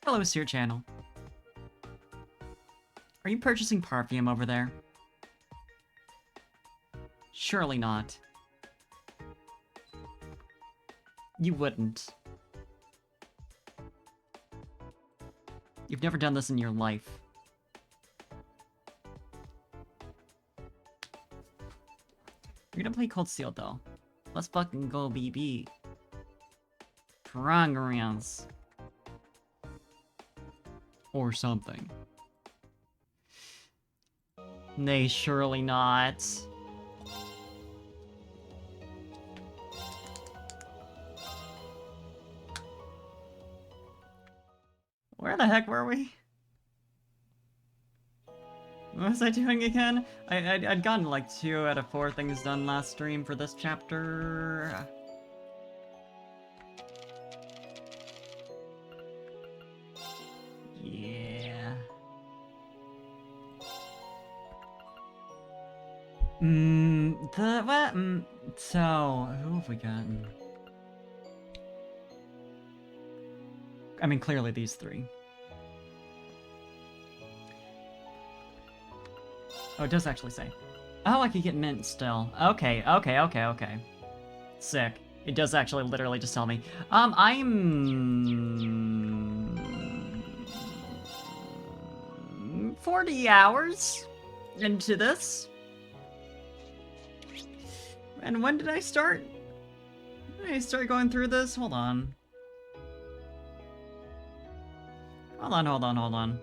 Hello, Seer Channel. Are you purchasing perfume over there? Surely not. You wouldn't. You've never done this in your life. We're gonna play Cold Steel, though. Let's fucking go, BB. Progress. Or something. Nay, surely not. Where the heck were we? What was I doing again? I'd gotten like 2 out of 4 things done last stream for this chapter. Yeah. So, who have we gotten? I mean, clearly these 3. Oh, it does actually say. Oh, I could get mint still. Okay. Sick. It does actually literally just tell me. I'm 40 hours into this. And when did I start? Did I start going through this? Hold on. Hold on.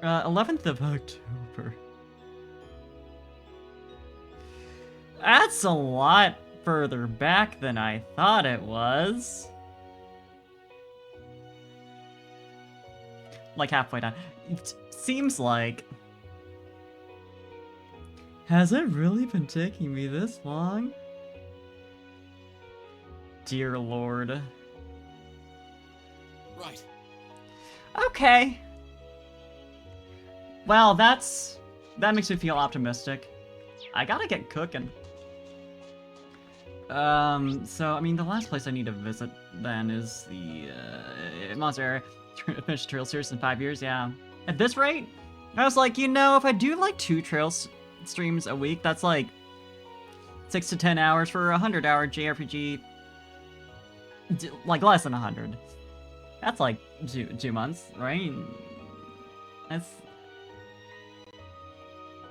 Uh, 11th of October. That's a lot further back than I thought it was. Like halfway down. It seems like... Has it really been taking me this long? Dear Lord. Right. Okay. Well, that makes me feel optimistic. I gotta get cooking. So, I mean, the last place I need to visit, then, is the, Monster Area. Finish Trail Series in 5 years, yeah. At this rate, I was like, you know, if I do, like, 2 Trails streams a week, that's, like, 6 to 10 hours for a 100-hour JRPG. Like, less than 100. That's, like, 2 months, right? That's...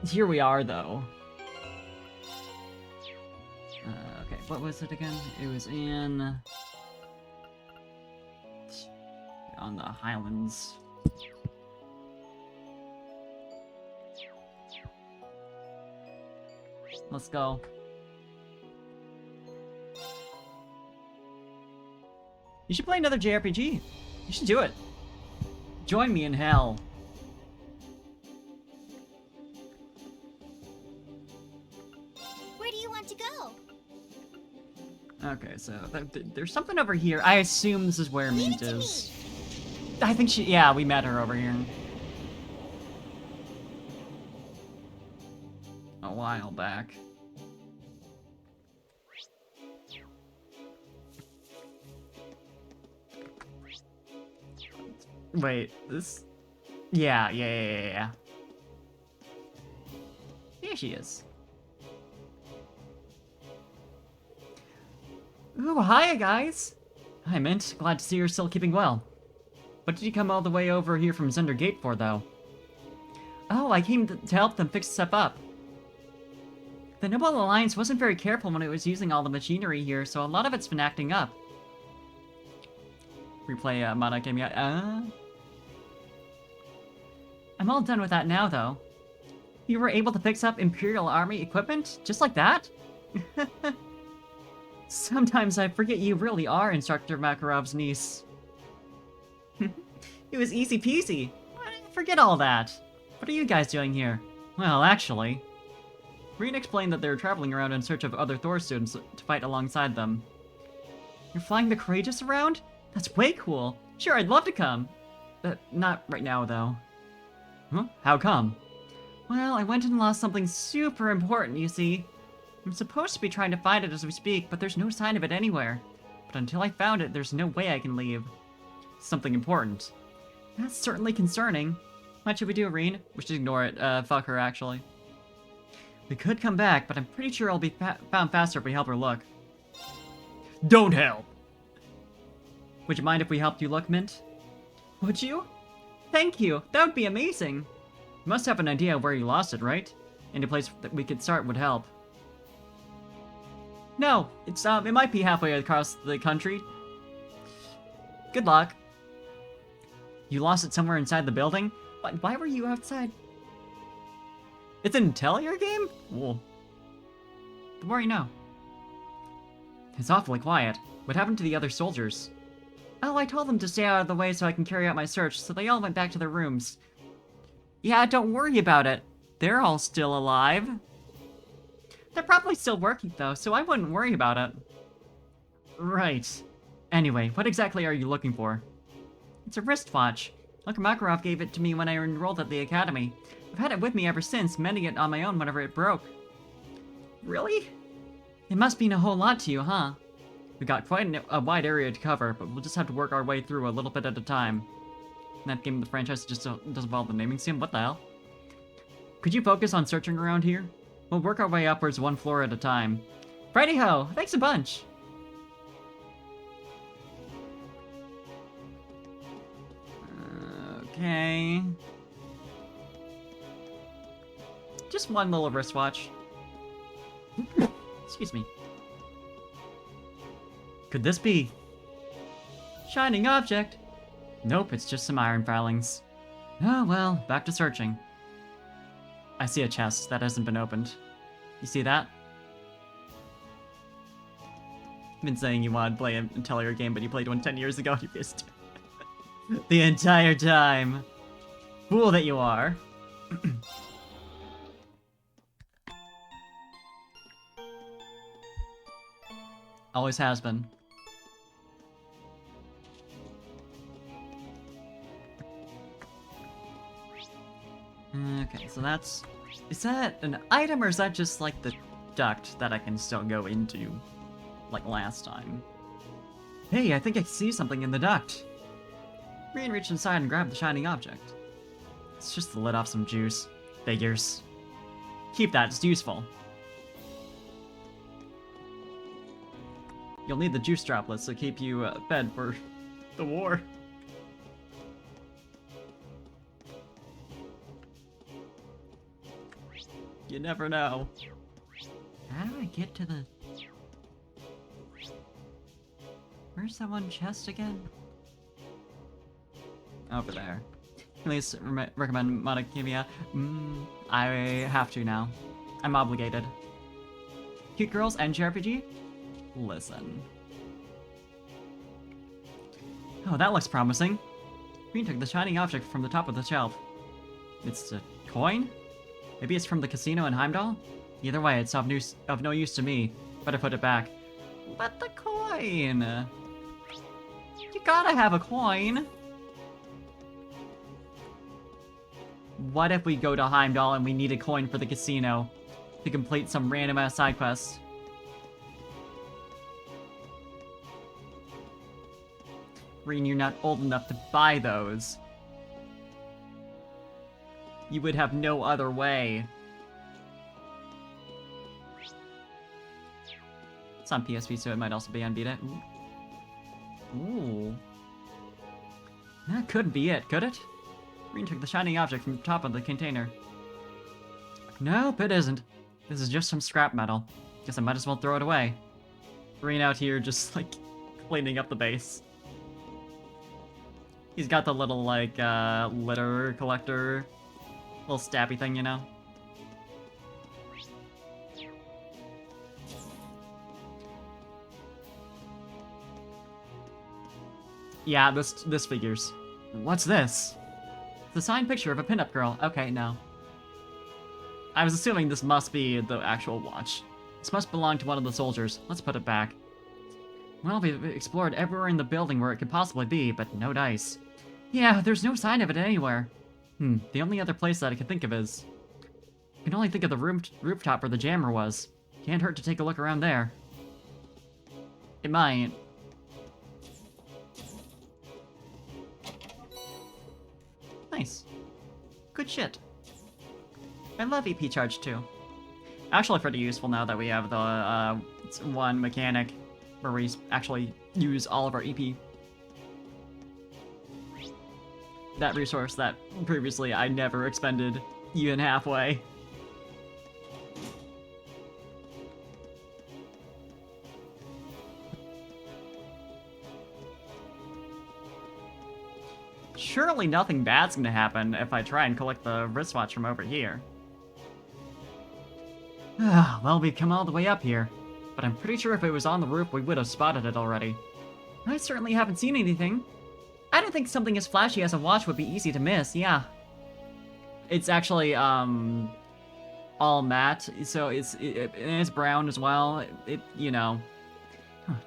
Here we are, though. Okay, what was it again? It was in... on the Highlands. Let's go. You should play another JRPG. You should do it. Join me in hell. Where do you want to go? Okay, so there's something over here. I assume this is where Mint is. I think yeah, we met her over here. A while back. Wait, this... Yeah. Here she is. Ooh, hiya, guys! Hi, Mint. Glad to see you're still keeping well. What did you come all the way over here from Zender Gate for, though? Oh, I came to help them fix stuff up. The Noble Alliance wasn't very careful when it was using all the machinery here, so a lot of it's been acting up. Replay Mana game yet? I'm all done with that now, though. You were able to fix up Imperial Army equipment? Just like that? Sometimes I forget you really are Instructor Makarov's niece. It was easy peasy. Forget all that. What are you guys doing here? Well, actually... Rean explained that they were traveling around in search of other Thor students to fight alongside them. You're flying the Courageous around? That's way cool. Sure, I'd love to come. Not right now, though. Huh? How come? Well, I went and lost something super important, you see. I'm supposed to be trying to find it as we speak, but there's no sign of it anywhere. But until I found it, there's no way I can leave. Something important. That's certainly concerning. What should we do, Rean? We should ignore it. Fuck her, actually. We could come back, but I'm pretty sure I'll be found faster if we help her look. Don't help! Would you mind if we helped you look, Mint? Would you? Thank you! That would be amazing! You must have an idea of where you lost it, right? Any place that we could start would help. No, it might be halfway across the country. Good luck. You lost it somewhere inside the building? Why were you outside? It's an Intellier game? Whoa. The more you know. It's awfully quiet. What happened to the other soldiers? Oh, I told them to stay out of the way so I can carry out my search, so they all went back to their rooms. Yeah, don't worry about it. They're all still alive. They're probably still working, though, so I wouldn't worry about it. Right. Anyway, what exactly are you looking for? It's a wristwatch. Uncle Makarov gave it to me when I enrolled at the academy. I've had it with me ever since, mending it on my own whenever it broke. Really? It must mean a whole lot to you, huh? We've got quite a wide area to cover, but we'll just have to work our way through a little bit at a time. That game of the franchise just doesn't involve the naming sim? What the hell? Could you focus on searching around here? We'll work our way upwards one floor at a time. Righty-ho! Thanks a bunch! Okay... Just one little wristwatch. Excuse me. Could this be... Shining object? Nope, it's just some iron filings. Oh well, back to searching. I see a chest that hasn't been opened. You see that? You've been saying you wanted to play an Intellier game, but you played one 10 years ago and you missed it. The entire time. Fool that you are. Always has been. Okay, so that's... Is that an item, or is that just, like, the duct that I can still go into? Like last time. Hey, I think I see something in the duct. Rian reached inside and grabbed the shining object. It's just the lid off some juice. Figures. Keep that, it's useful. You'll need the juice droplets to keep you fed for the war. You never know. How do I get to the... Where's that one chest again? Over there. Please recommend Monokimia. I have to now. I'm obligated. Cute Girls and JRPG? Listen. Oh, that looks promising. Green took the shining object from the top of the shelf. It's a coin? Maybe it's from the casino in Heimdall? Either way, it's of no use to me. Better put it back. But the coin! You gotta have a coin! What if we go to Heimdall and we need a coin for the casino to complete some random ass side quest? Reen, you're not old enough to buy those. You would have no other way. It's on PSP, so it might also be on Vita. Ooh. That couldn't be it, could it? Reen took the shining object from the top of the container. Nope, it isn't. This is just some scrap metal. Guess I might as well throw it away. Reen out here just, like, cleaning up the base. He's got the little, like, litter collector, little stabby thing, you know? Yeah, this figures. What's this? It's a signed picture of a pinup girl. Okay, no. I was assuming this must be the actual watch. This must belong to one of the soldiers. Let's put it back. Well, we've explored everywhere in the building where it could possibly be, but no dice. Yeah, there's no sign of it anywhere. The only other place that I can think of is... I can only think of the rooftop where the jammer was. Can't hurt to take a look around there. It might. Nice. Good shit. I love EP charge too. Actually pretty useful now that we have the one mechanic where we actually use all of our EP. That resource that previously I never expended even halfway. Surely nothing bad's gonna happen if I try and collect the wristwatch from over here. Well, we've come all the way up here, but I'm pretty sure if it was on the roof we would have spotted it already. I certainly haven't seen anything. I don't think something as flashy as a watch would be easy to miss, yeah. It's actually, all matte, so it's brown as well. You know.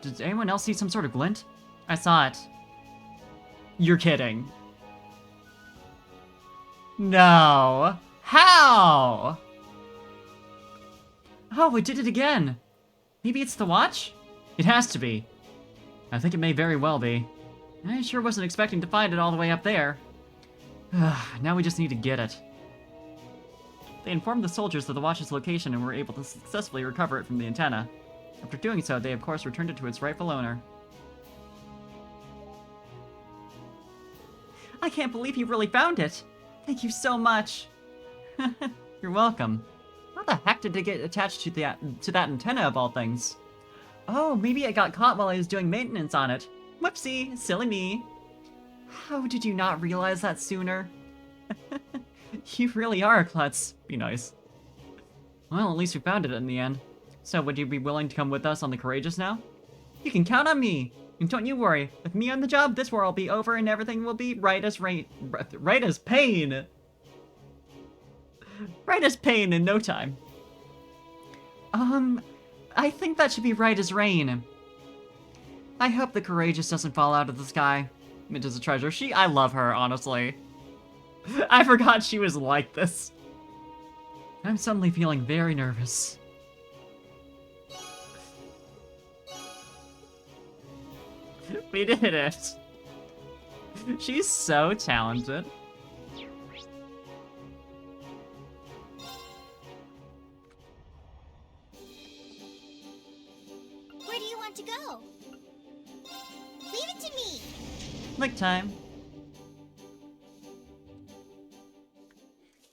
Did anyone else see some sort of glint? I saw it. You're kidding. No. How? Oh, it did it again. Maybe it's the watch? It has to be. I think it may very well be. I sure wasn't expecting to find it all the way up there. Now we just need to get it. They informed the soldiers of the watch's location and were able to successfully recover it from the antenna. After doing so, they of course returned it to its rightful owner. I can't believe you really found it! Thank you so much! You're welcome. How the heck did it get attached to that antenna of all things? Oh, maybe it got caught while I was doing maintenance on it. Whoopsie, silly me. How did you not realize that sooner? You really are a klutz. Be nice. Well, at least we found it in the end. So would you be willing to come with us on the Courageous now? You can count on me! And don't you worry, with me on the job, this war will be over and everything will be right as pain. Right as pain in no time. I think that should be right as rain. I hope the Courageous doesn't fall out of the sky. Mint is a treasure. I love her, honestly. I forgot she was like this. I'm suddenly feeling very nervous. We did it. She's so talented. Where do you want to go? Leave it to me! Lick time.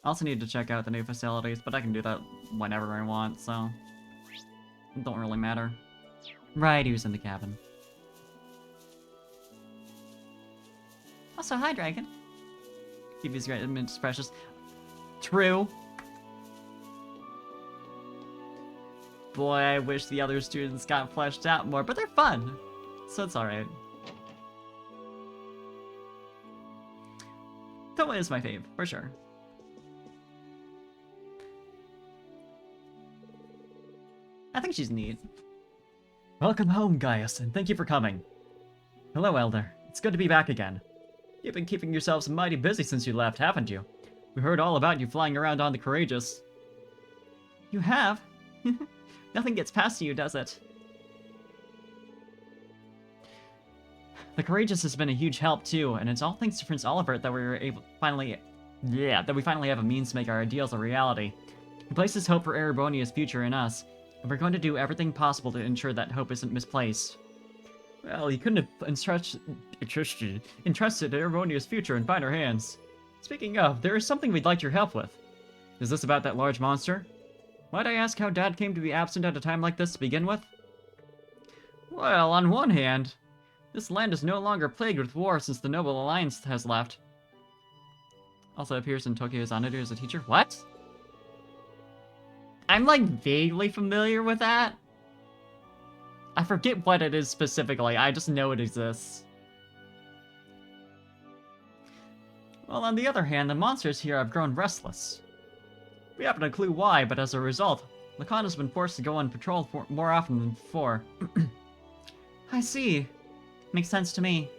I also need to check out the new facilities, but I can do that whenever I want, so it don't really matter. Right, he was in the cabin. Also, hi, Dragon. Keep these mints precious. True. Boy, I wish the other students got fleshed out more, but they're fun, so it's alright. Toa is my fave, for sure. I think she's neat. Welcome home, Gaius, and thank you for coming. Hello, Elder. It's good to be back again. You've been keeping yourselves mighty busy since you left, haven't you? We heard all about you flying around on the Courageous. You have? Nothing gets past you, does it? The Courageous has been a huge help too, and it's all thanks to Prince Olivert that we were able finally have a means to make our ideals a reality. He places hope for Erebonia's future in us, and we're going to do everything possible to ensure that hope isn't misplaced. Well, he couldn't have entrusted Erebonia's future in finer hands. Speaking of, there is something we'd like your help with. Is this about that large monster? Might I ask how Dad came to be absent at a time like this to begin with? Well, on one hand, this land is no longer plagued with war since the Noble Alliance has left. Also appears in Tokyo Xanadu as a teacher. What? I'm like vaguely familiar with that. I forget what it is specifically, I just know it exists. Well, on the other hand, the monsters here have grown restless. We haven't a clue why, but as a result, Lacan has been forced to go on patrol more often than before. I see. Makes sense to me.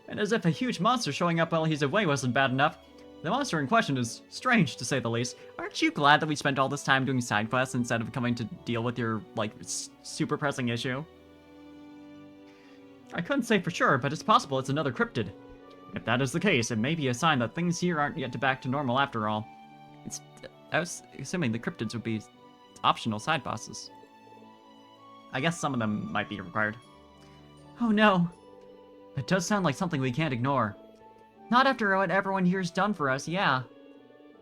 And as if a huge monster showing up while he's away wasn't bad enough, The monster in question is strange, to say the least. Aren't you glad that we spent all this time doing side quests instead of coming to deal with your, like, super pressing issue? I couldn't say for sure, but it's possible it's another cryptid. If that is the case, it may be a sign that things here aren't yet back to normal after all. I was assuming the cryptids would be optional side bosses. I guess some of them might be required. Oh no! It does sound like something we can't ignore. Not after what everyone here's done for us, yeah.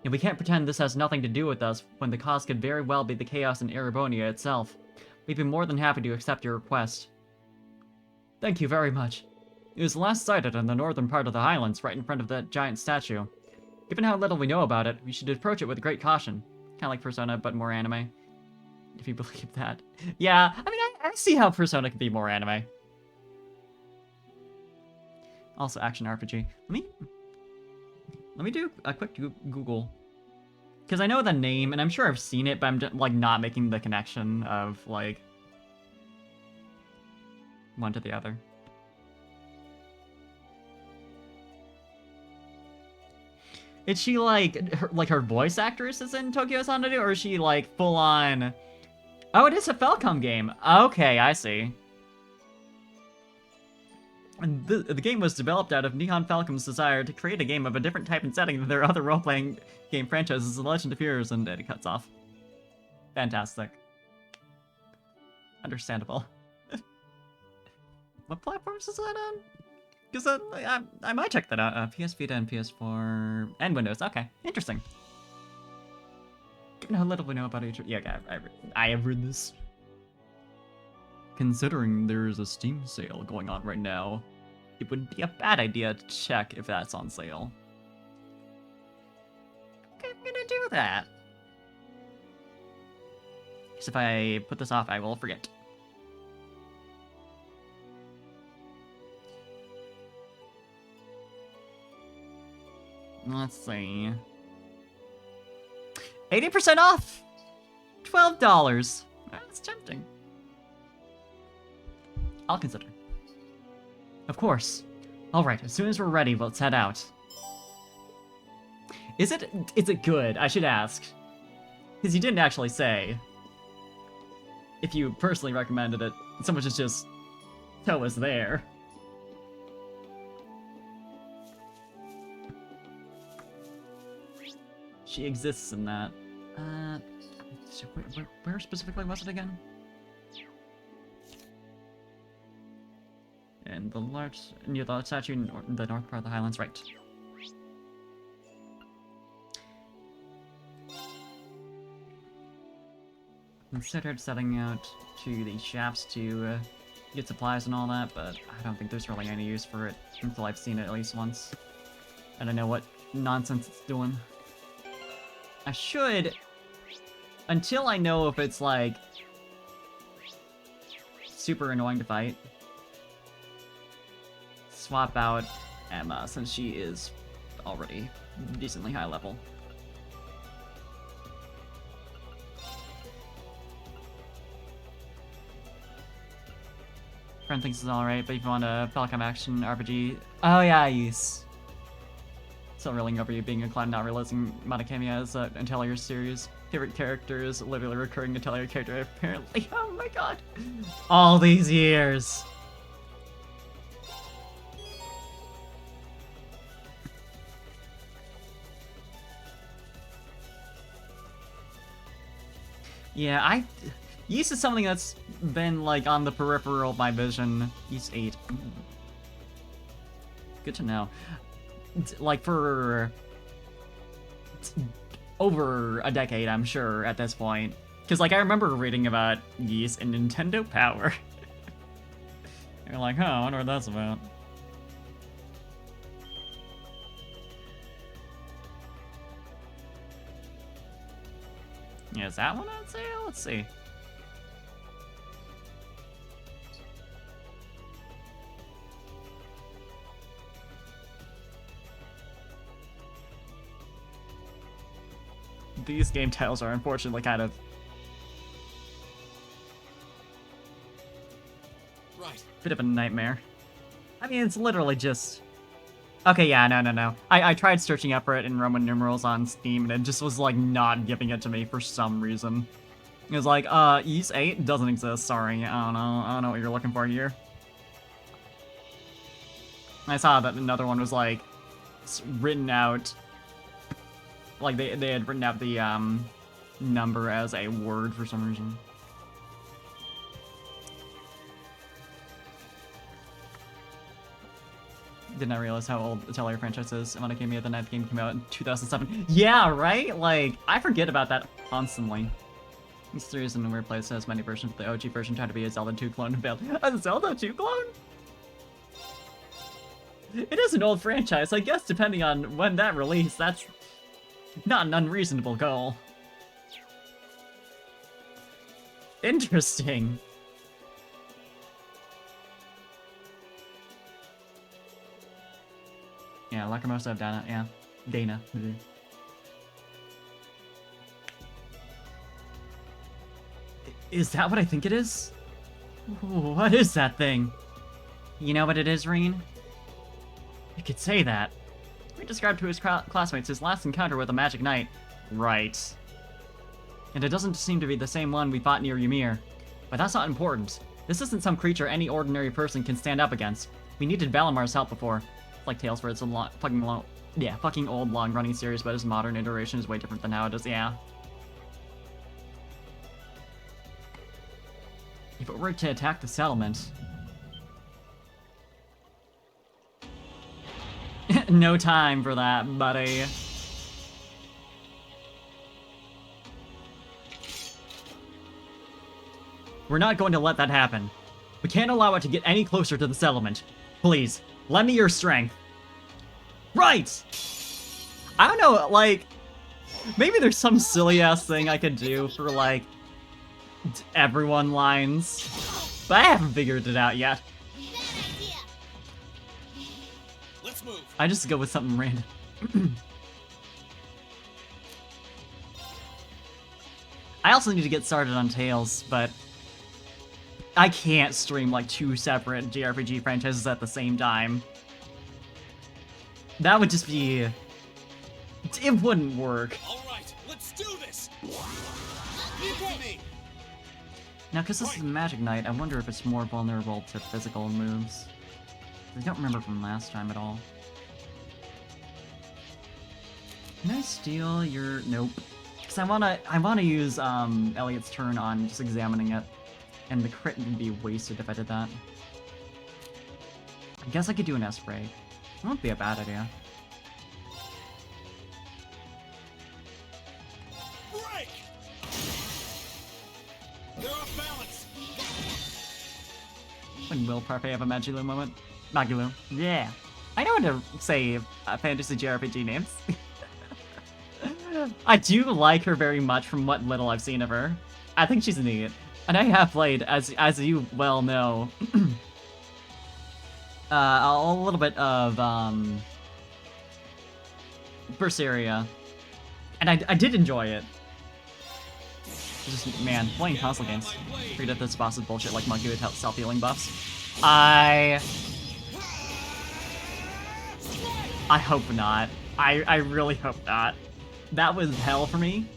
And we can't pretend this has nothing to do with us, when the cause could very well be the chaos in Erebonia itself. We'd be more than happy to accept your request. Thank you very much. It was last sighted in the northern part of the highlands, right in front of that giant statue. Given how little we know about it, we should approach it with great caution. Kinda like Persona, but more anime. If you believe that. Yeah, I mean, I see how Persona could be more anime. Also, action RPG. Let me do a quick Google. Because I know the name, and I'm sure I've seen it, but I'm just, like, not making the connection of, like, one to the other. Is she, like her voice actress is in Tokyo Xanadu, or is she, like, full-on... Oh, it is a Falcom game. Okay, I see. And the game was developed out of Nihon Falcom's desire to create a game of a different type and setting than their other role-playing game franchises. The legend appears and it cuts off. Fantastic. Understandable. What platforms is that on? Because I might check that out. PS Vita and PS4 and Windows. Okay, interesting. Given how little we know about each... Yeah, I have read this. Considering there's a Steam sale going on right now, it would be a bad idea to check if that's on sale. Okay, I'm gonna do that. Because if I put this off, I will forget. Let's see. 80% off! $12! That's tempting. I'll consider. Of course. Alright, as soon as we're ready, let's head out. Is it good? I should ask. Because you didn't actually say. If you personally recommended it, so much as just tell us there. She exists in that. So where specifically was it again? And the large, near the statue in the north part of the highlands, right. Considered setting out to the shops to get supplies and all that, but I don't think there's really any use for it until I've seen it at least once. And I know what nonsense it's doing. I should, until I know if it's like super annoying to fight, swap out Emma, since she is already decently high level. Friend thinks it's alright, but if you want a Falcom action RPG... Oh yeah, yes. Still reeling over you being a clown, not realizing Monokamiya is an Atelier series. Favorite character is literally a recurring Atelier character, apparently. Oh my god. All these years. Yeah, Ys is something that's been, like, on the peripheral of my vision. Ys 8. Good to know. Like, for over a decade, I'm sure, at this point. Because, like, I remember reading about Ys in Nintendo Power. You're like, huh, I wonder what that's about. Yeah, is that one on sale? Let's see. These game titles are unfortunately kind of... Right. Bit of a nightmare. I mean, it's literally just Okay, yeah, no. I tried searching up for it in Roman numerals on Steam, and it just was, like, not giving it to me for some reason. It was like, Ys 8 doesn't exist, sorry. I don't know what you're looking for here. I saw that another one was, like, written out. Like, they had written out the, number as a word for some reason. Did not realize how old the Atelier franchise is when it came out. The ninth game came out in 2007. Yeah, right? Like, I forget about that constantly. This series in a weird place has many versions, but the OG version tried to be a Zelda 2 clone and failed. A Zelda 2 clone? It is an old franchise. I guess depending on when that released, that's not an unreasonable goal. Interesting. Yeah, Lacrimosa of Dana, yeah. Dana. Is that what I think it is? What is that thing? You know what it is, Reen? You could say that. He described to his classmates his last encounter with a magic knight. Right. And it doesn't seem to be the same one we fought near Ymir. But that's not important. This isn't some creature any ordinary person can stand up against. We needed Valamar's help before. It's like Tales for its fucking old long-running series, but its modern iteration is way different than how it is, yeah. If it were to attack the settlement... No time for that, buddy. We're not going to let that happen. We can't allow it to get any closer to the settlement. Please, lend me your strength. Right! I don't know, like... Maybe there's some silly-ass thing I could do for, like... everyone lines. But I haven't figured it out yet. Let's move. I just go with something random. I also need to get started on Tales, but... I can't stream like 2 separate JRPG franchises at the same time. That would just be... It wouldn't work. Alright, let's do this! Leave it to me! Now, because this is a Magic Knight, I wonder if it's more vulnerable to physical moves. I don't remember from last time at all. Can I steal your... Nope. Because I wanna use Elliot's turn on just examining it. And the crit would be wasted if I did that. I guess I could do an S-Spray. That won't be a bad idea. Break! They're off balance! When will Parfait have a Magilou moment? Magilou. Yeah. I know how to say fantasy JRPG names. I do like her very much from what little I've seen of her. I think she's neat. And I have played, as you well know, a little bit of Berseria, and I did enjoy it. Just, man, playing console games. Treated this boss as bullshit like Monkey with self-healing buffs. I hope not. I really hope not. That was hell for me.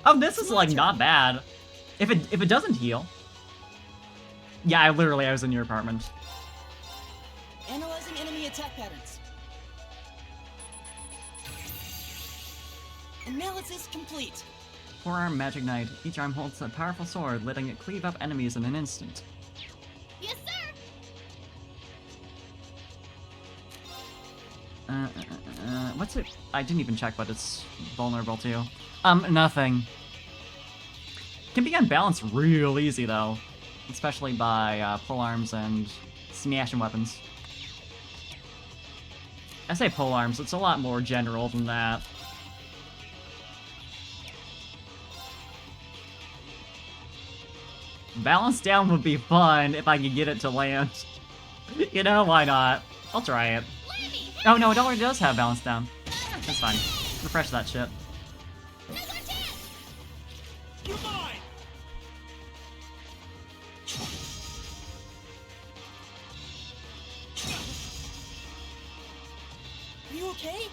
Oh, this is like not bad. If it doesn't heal. Yeah, I was in your apartment. Analyzing enemy attack patterns. Analysis complete. Four-arm Magic Knight. Each arm holds a powerful sword, letting it cleave up enemies in an instant. Yes, sir. What's it? I didn't even check what it's vulnerable to. Nothing. Can be unbalanced real easy though, especially by pole arms and smashing weapons. I say pole arms, it's a lot more general than that. Balance down would be fun if I could get it to land. You know, why not? I'll try it. Oh no, it already does have balance down. That's fine. Refresh that shit. You're mine! okay?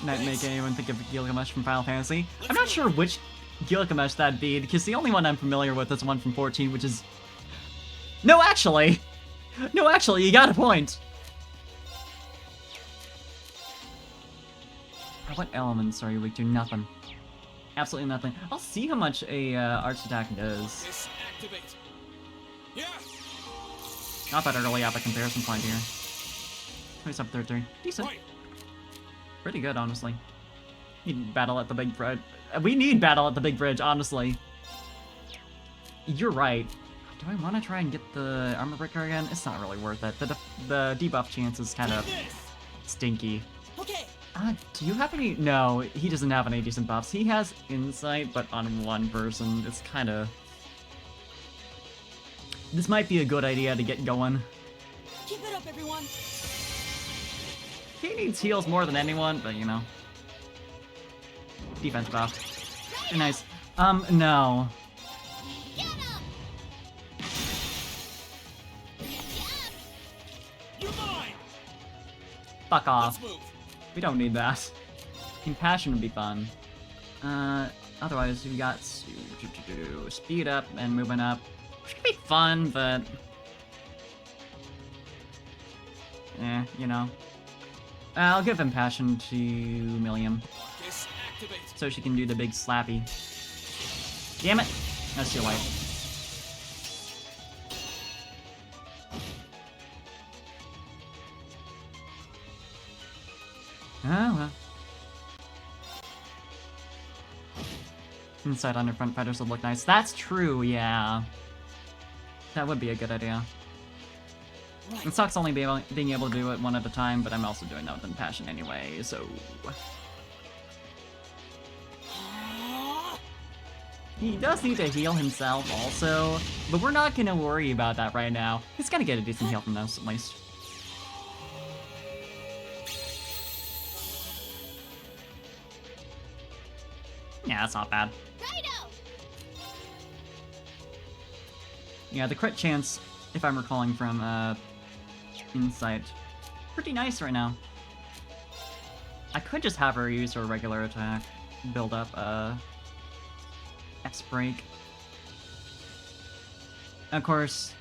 Might make anyone think of Gilgamesh from Final Fantasy. I'm not sure which Gilgamesh that'd be, because the only one I'm familiar with is one from 14, which is... No, actually! No, actually, you got a point! What elements are you weak to? Nothing. Absolutely nothing. I'll see how much a arch attack does. Disactivate. Yeah. Not bad early up a comparison point here. 27 33. Decent. Right. Pretty good, honestly. Need battle at the big bridge. We need battle at the big bridge, honestly. You're right. Do I want to try and get the armor breaker again? It's not really worth it. The debuff chance is kind of stinky. Okay. Do you have any? No, he doesn't have any decent buffs. He has insight, but on one person, it's kind of... This might be a good idea to get going. Keep it up, everyone. He needs heals more than anyone, but you know. Defense buff. Nice. No. Get up! You're mine. Fuck off. Let's move. We don't need that. Compassion would be fun. Otherwise, we got speed up and moving up. Which could be fun, but... you know. I'll give Impassion to Milliam, Disactivate. so she can do the big slappy. Damn it! That's your life. Oh well. Inside underfront fighters would look nice. That's true, yeah. That would be a good idea. It sucks only being able to do it one at a time, but I'm also doing that with Impassion anyway, so... He does need to heal himself also, but we're not gonna worry about that right now. He's gonna get a decent heal from those, at least. Yeah, that's not bad. Righto! Yeah, the crit chance, if I'm recalling from Insight, pretty nice right now. I could just have her use her regular attack, build up S-Break. Of course,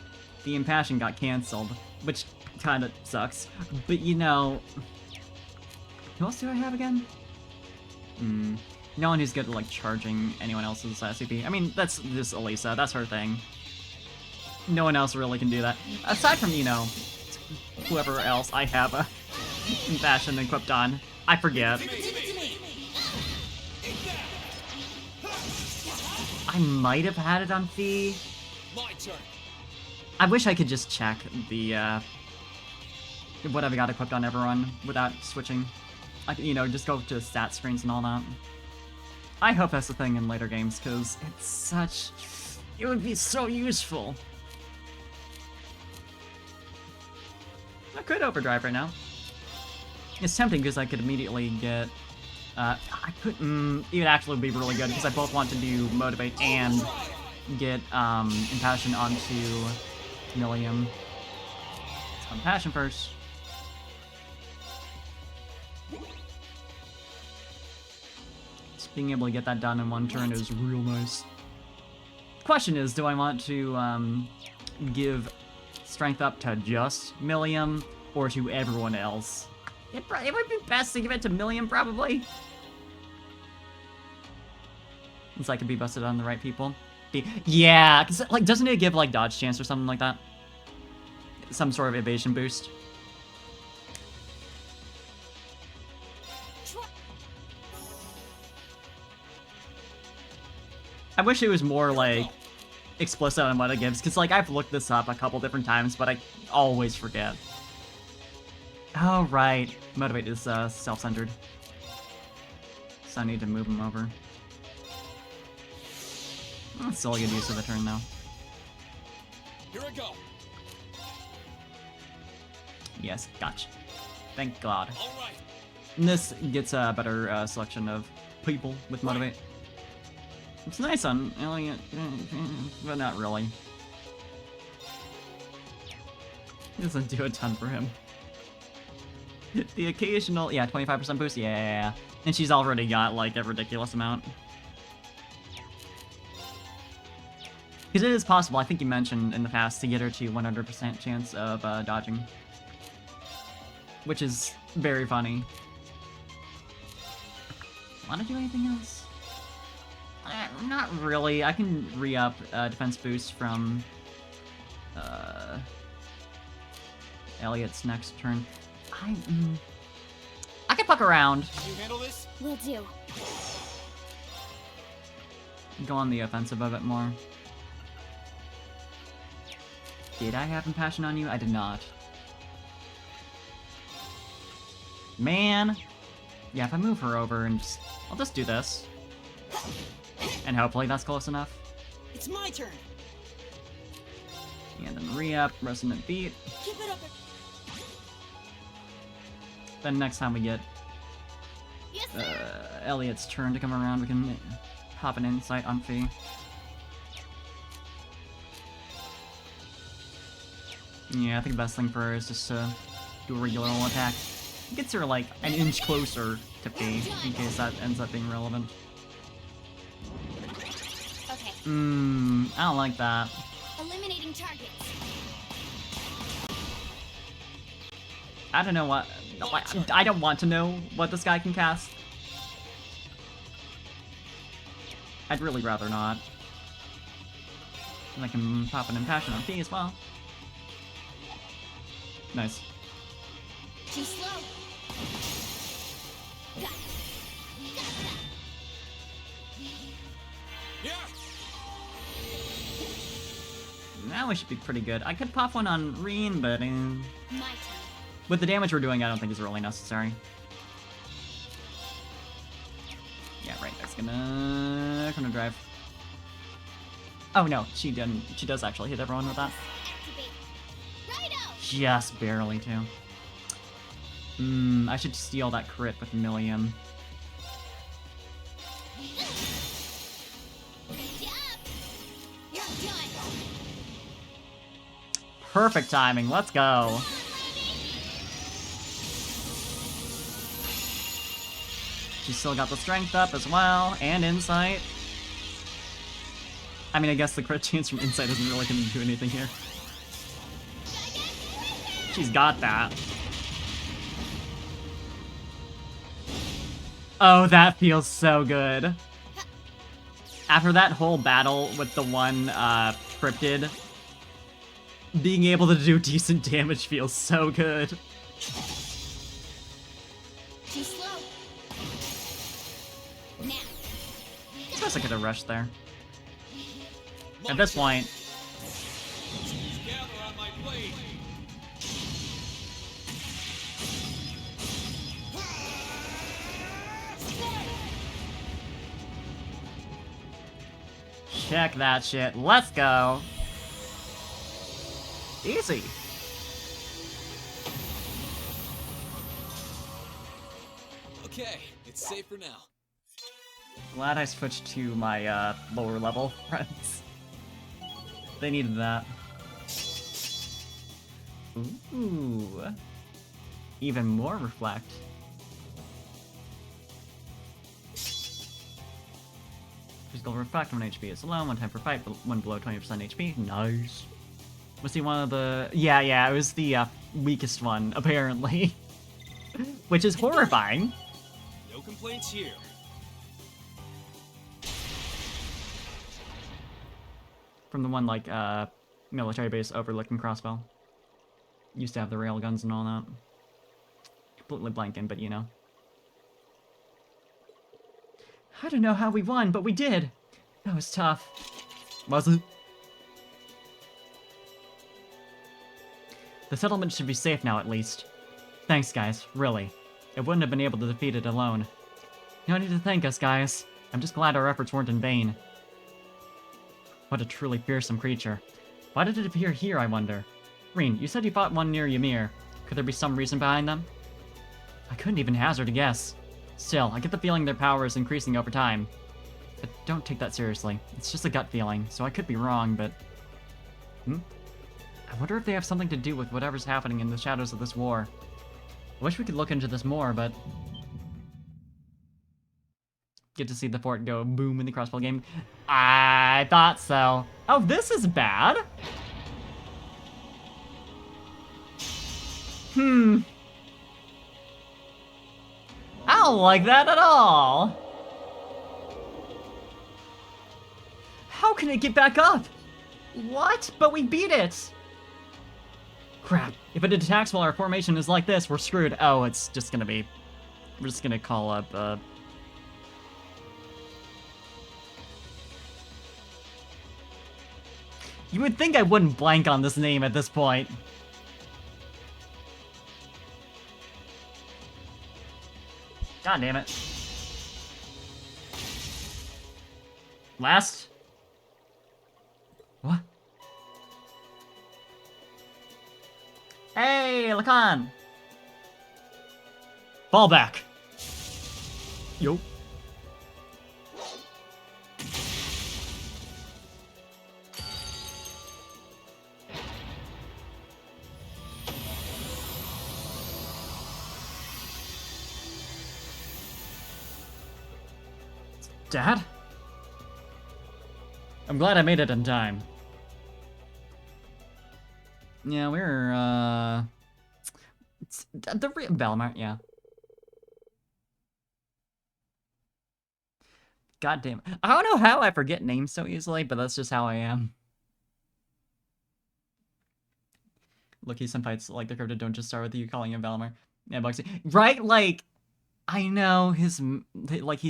the Impassion got cancelled, which kinda sucks. But you know... Who else do I have again? No one who's good at, like, charging anyone else's SCP. I mean, that's just Elisa, that's her thing. No one else really can do that. Aside from, you know, whoever else I have a Impassion equipped on. I forget. Give it to me. I might have had it on Fee. My turn. I wish I could just check the, what I've got equipped on everyone without switching. I can, you know, just go to stat screens and all that. I hope that's the thing in later games, because it's such... It would be so useful. I could overdrive right now. It's tempting because I could immediately get... I could... it would actually be really good because I both want to do Motivate and get Impassion onto Milliam. Let's go Impassion first. Just being able to get that done in one turn is real nice. Question is, do I want to give strength up to just Milliam or to everyone else? It would be best to give it to Milliam, probably. Since I could be busted on the right people. Yeah, because, like, doesn't it give, like, dodge chance or something like that? Some sort of evasion boost. I wish it was more, like, explicit on what it gives, because, like, I've looked this up a couple different times, but I always forget. Oh, right. Motivate is self-centered. So I need to move him over. That's still a good use of the turn, though. Here I go. Yes, gotcha. Thank God. All right. And this gets a better selection of people with Motivate. It's nice on Elliot, but not really. It doesn't do a ton for him. The occasional, yeah, 25% boost, yeah. And she's already got, like, a ridiculous amount. Because it is possible, I think you mentioned in the past, to get her to 100% chance of dodging. Which is very funny. Wanna do anything else? Not really. I can re-up defense boost from Elliot's next turn. I can fuck around. Can you handle this? Will do. Go on the offensive a bit more. Did I have Impassion on you? I did not. Man. Yeah, if I move her over and just... I'll just do this. And hopefully that's close enough. It's my turn. And then re-up, Resonant Beat. Keep it up. Then next time we get Yes, sir. Elliot's turn to come around, we can hop an Insight on Fee. Yeah, I think the best thing for her is just to do a regular old attack. It gets her like an inch closer to Fee, in case that ends up being relevant. Okay. I don't like that. Eliminating targets. I don't know what... I don't want to know what this guy can cast. I'd really rather not. And I can pop an Impassion on Fee as well. Nice. Too slow. Got it. Yeah. Now we should be pretty good. I could pop one on Reen, but My turn. with the damage we're doing, I don't think it's really necessary. Yeah, right. That's gonna drive. Oh no, she didn't. She does actually hit everyone with that. Activate. Righto. Just barely too. I should steal that crit with Millium. Good job. You're done. Perfect timing. Let's go. She's still got the strength up as well, and insight. I mean, I guess the crit chance from insight isn't really going to do anything here. She's got that. Oh, that feels so good. After that whole battle with the one cryptid, being able to do decent damage feels so good. Too slow. Now. I guess I could have rushed there. At this point, Gather on my blade. check that shit. Let's go. Easy. Okay, it's safe for now. Glad I switched to my lower level friends. They needed that. Ooh. Even more reflect. Physical reflect when HP is low, one time per fight, when below 20% HP. Nice. Was he one of the... Yeah, it was the weakest one, apparently. Which is horrifying. No complaints here. From the one, like, military base overlooking Crossbell. Used to have the railguns and all that. Completely blanking, but you know. I don't know how we won, but we did! That was tough. Was it? The settlement should be safe now, at least. Thanks, guys, really. I wouldn't have been able to defeat it alone. You don't need to thank us, guys. I'm just glad our efforts weren't in vain. What a truly fearsome creature. Why did it appear here, I wonder? Reen, you said you fought one near Ymir. Could there be some reason behind them? I couldn't even hazard a guess. Still, I get the feeling their power is increasing over time. But don't take that seriously. It's just a gut feeling, so I could be wrong, but... I wonder if they have something to do with whatever's happening in the shadows of this war. I wish we could look into this more, but... Get to see the fort go boom in the crossbow game. I thought so. Oh, this is bad. I don't like that at all. How can it get back up? What? But we beat it. Crap. If it attacks while our formation is like this, we're screwed. Oh, it's just gonna be... We're just gonna call up, You would think I wouldn't blank on this name at this point. God damn it. Last? What? Hey, Lacan! Fall back! Yo. Dad? I'm glad I made it in time. Yeah, we're, the real Valimar, yeah. God damn it. I don't know how I forget names so easily, but that's just how I am. Look, some fights like the cryptid don't just start with you calling him Valimar. Yeah, Bugsy. Right? Like, I know he's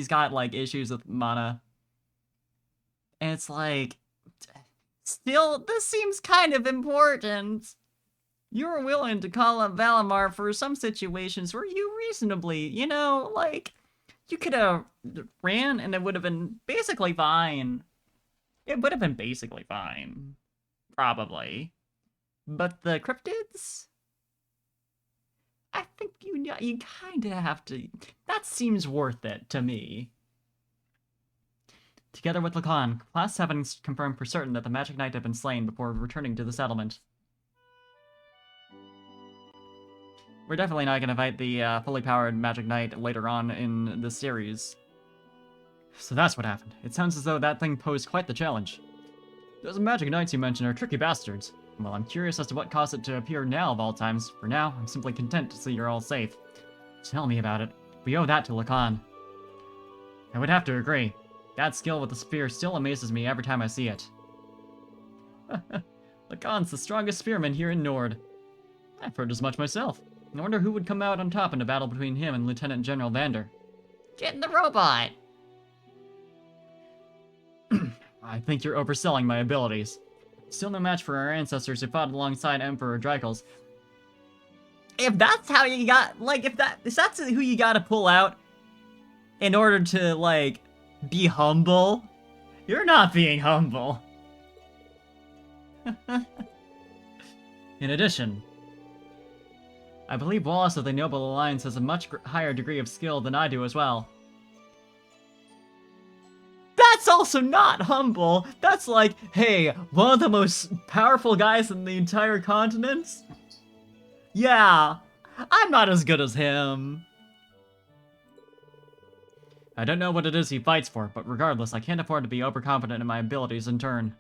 got, like, issues with mana. And it's like, still, this seems kind of important. You were willing to call up Valimar for some situations where you reasonably, you know, like, you could have ran and it would have been basically fine. It would have been basically fine. Probably. But the cryptids? I think you kind of have to... That seems worth it to me. Together with Lacan, Class 7 confirmed for certain that the Magic Knight had been slain before returning to the settlement. We're definitely not going to fight the fully powered Magic Knight later on in the series. So that's what happened. It sounds as though that thing posed quite the challenge. Those Magic Knights you mentioned are tricky bastards. Well, I'm curious as to what caused it to appear now of all times. For now, I'm simply content to see you're all safe. Tell me about it. We owe that to Lacan. I would have to agree. That skill with the spear still amazes me every time I see it. Lacan's the strongest spearman here in Nord. I've heard as much myself. I wonder who would come out on top in a battle between him and Lieutenant General Vander. Get in the robot! I think you're overselling my abilities. Still no match for our ancestors who fought alongside Emperor Drykles. If that's how you got, like, if that's who you gotta pull out in order to, like, be humble, you're not being humble. In addition, I believe Wallace of the Noble Alliance has a much higher degree of skill than I do as well. That's also not humble. That's like, hey, one of the most powerful guys in the entire continent? Yeah, I'm not as good as him. I don't know what it is he fights for, but regardless, I can't afford to be overconfident in my abilities in turn.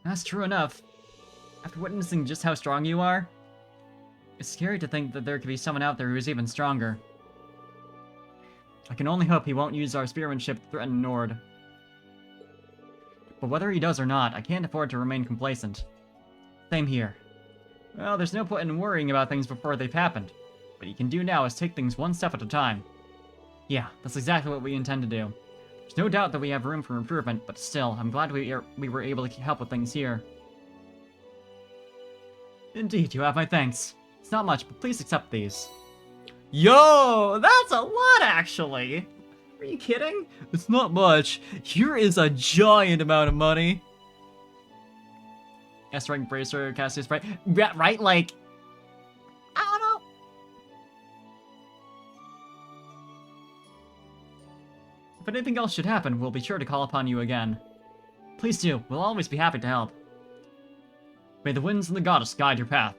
That's true enough. After witnessing just how strong you are, it's scary to think that there could be someone out there who's even stronger. I can only hope he won't use our spearmanship to threaten Nord. But whether he does or not, I can't afford to remain complacent. Same here. Well, there's no point in worrying about things before they've happened. What you can do now is take things one step at a time. Yeah, that's exactly what we intend to do. There's no doubt that we have room for improvement, but still, I'm glad we were able to help with things here. Indeed, you have my thanks. It's not much, but please accept these. Yo, that's a lot, actually! Are you kidding? It's not much. Here is a giant amount of money. S-rank bracer, Cassius, right? Right, like... I don't know. If anything else should happen, we'll be sure to call upon you again. Please do. We'll always be happy to help. May the winds and the goddess guide your path.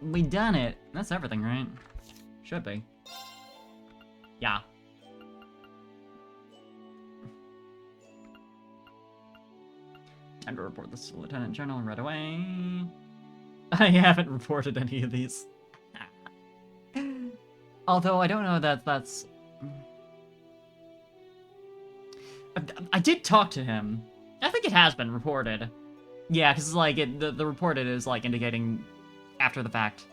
We done it. That's everything, right? Should be. Yeah. Time to report this to Lieutenant General right away. I haven't reported any of these. Although I don't know that that's... I did talk to him. I think it has been reported. Yeah, because like the reported is like indicating after the fact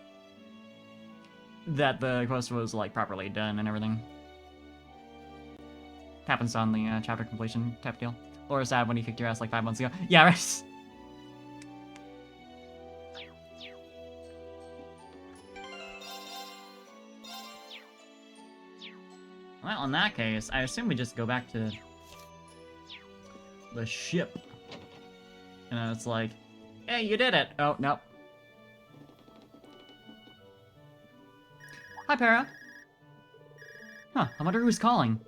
that the quest was like properly done and everything. Happens on the chapter completion type deal. Laura sad when he kicked your ass like 5 months ago. Yeah, right. Well, in that case, I assume we just go back to the ship. And it's like, hey, you did it. Oh, no. Hi, Para. Huh, I wonder who's calling.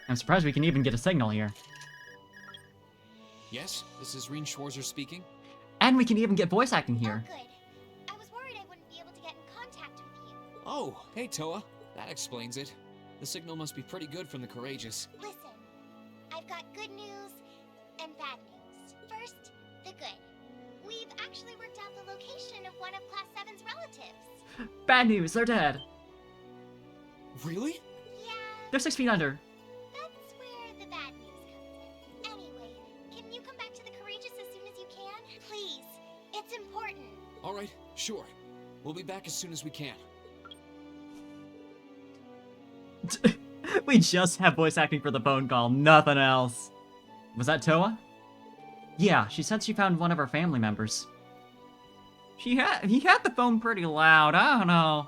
I'm surprised we can even get a signal here. Yes, this is Reen Schwarzer speaking. And we can even get voice acting here. Oh, good. I was worried I wouldn't be able to get in contact with you. Oh, hey Toa. That explains it. The signal must be pretty good from the Courageous. Listen, I've got good news and bad news. First, the good. We've actually worked out the location of one of Class 7's relatives. Bad news, they're dead. Really? Yeah, They're 6 feet under. that's where the bad news comes in. Anyway, can you come back to the Courageous as soon as you can? Please, it's important. Alright, sure. We'll be back as soon as we can. We just have voice acting for the phone call, nothing else. Was that Toa? Yeah, she said she found one of her family members. He had the phone pretty loud, I don't know.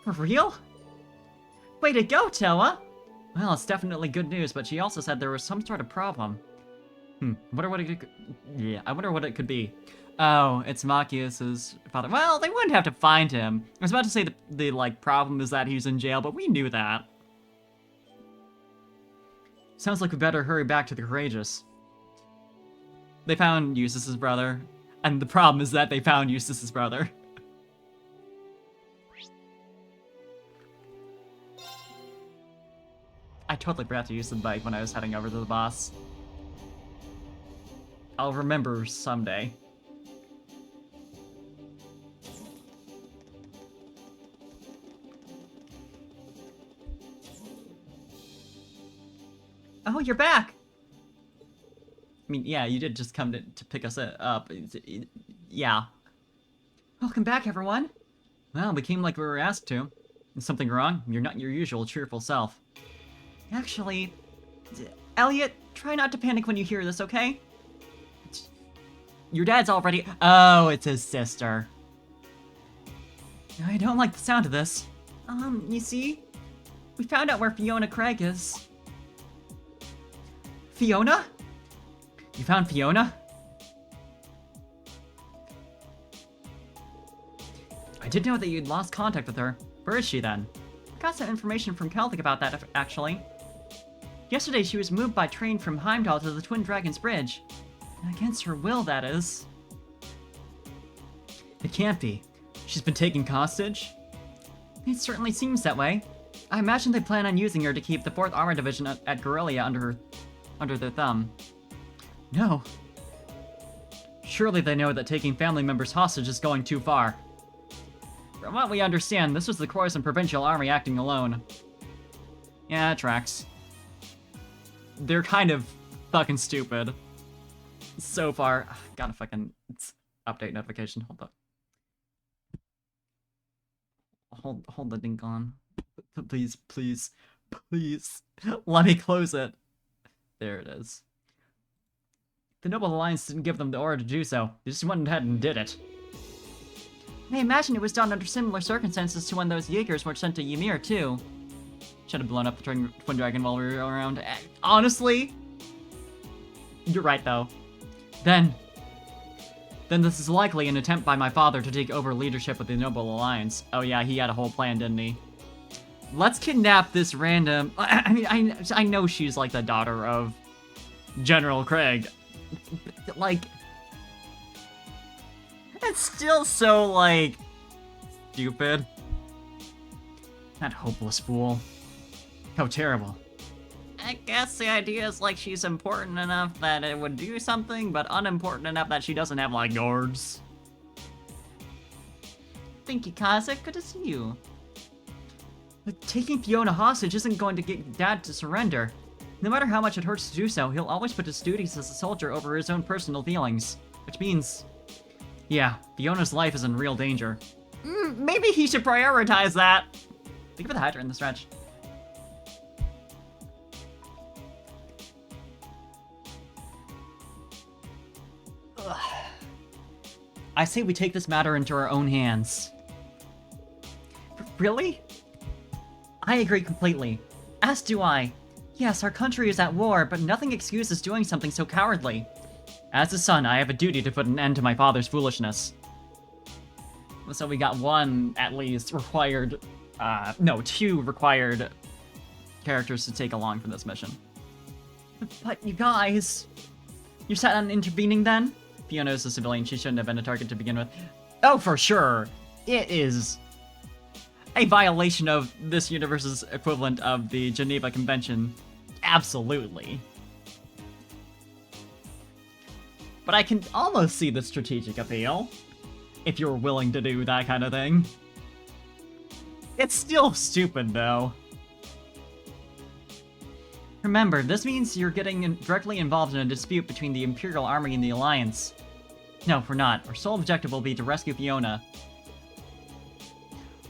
For real? Way to go, Toa! Well, it's definitely good news, but she also said there was some sort of problem. I wonder what it could be. Oh, it's Machias's father. Well, they wouldn't have to find him. I was about to say the like problem is that he's in jail, but we knew that. Sounds like we better hurry back to the Courageous. They found Eustace's brother, and the problem is that they found Eustace's brother. I totally forgot to use the bike when I was heading over to the boss. I'll remember someday. Oh, you're back! I mean, yeah, you did just come to pick us up. Yeah. Welcome back, everyone. Well, we came like we were asked to. Is something wrong? You're not your usual cheerful self. Actually, Elliot, try not to panic when you hear this, okay? Your dad's already... Oh, it's his sister. I don't like the sound of this. You see? We found out where Fiona Craig is. Fiona? You found Fiona? I did know that you'd lost contact with her. Where is she then? I got some information from Celtic about that, actually. Yesterday she was moved by train from Heimdall to the Twin Dragons Bridge. Against her will, that is. It can't be. She's been taken hostage? It certainly seems that way. I imagine they plan on using her to keep the 4th Armor Division at Guerrilla under their thumb. No. Surely they know that taking family members hostage is going too far. From what we understand, this was the Croissant Provincial Army acting alone. Yeah, it tracks. They're kind of fucking stupid. So far. Gotta fucking update notification. Hold up. Hold the dink on. Please, please, please. Let me close it. There it is. The Noble Alliance didn't give them the order to do so. They just went ahead and did it. I imagine it was done under similar circumstances to when those Jaegers were sent to Ymir, too. Should have blown up the Twin Dragon while we were around. Honestly, you're right, though. Then this is likely an attempt by my father to take over leadership of the Noble Alliance. Oh yeah, he had a whole plan, didn't he? Let's kidnap this random... I mean, I know she's like the daughter of General Craig. Like... It's still so, like... stupid. That hopeless fool. How terrible. I guess the idea is like she's important enough that it would do something, but unimportant enough that she doesn't have, like, guards. Thank you, Kaza. Good to see you. But taking Fiona hostage isn't going to get Dad to surrender. No matter how much it hurts to do so, he'll always put his duties as a soldier over his own personal feelings. Which means... yeah, Fiona's life is in real danger. Maybe he should prioritize that. Think of the Hydra in the stretch. Ugh. I say we take this matter into our own hands. Really? I agree completely. As do I. Yes, our country is at war, but nothing excuses doing something so cowardly. As a son, I have a duty to put an end to my father's foolishness. So we got one, at least, required... no, 2 required characters to take along for this mission. But you guys... You're set on intervening then? Fiona is a civilian, she shouldn't have been a target to begin with. Oh, for sure! It is a violation of this universe's equivalent of the Geneva Convention. Absolutely. But I can almost see the strategic appeal, if you're willing to do that kind of thing. It's still stupid, though. Remember, this means you're getting directly involved in a dispute between the Imperial Army and the Alliance. No, we're not. Our sole objective will be to rescue Fiona.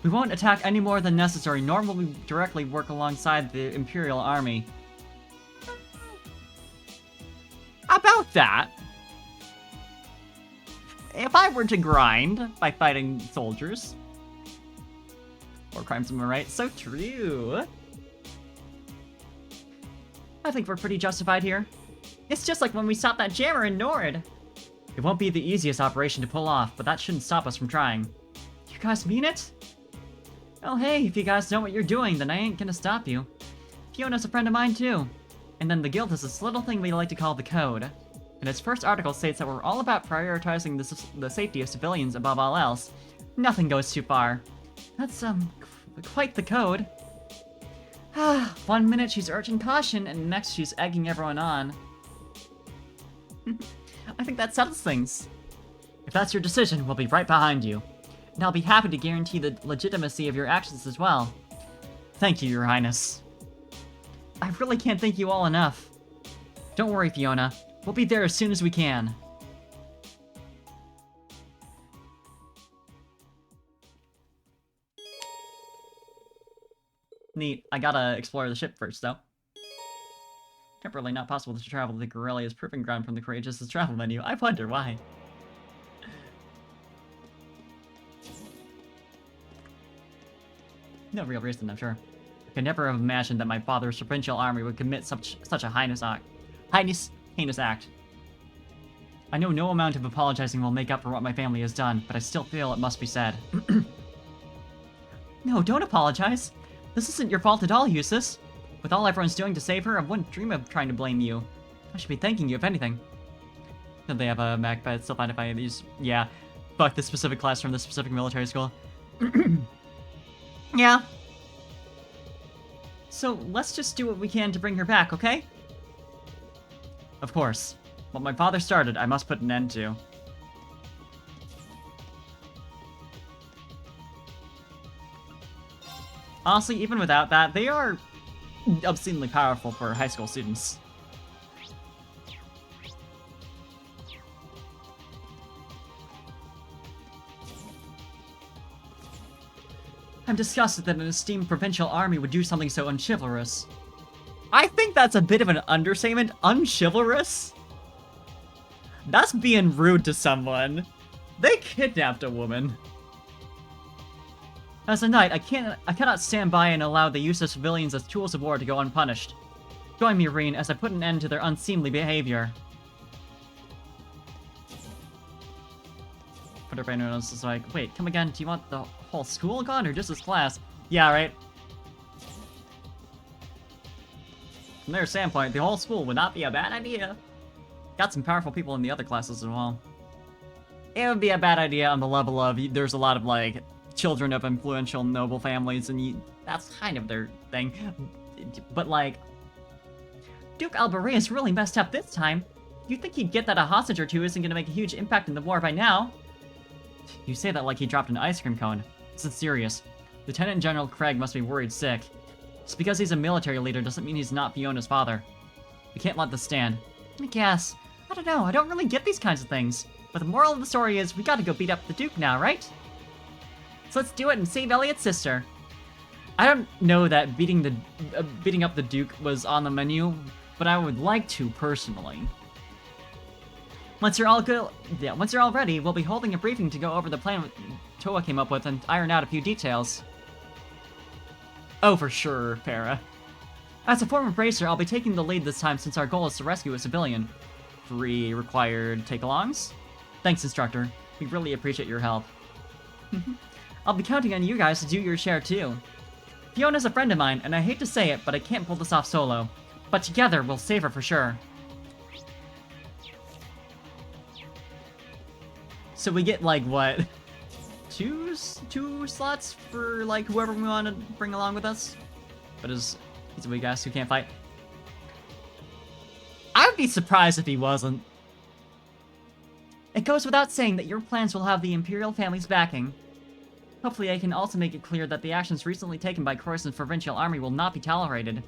We won't attack any more than necessary, nor will we directly work alongside the Imperial Army. About that, if I were to grind by fighting soldiers, war crimes, am I right? So true. I think we're pretty justified here. It's just like when we stopped that jammer in Nord. It won't be the easiest operation to pull off, but that shouldn't stop us from trying. You guys mean it? Well, hey, if you guys know what you're doing, then I ain't gonna stop you. Fiona's a friend of mine, too. And then the Guild has this little thing we like to call the Code. And its first article states that we're all about prioritizing the safety of civilians above all else. Nothing goes too far. That's, quite the code. 1 minute she's urging caution, and next she's egging everyone on. I think that settles things. If that's your decision, we'll be right behind you. And I'll be happy to guarantee the legitimacy of your actions as well. Thank you, Your Highness. I really can't thank you all enough. Don't worry, Fiona. We'll be there as soon as we can. Neat. I gotta explore the ship first, though. Temporarily not possible to travel to the Corellia's proving ground from the Courageous' travel menu. I wonder why. No real reason, I'm sure. I could never have imagined that my father's provincial army would commit such a heinous act. I know no amount of apologizing will make up for what my family has done, but I still feel it must be said. No, don't apologize. This isn't your fault at all, Eustace. With all everyone's doing to save her, I wouldn't dream of trying to blame you. I should be thanking you, if anything. Did they have a Mac, but it's still fine if I use... Yeah. Fuck this specific class from this specific military school. Yeah. So, let's just do what we can to bring her back, okay? Of course. What my father started, I must put an end to. Honestly, even without that, they are obscenely powerful for high school students. I'm disgusted that an esteemed provincial army would do something so unchivalrous. I think that's a bit of an understatement. Unchivalrous? That's being rude to someone. They kidnapped a woman. As a knight, I cannot stand by and allow the use of civilians as tools of war to go unpunished. Join me, Rean, as I put an end to their unseemly behavior. But everyone else is like, wait, come again, do you want the whole school gone or just this class? Yeah, right. From their standpoint, the whole school would not be a bad idea. Got some powerful people in the other classes as well. It would be a bad idea on the level of there's a lot of, like, children of influential noble families, and that's kind of their thing. But like, Duke Alberea is really messed up this time. You'd think he'd get that a hostage or two isn't gonna make a huge impact in the war by now. You say that like he dropped an ice cream cone. This is serious. Lieutenant General Craig must be worried sick. Just because he's a military leader doesn't mean he's not Fiona's father. We can't let this stand. I guess. I don't know, I don't really get these kinds of things. But the moral of the story is we gotta go beat up the Duke now, right? So let's do it and save Elliot's sister. I don't know that beating up the Duke was on the menu, but I would like to personally. Once you're all ready, we'll be holding a briefing to go over the plan Toa came up with and iron out a few details. Oh, for sure, Para. As a former bracer, I'll be taking the lead this time since our goal is to rescue a civilian. 3 required take-alongs? Thanks, instructor. We really appreciate your help. I'll be counting on you guys to do your share too. Fiona's a friend of mine, and I hate to say it, but I can't pull this off solo. But together, we'll save her for sure. So we get, like, what? Two slots for, like, whoever we want to bring along with us? But he's a weak ass who can't fight. I would be surprised if he wasn't. It goes without saying that your plans will have the Imperial family's backing. Hopefully I can also make it clear that the actions recently taken by Coruscant's provincial army will not be tolerated.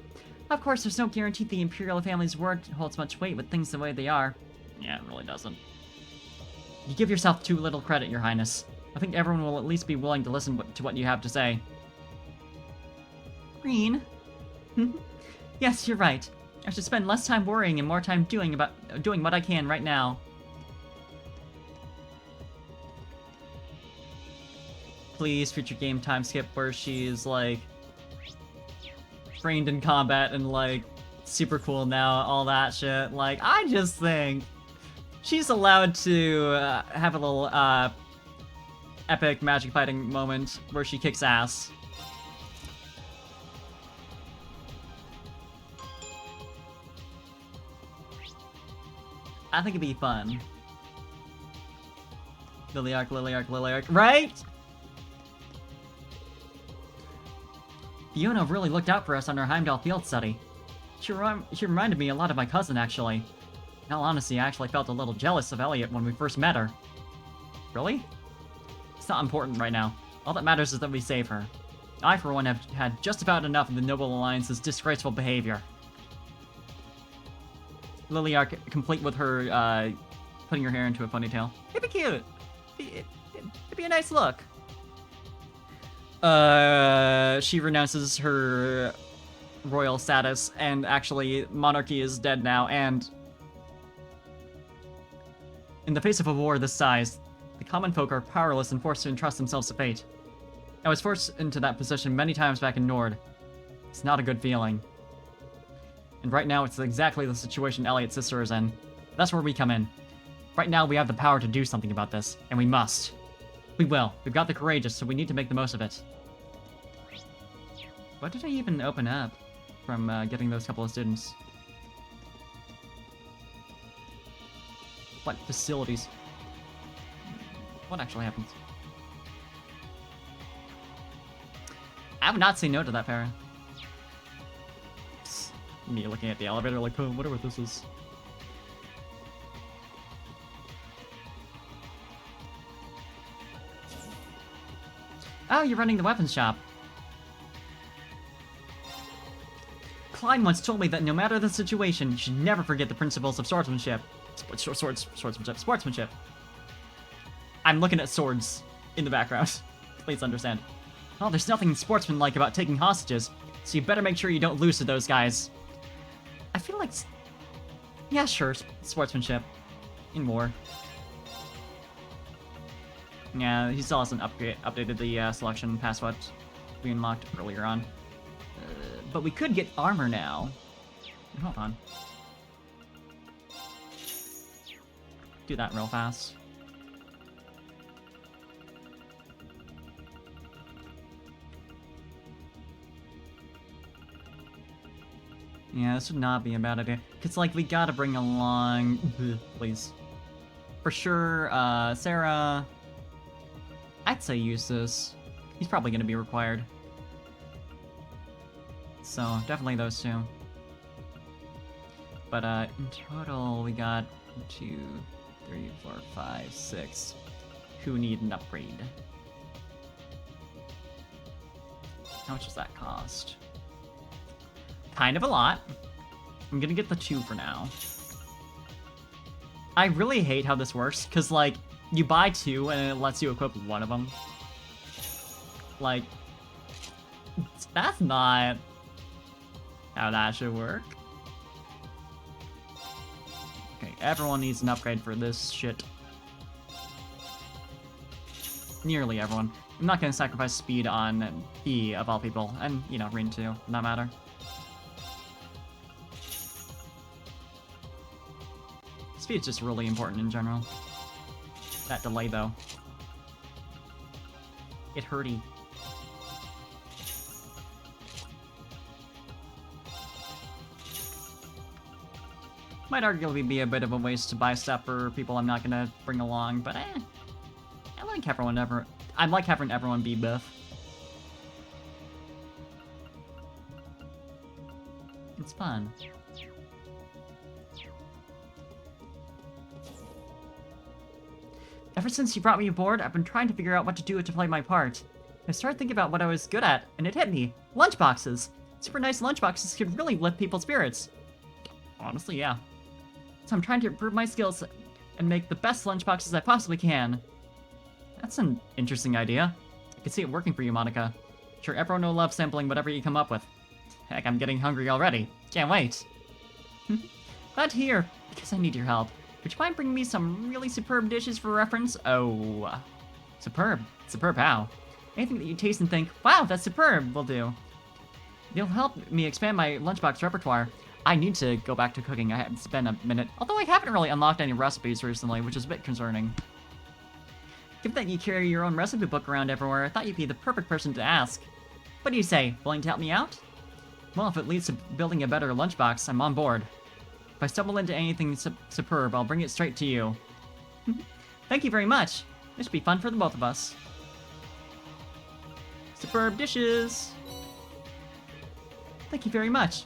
Of course, there's no guarantee the Imperial family's word holds much weight with things the way they are. Yeah, it really doesn't. You give yourself too little credit, Your Highness. I think everyone will at least be willing to listen to what you have to say. Green? Yes, you're right. I should spend less time worrying and more time doing what I can right now. Please, future game time skip where she's, like, trained in combat and, like, super cool now, all that shit. Like, I just think she's allowed to have a little, epic magic fighting moment where she kicks ass. I think it'd be fun. Liliarch, right? Fiona really looked out for us on our Heimdall field study. She reminded me a lot of my cousin, actually. In all honesty, I actually felt a little jealous of Elliot when we first met her. Really? It's not important right now. All that matters is that we save her. I, for one, have had just about enough of the Noble Alliance's disgraceful behavior. Liliarch, complete with her, putting her hair into a ponytail. It'd be cute. It'd be a nice look. She renounces her royal status, and actually, monarchy is dead now, and in the face of a war this size, the common folk are powerless and forced to entrust themselves to fate. I was forced into that position many times back in Nord. It's not a good feeling. And right now, it's exactly the situation Elliot's sister is in. That's where we come in. Right now, we have the power to do something about this, and we must. We will. We've got the courageous, so we need to make the most of it. What did I even open up from getting those couple of students? What facilities? What actually happens? I would not say no to that, Para. Me looking at the elevator like, oh, wonder what this is. Oh, you're running the weapons shop. Klein once told me that no matter the situation, you should never forget the principles of swordsmanship. Sportsmanship. I'm looking at swords in the background. Please understand. Well, there's nothing sportsmanlike about taking hostages, so you better make sure you don't lose to those guys. I feel like... Yeah, sure, sportsmanship. In war. Yeah, he still hasn't updated the selection past what we unlocked earlier on. But we could get armor now. Hold on. Do that real fast. Yeah, this would not be a bad idea. Cause like we gotta bring along, please. For sure, Sarah. I'd say use this. He's probably going to be required. So, definitely those two. But, in total, we got 2, 3, 4, 5, 6 who need an upgrade. How much does that cost? Kind of a lot. I'm gonna get the 2 for now. I really hate how this works, because, like, you buy 2 and it lets you equip one of them. Like, that's not how that should work. Okay, everyone needs an upgrade for this shit. Nearly everyone. I'm not gonna sacrifice speed on E of all people, and, you know, Rin too, for that matter. Speed's just really important in general. That delay, though. It hurty. Might arguably be a bit of a waste to buy stuff for people I'm not gonna bring along, but I like having everyone be buff. It's fun. Ever since you brought me aboard, I've been trying to figure out what to do to play my part. I started thinking about what I was good at, and it hit me. Lunchboxes! Super nice lunchboxes could really lift people's spirits. Honestly, yeah. So I'm trying to improve my skills and make the best lunchboxes I possibly can. That's an interesting idea. I can see it working for you, Monica. Sure, everyone will love sampling whatever you come up with. Heck, I'm getting hungry already. Can't wait. Glad to hear, because I need your help. Would you mind bringing me some really superb dishes for reference? Oh, superb. Superb how? Anything that you taste and think, wow, that's superb, will do. You'll help me expand my lunchbox repertoire. I need to go back to cooking. I haven't spent a minute, although I haven't really unlocked any recipes recently, which is a bit concerning. Given that you carry your own recipe book around everywhere, I thought you'd be the perfect person to ask. What do you say? Willing to help me out? Well, if it leads to building a better lunchbox, I'm on board. If I stumble into anything superb, I'll bring it straight to you. Thank you very much. This should be fun for the both of us. Superb dishes. Thank you very much.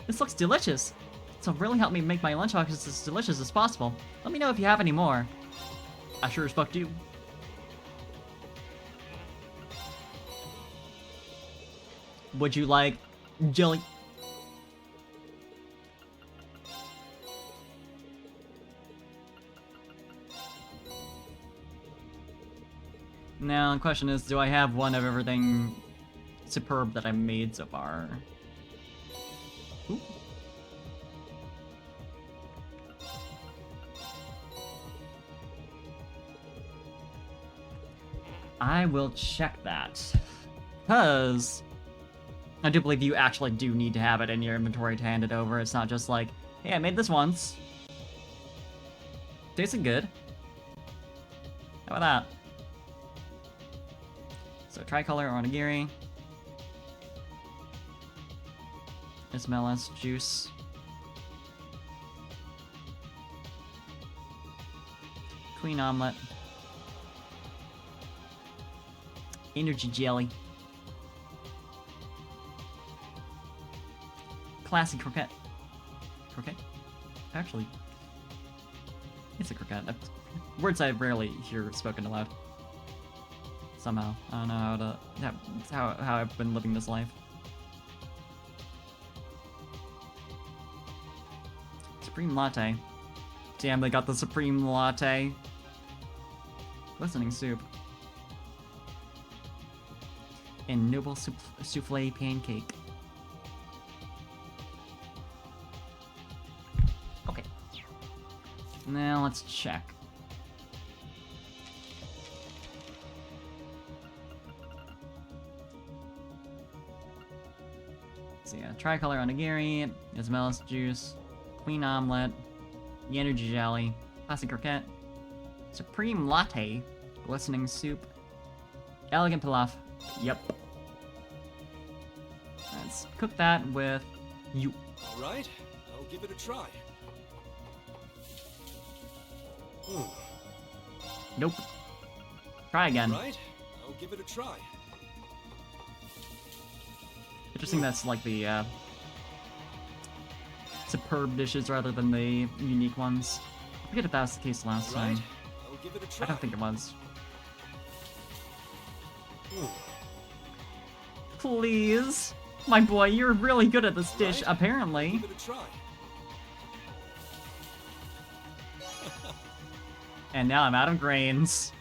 This looks delicious. So really help me make my lunchboxes as delicious as possible. Let me know if you have any more. I sure as fuck do. Would you like jelly? Now, the question is, do I have one of everything superb that I've made so far? Ooh. I will check that. Because I do believe you actually do need to have it in your inventory to hand it over. It's not just like, hey, I made this once. Tasted good. How about that? So tricolor onigiri. Ismaelis juice. Queen omelet. Energy jelly. Classic croquette. Croquette? Actually, it's a croquette. Words I rarely hear spoken aloud. Somehow. I don't know how to... That's how I've been living this life. Supreme latte. Damn, they got the supreme latte. Glistening soup. And noble souffle pancake. Okay. Now let's check. So yeah, tricolor onigiri, Ismaelis juice, queen omelet, the energy jelly, classic croquette, supreme latte, glistening soup, elegant pilaf. Yep. Let's cook that with you. All right, I'll give it a try. Nope. Try again. All right, I'll give it a try. Interesting that's like the superb dishes rather than the unique ones. I forget if that was the case last All right, time. I'll give it a I try. don't think it was. Please? My boy, you're really good at this dish, Right. apparently. Give it a try. And now I'm out of grains.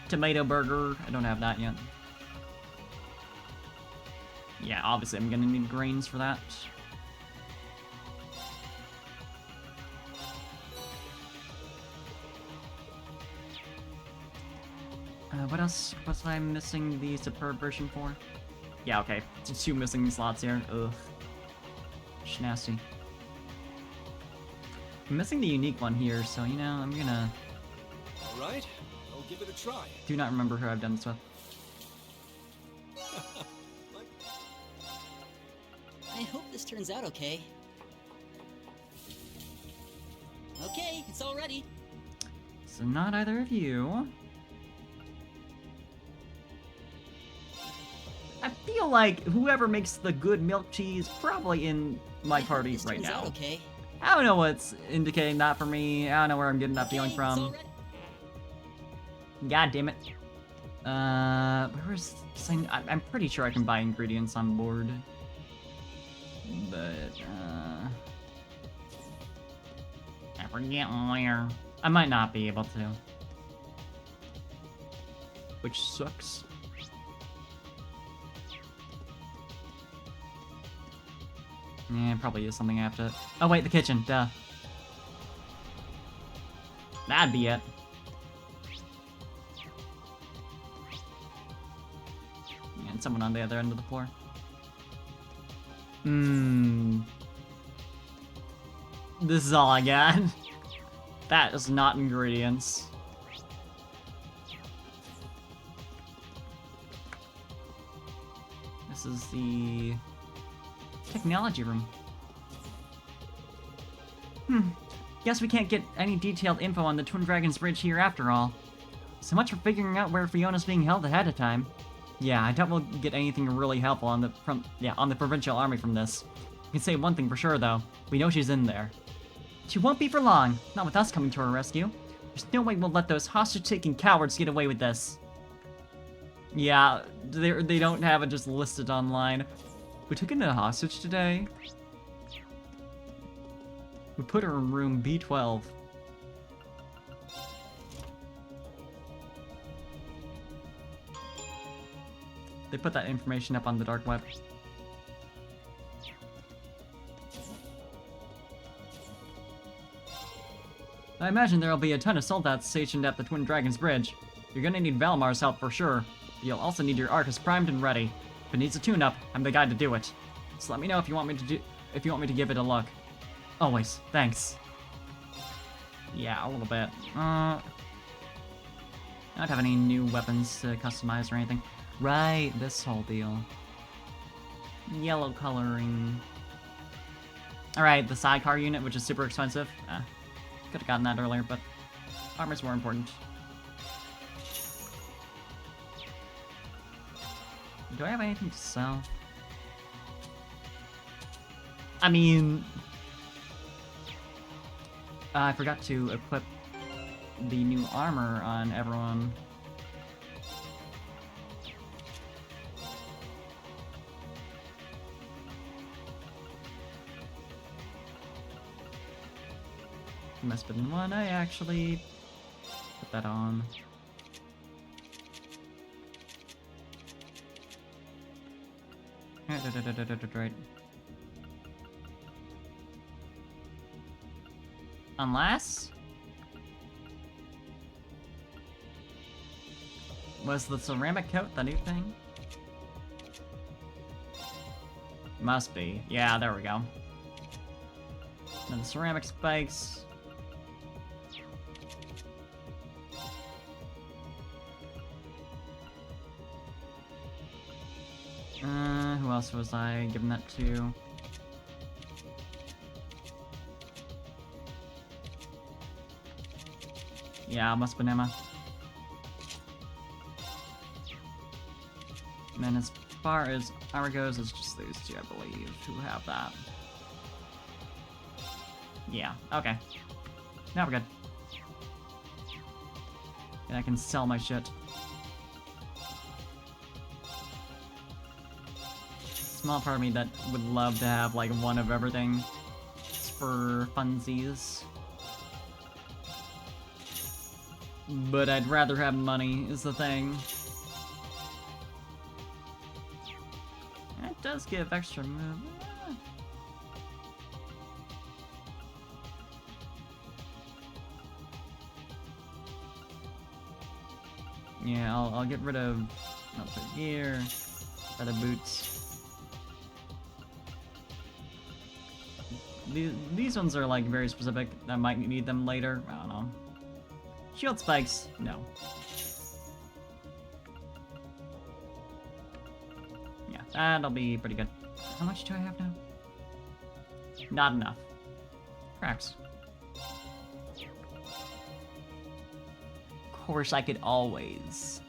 Tomato burger. I don't have that yet. Yeah, obviously I'm gonna need grains for that. What else was I missing the superb version for? Yeah, okay. Two missing slots here. Ugh. Nasty. I'm missing the unique one here, so you know, I'm gonna... All right, I'll give it a try. Do not remember who I've done this with. I hope this turns out okay. Okay, it's all ready. So not either of you. I feel like whoever makes the good milk tea is probably in my I hope party this right turns out now. okay. I don't know what's indicating that for me. I don't know where I'm getting that feeling Okay, it's all from. ready. God damn it. Where's... I'm pretty sure I can buy ingredients on board. But, I forget where. I might not be able to. Which sucks. Yeah, probably is something I have to... Oh wait, the kitchen, duh. That'd be it. And someone on the other end of the floor. This is all I got. That is not ingredients. This is the technology room. Guess we can't get any detailed info on the Twin Dragons Bridge here after all. So much for figuring out where Fiona's being held ahead of time. Yeah, I doubt we'll get anything really helpful on the provincial army from this. I can say one thing for sure though. We know she's in there. She won't be for long, not with us coming to her rescue. There's no way we'll let those hostage-taking cowards get away with this. Yeah, they don't have it just listed online. We took in a hostage today. We put her in room B12. They put that information up on the dark web. I imagine there'll be a ton of soldats stationed at the Twin Dragons Bridge. You're gonna need Valmar's help for sure. But you'll also need your Arcus primed and ready. If it needs a tune-up, I'm the guy to do it. So let me know if you want me to give it a look. Always, thanks. Yeah, a little bit. I don't have any new weapons to customize or anything. Right, this whole deal. Yellow coloring. Alright, the sidecar unit, which is super expensive. Could have gotten that earlier, but armor's more important. Do I have anything to sell? I mean... I forgot to equip the new armor on everyone. Must have been one I actually put that on. Right. Unless... Was the ceramic coat the new thing? Must be. Yeah, there we go. And the ceramic spikes. Who else was I giving that to? Yeah, must have been Emma. And then his far as armor goes, it's just those two, I believe, who have that. Yeah, okay. Now we're good. And I can sell my shit. Small part of me that would love to have, like, one of everything. It's for funsies. But I'd rather have money, is the thing. And it does give extra move. Yeah, I'll get rid of melted gear, feather boots. These ones are like very specific. I might need them later. I don't know. Shield spikes, no. Yeah, that'll be pretty good. How much do I have now? Not enough. Cracks. Of course, I could always.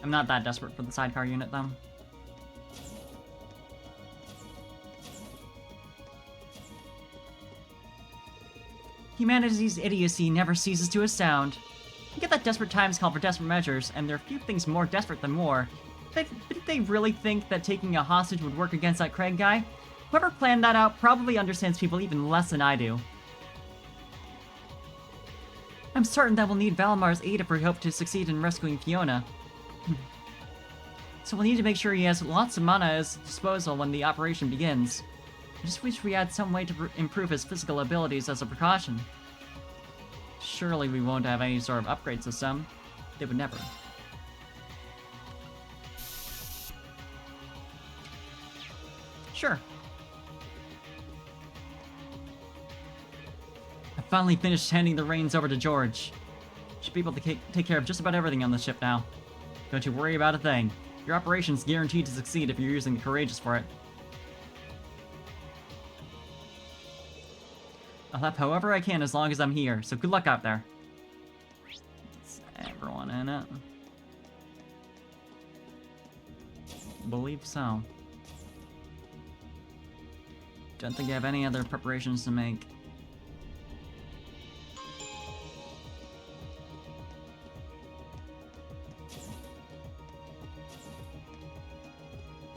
I'm not that desperate for the sidecar unit, though. Humanity's idiocy never ceases to astound. You get that desperate times call for desperate measures, and there are few things more desperate than war. Did they really think that taking a hostage would work against that Craig guy? Whoever planned that out probably understands people even less than I do. I'm certain that we'll need Valamar's aid if we hope to succeed in rescuing Fiona. So we'll need to make sure he has lots of mana at his disposal when the operation begins. I just wish we had some way to improve his physical abilities as a precaution. Surely we won't have any sort of upgrade system. They would never. Sure. I finally finished handing the reins over to George. Should be able to take care of just about everything on the ship now. Don't you worry about a thing. Your operation's guaranteed to succeed if you're using the Courageous for it. I'll help however I can as long as I'm here, so good luck out there. It's everyone in it. Believe so. Don't think I have any other preparations to make.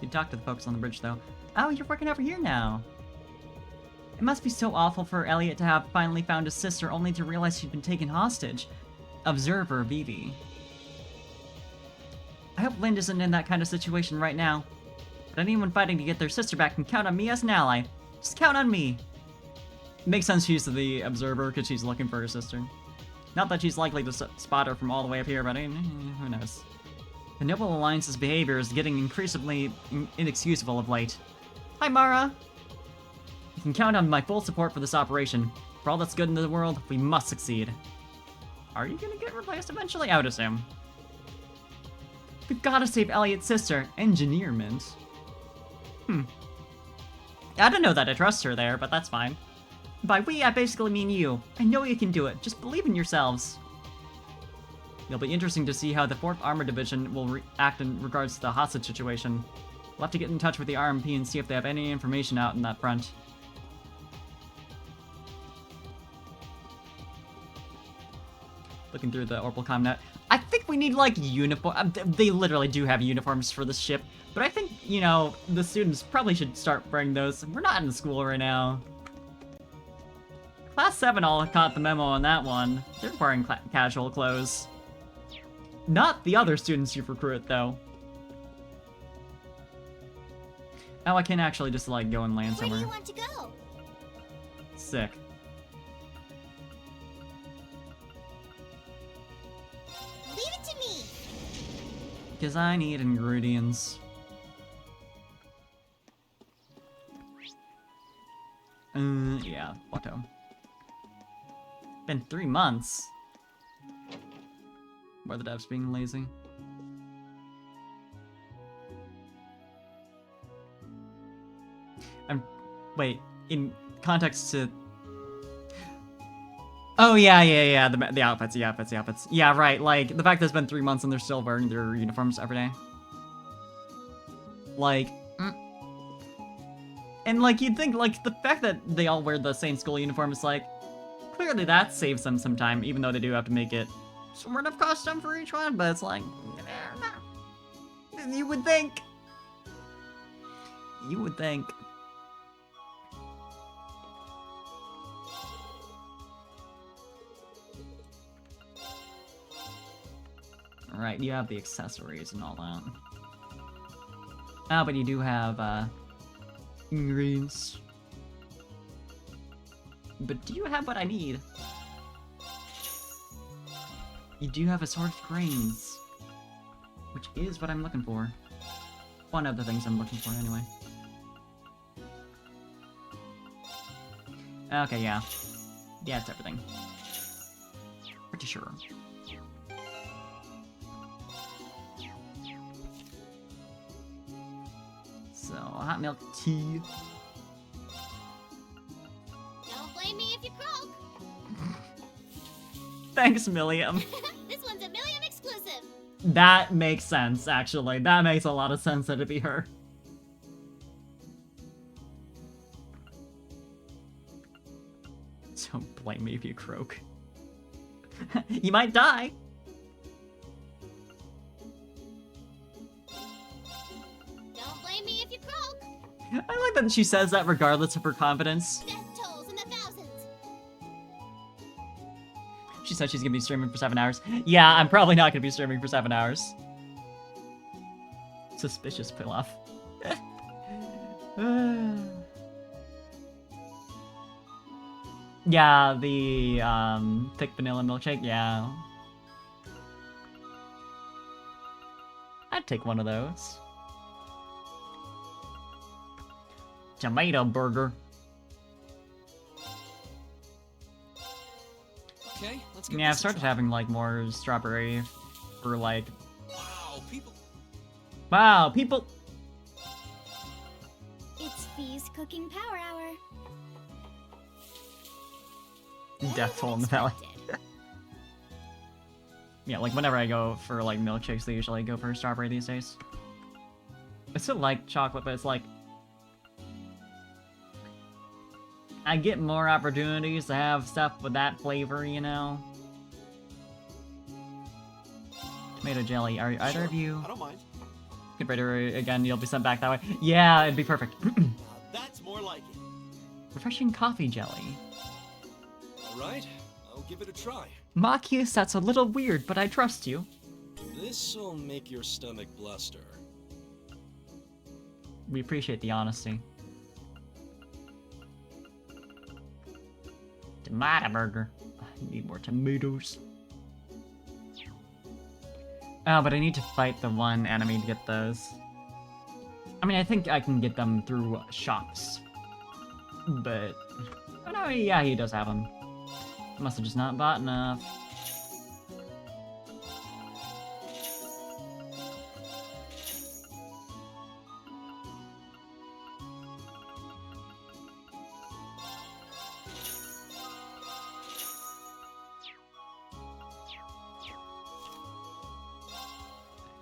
You talk to the folks on the bridge, though. Oh, you're working over here now. It must be so awful for Elliot to have finally found his sister only to realize she'd been taken hostage. Observer Vivi. I hope Lind isn't in that kind of situation right now. But anyone fighting to get their sister back can count on me as an ally. Just count on me. It makes sense she's the Observer because she's looking for her sister. Not that she's likely to spot her from all the way up here, but who knows. The Noble Alliance's behavior is getting increasingly inexcusable of late. Hi, Mara! You can count on my full support for this operation. For all that's good in the world, we must succeed. Are you gonna get replaced eventually? I would assume. We've gotta save Elliot's sister. Engineerment. I don't know that I trust her there, but that's fine. By we, I basically mean you. I know you can do it. Just believe in yourselves. It'll be interesting to see how the 4th Armor Division will react in regards to the hostage situation. We'll have to get in touch with the RMP and see if they have any information out in that front. Looking through the Orbital Comnet. I think we need, like, uniform. They literally do have uniforms for this ship. But I think, you know, the students probably should start wearing those. We're not in school right now. Class 7 all caught the memo on that one. They're wearing casual clothes. Not the other students you recruit, though. Oh, I can actually just, like, go and land somewhere. Where do you want to go? Sick. Leave it to me. Because I need ingredients. Yeah, Plateau. Been 3 months. Why the devs being lazy? Wait, in context to... Oh, yeah, the outfits, the outfits. Yeah, right, like, the fact that it's been 3 months and they're still wearing their uniforms every day. Like, and like you'd think like the fact that they all wear the same school uniform is like clearly that saves them some time, even though they do have to make it sort of custom for each one. But it's like you would think. You would think. Alright, you have the accessories and all that. Oh, but you do have, ingredients. But do you have what I need? You do have assorted grains. Which is what I'm looking for. One of the things I'm looking for, anyway. Okay, yeah. Yeah, it's everything. Pretty sure. So, hot milk tea. Don't blame me if you croak. Thanks, Milliam. This one's a Milliam exclusive. That makes sense, actually. That makes a lot of sense that it'd be her. Don't blame me if you croak. You might die. Don't blame me if you croak. I like that she says that regardless of her confidence. Death tolls in the thousands. She said she's gonna be streaming for 7 hours. Yeah, I'm probably not gonna be streaming for 7 hours. Suspicious Pilaf. Yeah, the thick vanilla milkshake, yeah. I'd take one of those. Tomato burger. Okay, let's get Yeah, I've this a started try. having like more strawberry for like, Wow, people. wow, people. It's Fee's cooking power hour. Death toll in the valley. Yeah, like whenever I go for like milkshakes, they usually go for strawberry these days. I still like chocolate, but it's like I get more opportunities to have stuff with that flavor, you know? Tomato jelly. Are either Sure, of you I don't mind. get ready again? You'll be sent back that way. Yeah, it'd be perfect. That's more like it. Refreshing coffee jelly. All right, I'll give it a try. Machias, that's a little weird, but I trust you. This'll make your stomach bluster. We appreciate the honesty. Tomato burger. I need more tomatoes. Oh, but I need to fight the one enemy to get those. I mean, I think I can get them through shops. But... oh no, yeah, he does have them. Must have just not bought enough.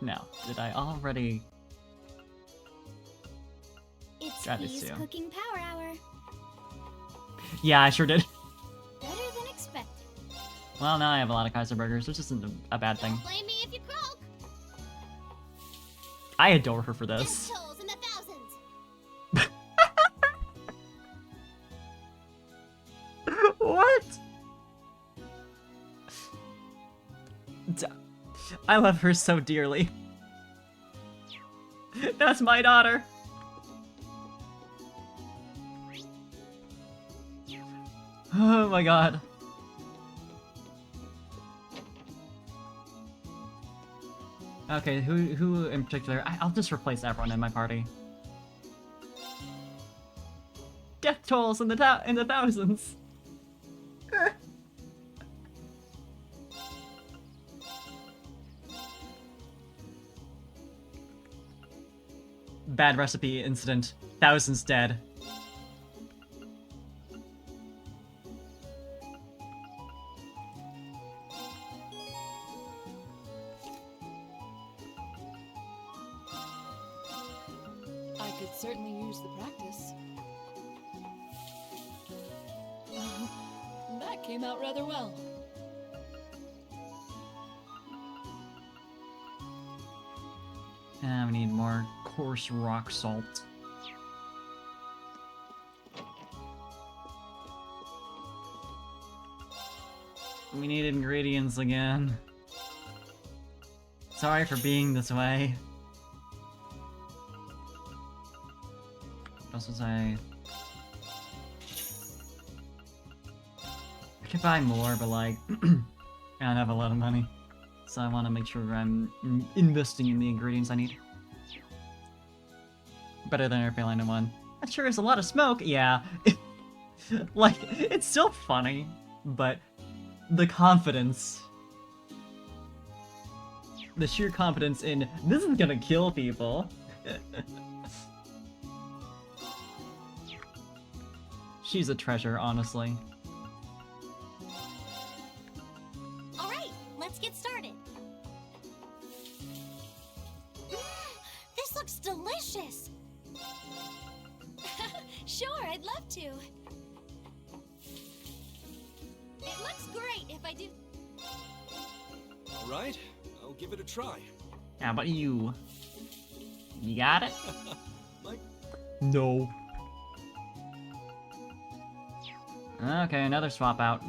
No, did I already? It's Got it Fee's too. cooking power hour. Yeah, I sure did. Better than expected. Well, now I have a lot of Kaiser burgers, which isn't a bad thing. Don't blame me if you croak. I adore her for this. Death tolls in the thousands. What? I love her so dearly. That's my daughter. Oh my god. Okay, who in particular? I'll just replace everyone in my party. Death tolls in the thousands. Bad recipe incident. Thousands dead. came out rather well. We need more coarse rock salt. We need ingredients again. Sorry for being this way. What else was I could buy more, but like, I don't have a lot of money. So I want to make sure I'm investing in the ingredients I need. Better than Airplane 1. That sure is a lot of smoke, yeah. Like, it's still funny, but the confidence. The sheer confidence in, this is gonna kill people. She's a treasure, honestly. Alright, let's get started. This looks delicious! Sure, I'd love to. It looks great if I do. All right, I'll give it a try. How about you? You got it? Like, No. Okay, another swap out.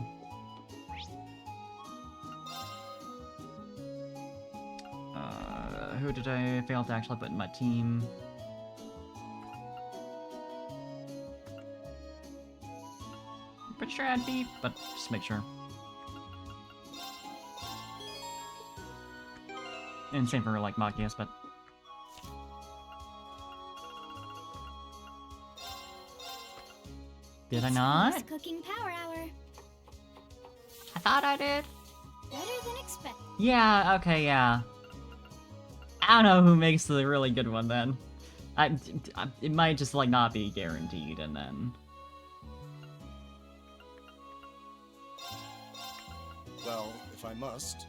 Who did I fail to actually put in my team? Pretty sure I'd be, but just make sure. And same for like Machias, but did I not? It's cooking power hour. I thought I did. Better than expected. Yeah, okay, yeah. I don't know who makes the really good one then. It might just like not be guaranteed, and then well, if I must,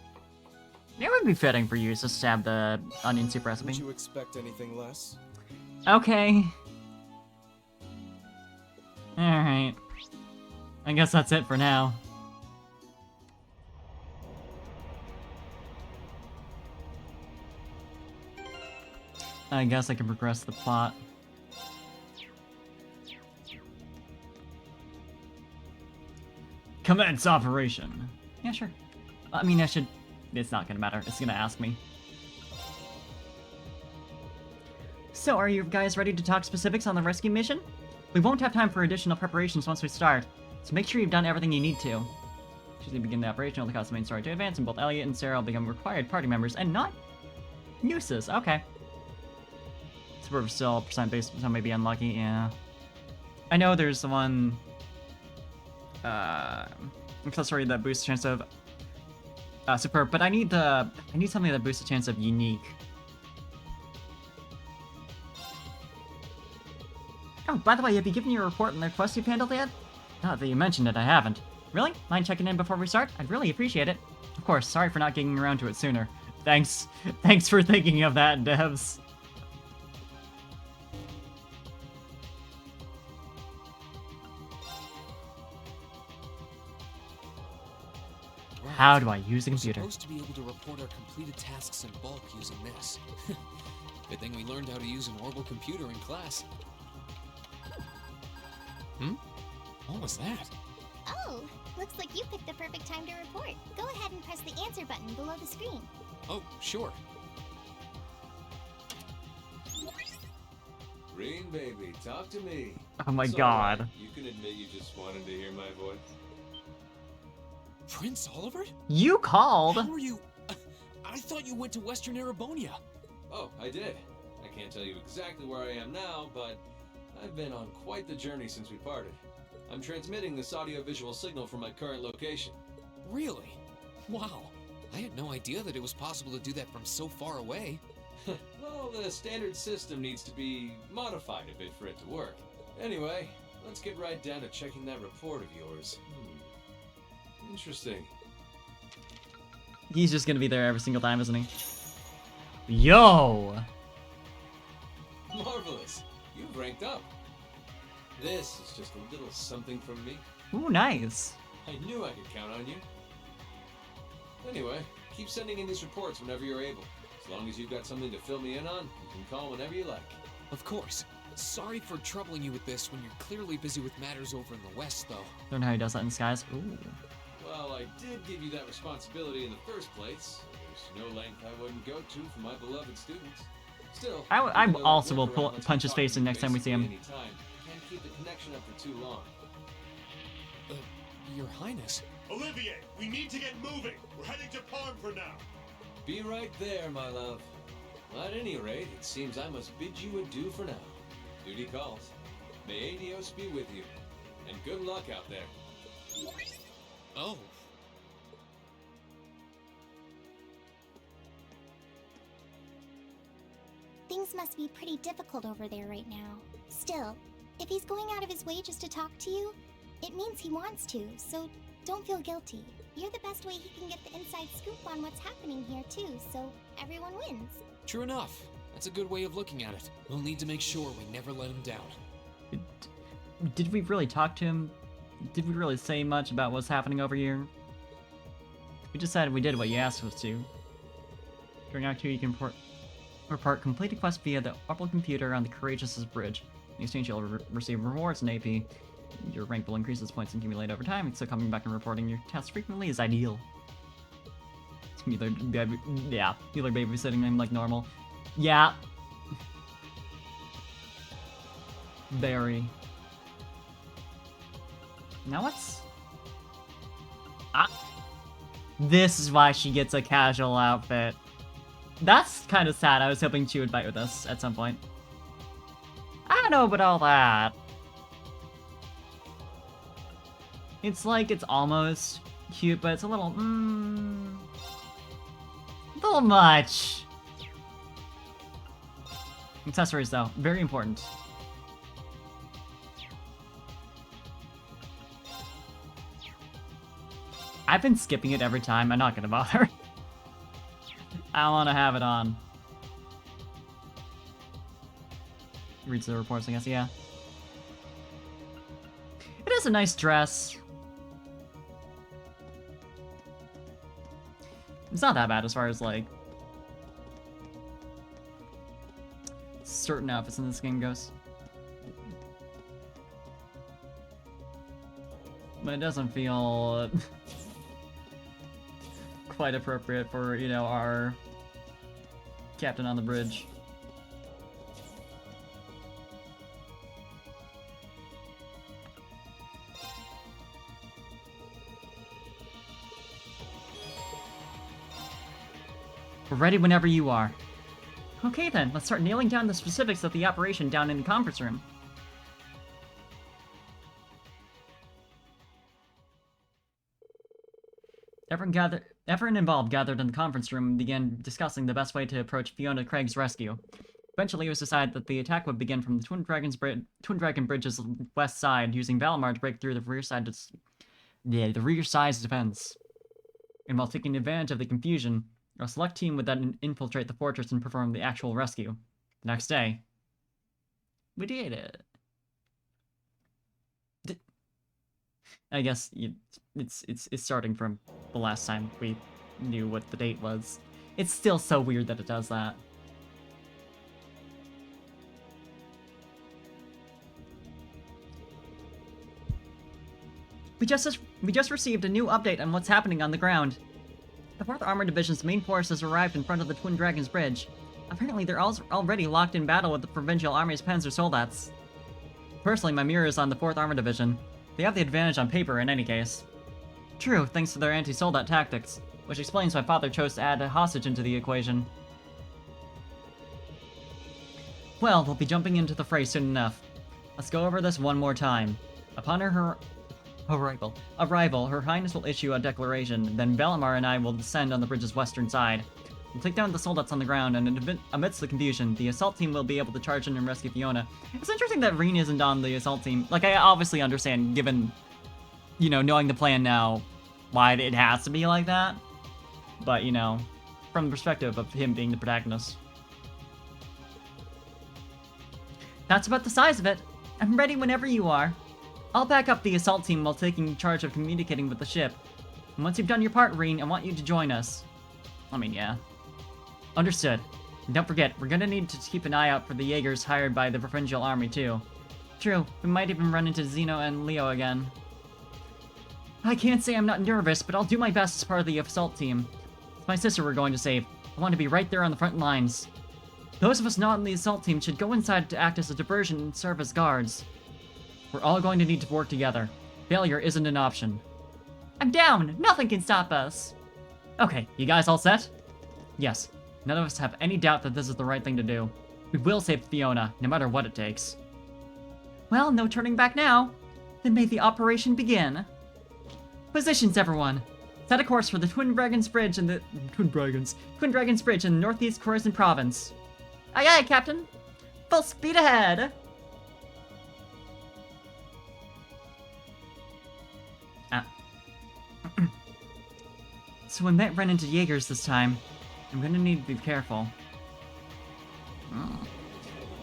it would be fitting for you to stab the onion soup would recipe. you expect anything less? Okay. Alright. I guess that's it for now. I guess I can progress the plot. Commence operation. Yeah, sure. I mean, I should... It's not gonna matter. It's gonna ask me. So, are you guys ready to talk specifics on the rescue mission? We won't have time for additional preparations once we start, so make sure you've done everything you need to. Should we begin the operation, it'll cause the main story to advance, and both Elliot and Sarah will become required party members, and not uses. Okay. So we're still percent based, so maybe unlucky, yeah. I know there's the one... accessory that boosts the chance of... superb, but I need something that boosts the chance of unique. Oh, by the way, have you given your report on the quest you've handled yet? Now that you mentioned it, I haven't. Really? Mind checking in before we start? I'd really appreciate it. Of course, sorry for not getting around to it sooner. Thanks. Thanks for thinking of that, devs. How do I use a computer? We're supposed to be able to report our completed tasks in bulk using this. Good thing we learned how to use an orbital computer in class. What was that? Oh, looks like you picked the perfect time to report. Go ahead and press the answer button below the screen. Oh, sure. Green baby, talk to me. Oh my It's god. alright. You can admit you just wanted to hear my voice. Prince Oliver? You called! How were you? I thought you went to Western Erebonia. Oh, I did. I can't tell you exactly where I am now, but I've been on quite the journey since we parted. I'm transmitting this audio-visual signal from my current location. Really? Wow. I had no idea that it was possible to do that from so far away. Well, the standard system needs to be modified a bit for it to work. Anyway, let's get right down to checking that report of yours. Interesting. He's just gonna be there every single time, isn't he? Yo! Marvelous. You've ranked up. This is just a little something from me. Ooh, nice. I knew I could count on you. Anyway, keep sending in these reports whenever you're able. As long as you've got something to fill me in on, you can call whenever you like. Of course. Sorry for troubling you with this when you're clearly busy with matters over in the west, though. Don't know how he does that in Skies. Ooh. Well, I did give you that responsibility in the first place. There's no length I wouldn't go to for my beloved students. Still, I even though also that will workaround lets me punch his talk face to in you next time we see him. basically anytime. Can't keep the connection up for too long. Your Highness. Olivier, we need to get moving. We're heading to Parm for now. Be right there, my love. At any rate, it seems I must bid you adieu for now. Duty calls. May Adios be with you. And good luck out there. Oh. Things must be pretty difficult over there right now. Still, if he's going out of his way just to talk to you, it means he wants to, so don't feel guilty. You're the best way he can get the inside scoop on what's happening here too, so everyone wins. True enough. That's a good way of looking at it. We'll need to make sure we never let him down. Did we really talk to him? Did we really say much about what's happening over here? We decided we did what you asked us to. During Act 2, you can report completed quests via the orbital computer on the Courageous' bridge. In exchange, you'll receive rewards and AP. Your rank will increase as points accumulate over time, so coming back and reporting your tasks frequently is ideal. Either babysitting him like normal. Yeah. Very. Now what's... This is why she gets a casual outfit. That's kind of sad. I was hoping she would fight with us at some point. I don't know about all that. It's like it's almost cute, but it's a little much. Accessories, though, very important. I've been skipping it every time. I'm not gonna bother. I want to have it on. Reads the reports, I guess. Yeah. It is a nice dress. It's not that bad as far as, like, certain outfits in this game goes. But it doesn't feel quite appropriate for, you know, our captain on the bridge. We're ready whenever you are. Okay then, let's start nailing down the specifics of the operation down in the conference room. Everyone involved gathered in the conference room and began discussing the best way to approach Fiona Craig's rescue. Eventually, it was decided that the attack would begin from the Twin Dragon Bridge's west side, using Valimar to break through the rear side's defense. And while taking advantage of the confusion, a select team would then infiltrate the fortress and perform the actual rescue. The next day, we did it. I guess it's starting from the last time we knew what the date was. It's still so weird that it does that. We just received a new update on what's happening on the ground. The 4th Armored Division's main force has arrived in front of the Twin Dragons Bridge. Apparently, they're already locked in battle with the Provincial Army's Panzer Soldats. Personally, my mirror is on the 4th Armored Division. They have the advantage on paper in any case. True, thanks to their anti-soldat tactics, which explains why Father chose to add a hostage into the equation. Well, we'll be jumping into the fray soon enough. Let's go over this one more time. Upon her arrival, Her Highness will issue a declaration, then Valimar and I will descend on the bridge's western side. We'll take down the soldats on the ground, and amidst the confusion, the assault team will be able to charge in and rescue Fiona. It's interesting that Rean isn't on the assault team. Like, I obviously understand, given, you know, knowing the plan now, why it has to be like that. But, you know, from the perspective of him being the protagonist. That's about the size of it. I'm ready whenever you are. I'll back up the assault team while taking charge of communicating with the ship. And once you've done your part, Rean, I want you to join us. I mean, yeah. Understood. And don't forget, we're gonna need to keep an eye out for the Jaegers hired by the provincial army, too. True, we might even run into Zeno and Leo again. I can't say I'm not nervous, but I'll do my best as part of the assault team. It's my sister we're going to save. I want to be right there on the front lines. Those of us not in the assault team should go inside to act as a diversion and serve as guards. We're all going to need to work together. Failure isn't an option. I'm down! Nothing can stop us! Okay, you guys all set? Yes. None of us have any doubt that this is the right thing to do. We will save Fiona, no matter what it takes. Well, no turning back now. Then may the operation begin. Positions, everyone! Set a course for the Twin Dragons Bridge in the... Twin Dragons Bridge in Northeast Khorasan Province. Aye aye, Captain! Full speed ahead! So we might run into Jaegers this time. I'm gonna need to be careful.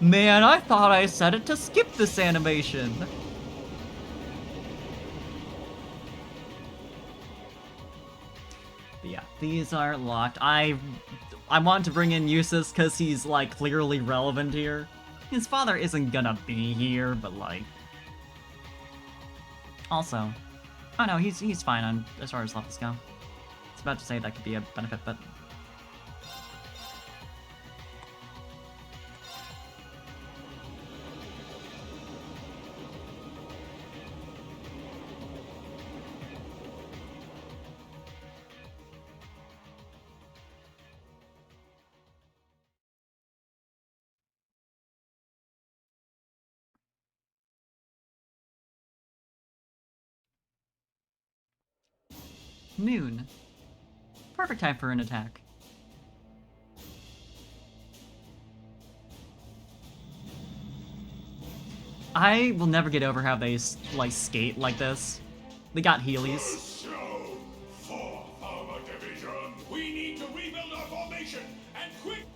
Man, I thought I set it to skip this animation! But yeah, these are locked. I want to bring in Eustace because he's, like, clearly relevant here. His father isn't gonna be here, but, like... Also... Oh no, he's fine on as far as levels go. I was about to say that could be a benefit, but... Noon. Perfect time for an attack. I will never get over how they, like, skate like this. They got Heelys. Show, 4th Armor Division. We need to rebuild our formation, and quick!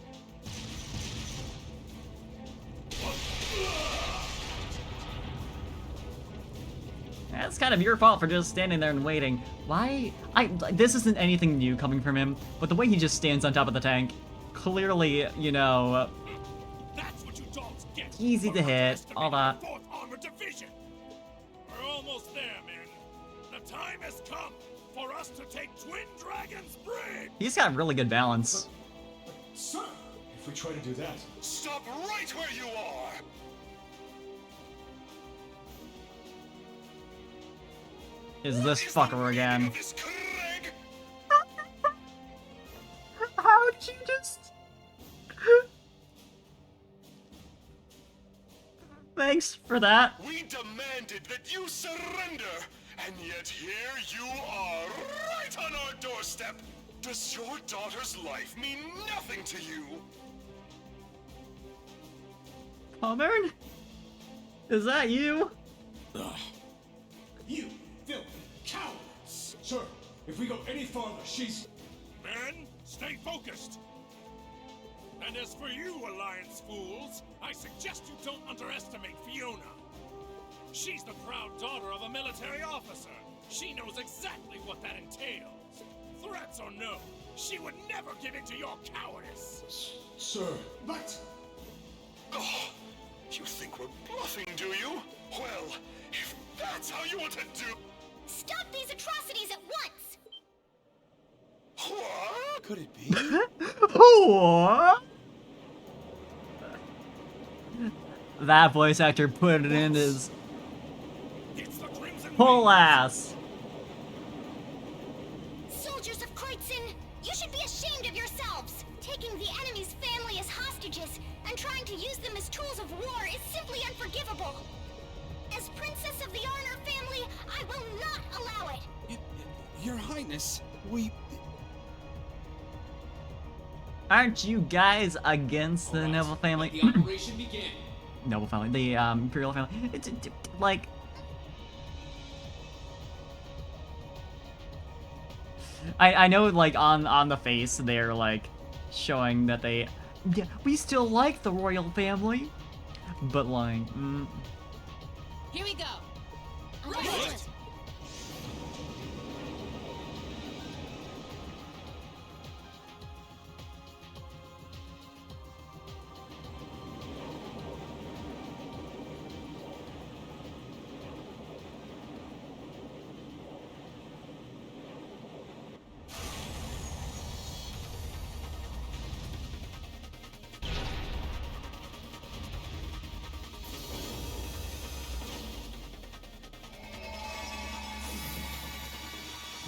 That's kind of your fault for just standing there and waiting. Why? This isn't anything new coming from him, but the way he just stands on top of the tank, clearly, you know, That's what you dogs get. easy to hit, all that. 4th Armor Division. We're almost there, men. The time has come for us to take Twin Dragons Bridge. He's got really good balance. Sir, if we try to do that, stop right where you are. Is this fucker again? This Craig? How did you just... Thanks for that. We demanded that you surrender, and yet here you are, right on our doorstep. Does your daughter's life mean nothing to you? Palmern? Is that you? You filthy cowards! Sir, if we go any farther, she's... Men, stay focused! And as for you, Alliance fools, I suggest you don't underestimate Fiona. She's the proud daughter of a military officer. She knows exactly what that entails. Threats or no, she would never give in to your cowardice. Sir, but... Oh, you think we're bluffing, do you? Well, if that's how you want to do... Stop these atrocities at once! What? Could it be? What? That voice actor put it in his It's the Crimson whole Wings. ass. Soldiers of Kreutzer, you should be ashamed of yourselves! Taking the enemy's family as hostages and trying to use them as tools of war is simply unforgivable. As Princess of the Arnor family, I will not allow it! Your Highness, we... Aren't you guys against the noble family? The operation began. Noble family, the imperial family. It's like, I know, like on the face they're like showing that they, yeah, we still like the royal family, but like, Here we go. Understood.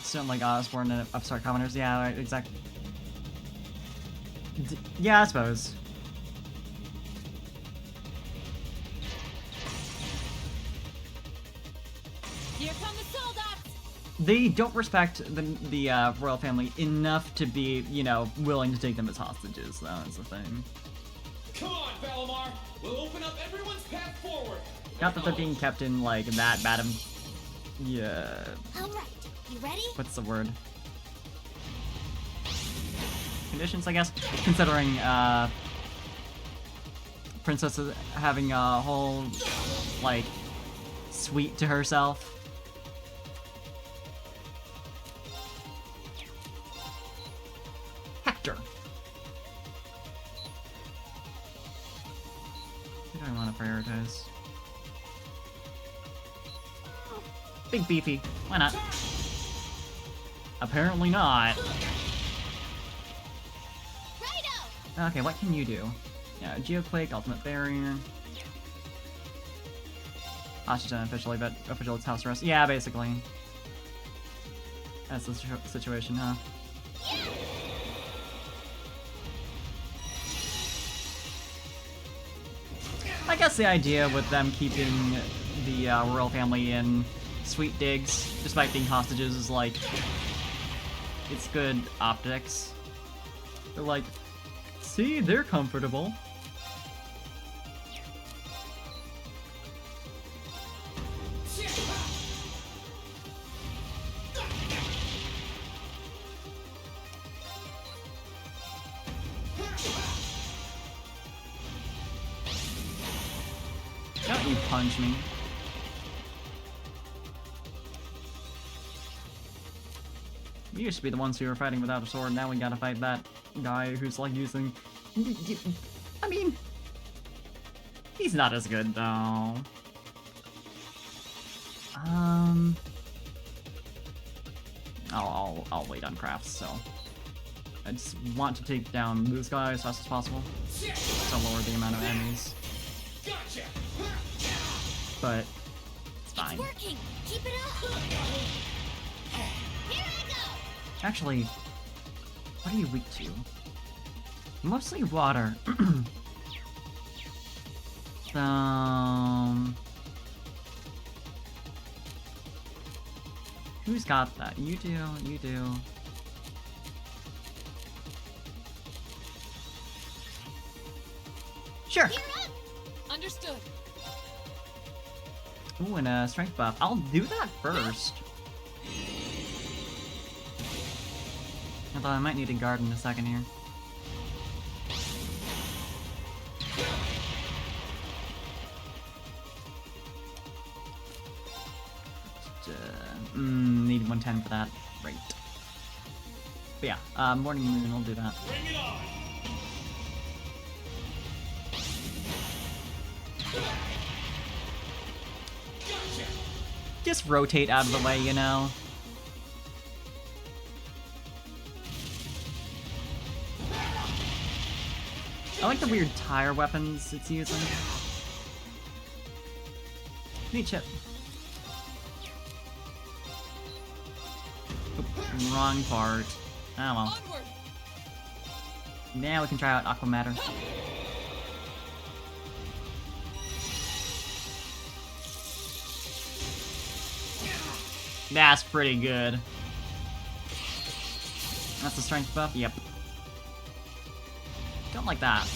Sound like Osborne and Upstart Commoners. Yeah, right, exactly. Yeah, I suppose. Here come the soldats! They don't respect the royal family enough to be, you know, willing to take them as hostages. That's the thing. Come on, Valimar! We'll open up everyone's path forward! Not that they're being kept in like that bad of, yeah. All right, you ready? What's the word? Conditions, I guess. Considering Princess is having a whole like suite to herself. Hector. Who do I want to prioritize? Big beefy. Why not? Apparently not. Righto! Okay, what can you do? Yeah, Geoquake, Ultimate Barrier. Ashton officially, but official it's house arrest. Yeah, basically. That's the situation, huh? I guess the idea with them keeping the royal family in Sweet Digs, despite being hostages, is like, it's good optics. They're like, see, they're comfortable. Don't you punch me. We used to be the ones who were fighting without a sword, now we gotta fight that guy who's like using... I mean... He's not as good though. I'll wait on crafts, so... I just want to take down this guy as fast as possible to lower the amount of enemies. Gotcha! But... it's fine. It's working! Keep it up! Here I go! Actually, what are you weak to? Mostly water. Who's got that? You do, you do. Sure! You're up! Understood. Ooh, and a strength buff. I'll do that first. Although I might need a guard in a second here. Need 110 for that. Right. But yeah, Morning Moon will do that. Bring it on! Gotcha! Just rotate out of the way, you know? I like the weird tire weapons it's using. Neat chip. Oop, wrong part. Oh well. Onward! Now we can try out Aqua Matter. That's pretty good. That's the strength buff? Yep. Don't like that.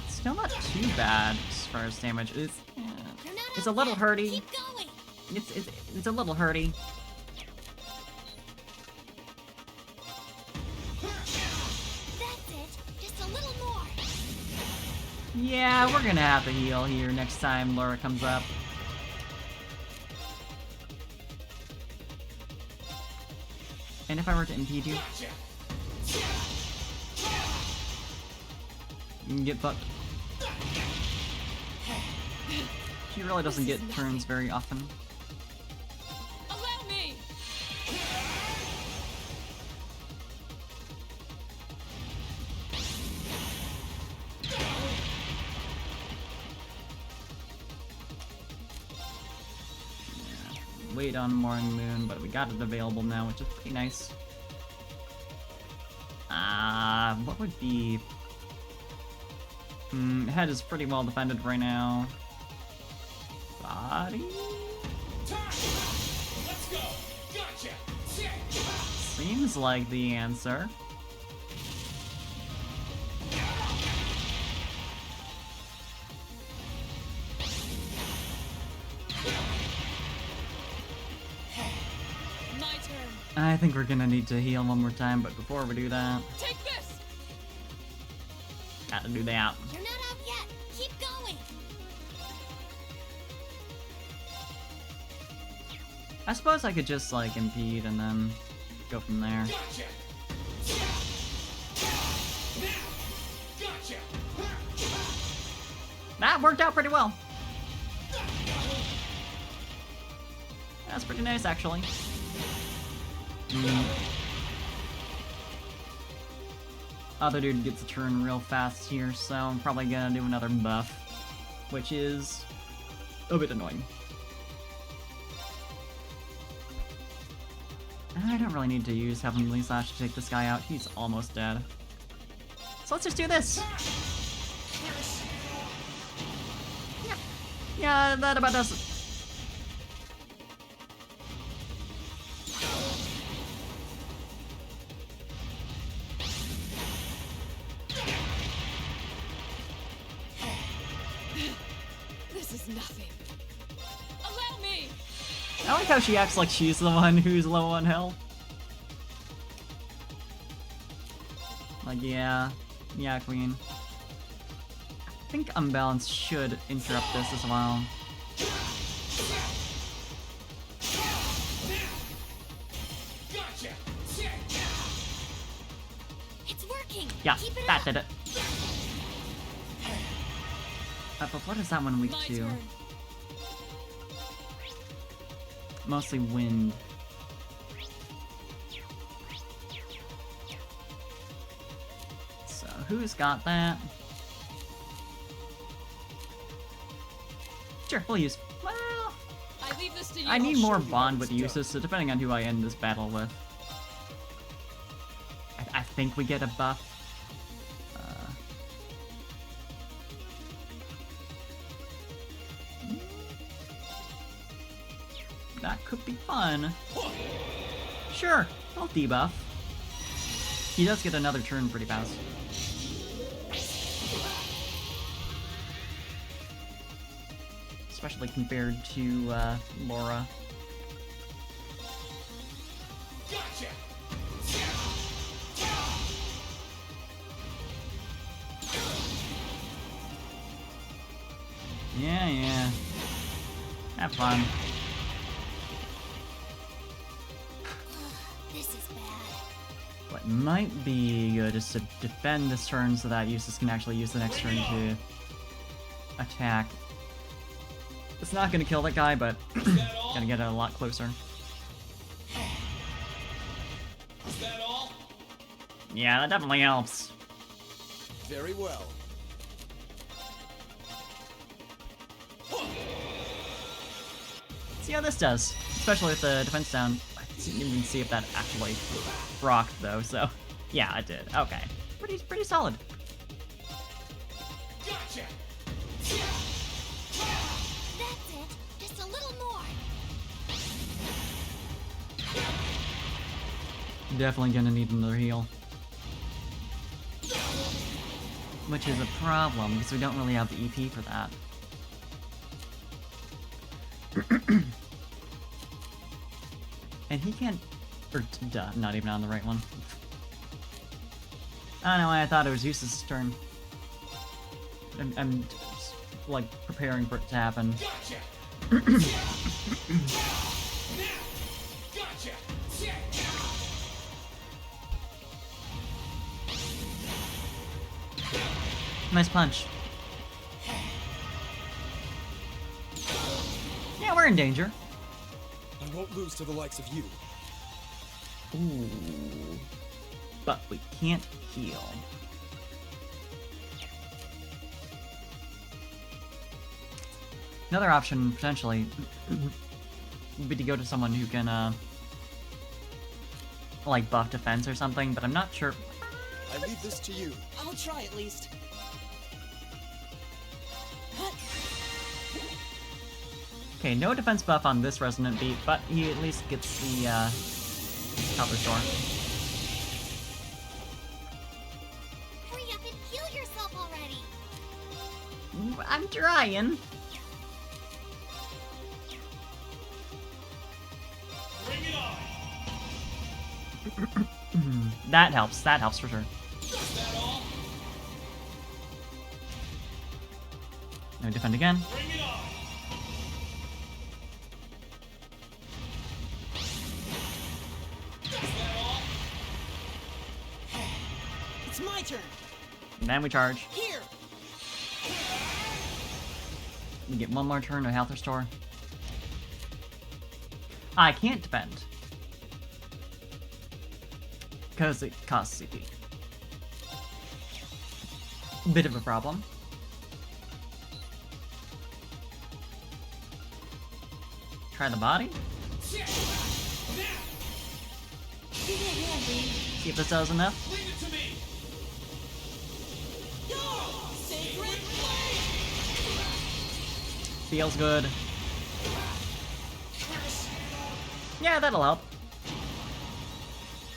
Still not too bad as far as damage. It's a little hurty. Keep going! It's a little hurty. That's it! Just a little more! Yeah, we're gonna have to heal here next time Laura comes up. And if I were to impede you, you can get fucked. She really doesn't get turns very often. Allow me! Wait on Morning Moon, but we got it available now, which is pretty nice. What would be... head is pretty well defended right now. Body? Let's go! Gotcha! Seems like the answer. My turn. I think we're gonna need to heal one more time, but before we do that, Take this! gotta do that. You're not out yet. Keep going. I suppose I could just, like, impede and then go from there. Gotcha! Gotcha! That worked out pretty well. That's pretty nice, actually. Other dude gets a turn real fast here, so I'm probably gonna do another buff, which is a bit annoying. I don't really need to use Heavenly Slash to take this guy out. He's almost dead. So let's just do this. Yeah, that about does it. This is nothing. Allow me! I like how she acts like she's the one who's low on health. Like, yeah, queen. I think Unbalance should interrupt this as well. Gotcha! It's working. Yeah, Keep it that up. did it. But what is that one weak My to? turn. Mostly wind. So who's got that? Sure, we'll use. Well, I leave this to you. I need I'll more show you how bond it's with done. uses, so depending on who I end this battle with. I think we get a buff. That could be fun. Sure, I'll debuff. He does get another turn pretty fast. Especially compared to Laura. Gotcha! Yeah. Have fun. This is bad. What might be good is to defend this turn so that Eustace can actually use the next turn to attack. It's not gonna kill that guy, but gonna get it a lot closer. Is that all? Yeah, that definitely helps. Very well. See how this does, especially with the defense down. I didn't even see if that actually rocked though, so yeah, it did. Okay, pretty solid. Gotcha! That's it. Just a little more. Definitely gonna need another heal. Which is a problem, because we don't really have the EP for that. And he can't... duh, not even on the right one. I don't know why I thought it was Eustace's turn. I'm like preparing for it to happen. Gotcha! Now! Gotcha! Nice punch. Yeah, we're in danger. I won't lose to the likes of you. Ooh. But we can't heal. Another option, potentially, would be to go to someone who can, like, buff defense or something, but I'm not sure. I leave this to you. I'll try at least. Okay, no defense buff on this Resonant Beat, but he at least gets the, Health Restore. Hurry up and heal yourself already! I'm trying. Bring it on! That helps for sure. Is that all? No, defend again. Bring it on! Is that all? It's my turn. And then we charge. Here. We get one more turn of Health Restore. I can't defend. Because it costs CP. Bit of a problem. Try the body. Now! Give me a hand, Lee. See if this does enough. Leave it to me! Sacred Feels good. Yeah, that'll help.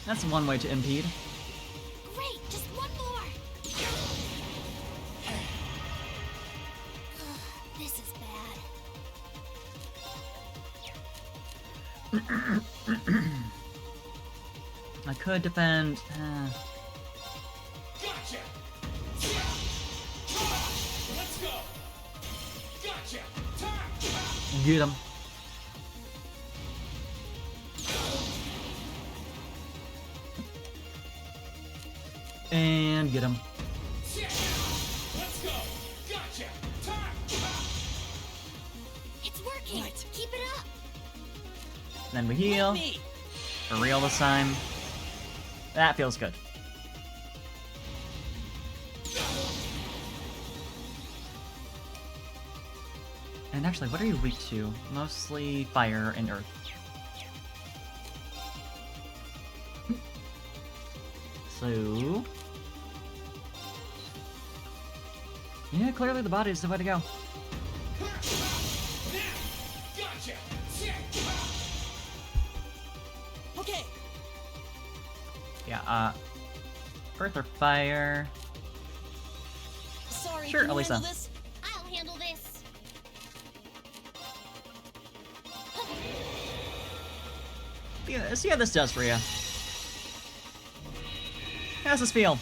That's one way to impede. Great, just one more! This is bad. I could defend. Gotcha! Let's go! Gotcha! Time! Get him. And get him. Let's go! Gotcha! Time! It's working! Keep it up! Then we heal. me. For real this time. That feels good. And actually, what are you weak to? Mostly fire and earth. So... yeah, clearly the body is the way to go. Gotcha! Okay. Yeah, earth or fire. Sorry. Sure, can you Elisa. handle this? I'll handle this! Yeah, see how this does for you. How's this feel?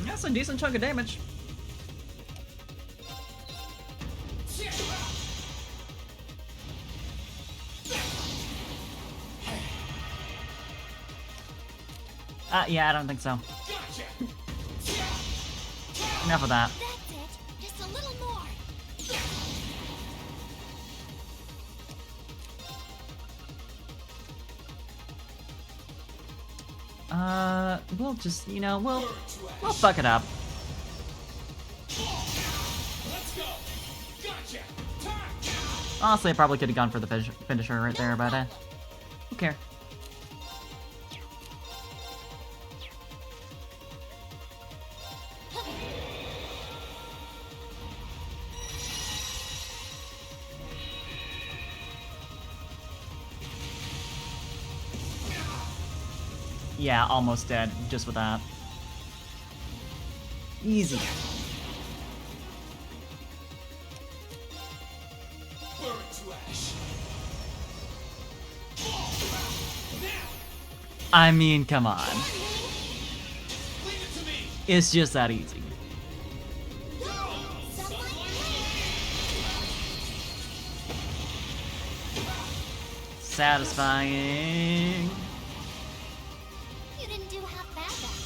That's a decent chunk of damage. Yeah, I don't think so. Gotcha! Enough of that. That's it! Just a little more! We'll just, you know, we'll fuck it up. Let's go! Gotcha! Time! Honestly, I probably could have gone for the finisher right there, but who cares? Yeah, almost dead, just with that. Easy. Burn to ash! Now! I mean, come on. It's just that easy. Satisfying. You didn't do half bad that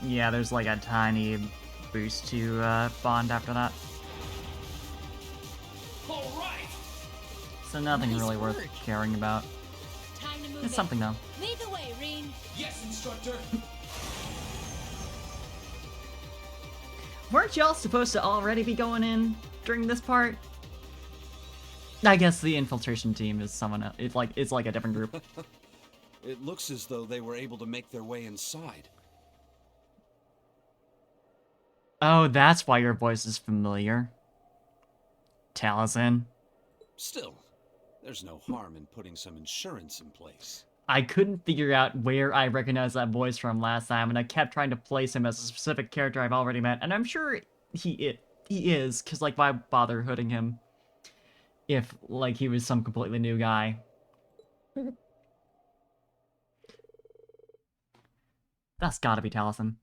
time. Yeah, there's like a tiny boost to bond after that. All right. So nothing Nice really worth work. caring about. Time to move It's it. something though. Lead the way, Reen. Yes, instructor. Weren't y'all supposed to already be going in during this part? I guess the infiltration team is someone else. It's like a different group. It looks as though they were able to make their way inside. Oh, that's why your voice is familiar. Taliesin. Still, there's no harm in putting some insurance in place. I couldn't figure out where I recognized that voice from last time, and I kept trying to place him as a specific character I've already met, and I'm sure he is, because, like, why bother hooding him if, like, he was some completely new guy? That's gotta be Taliesin.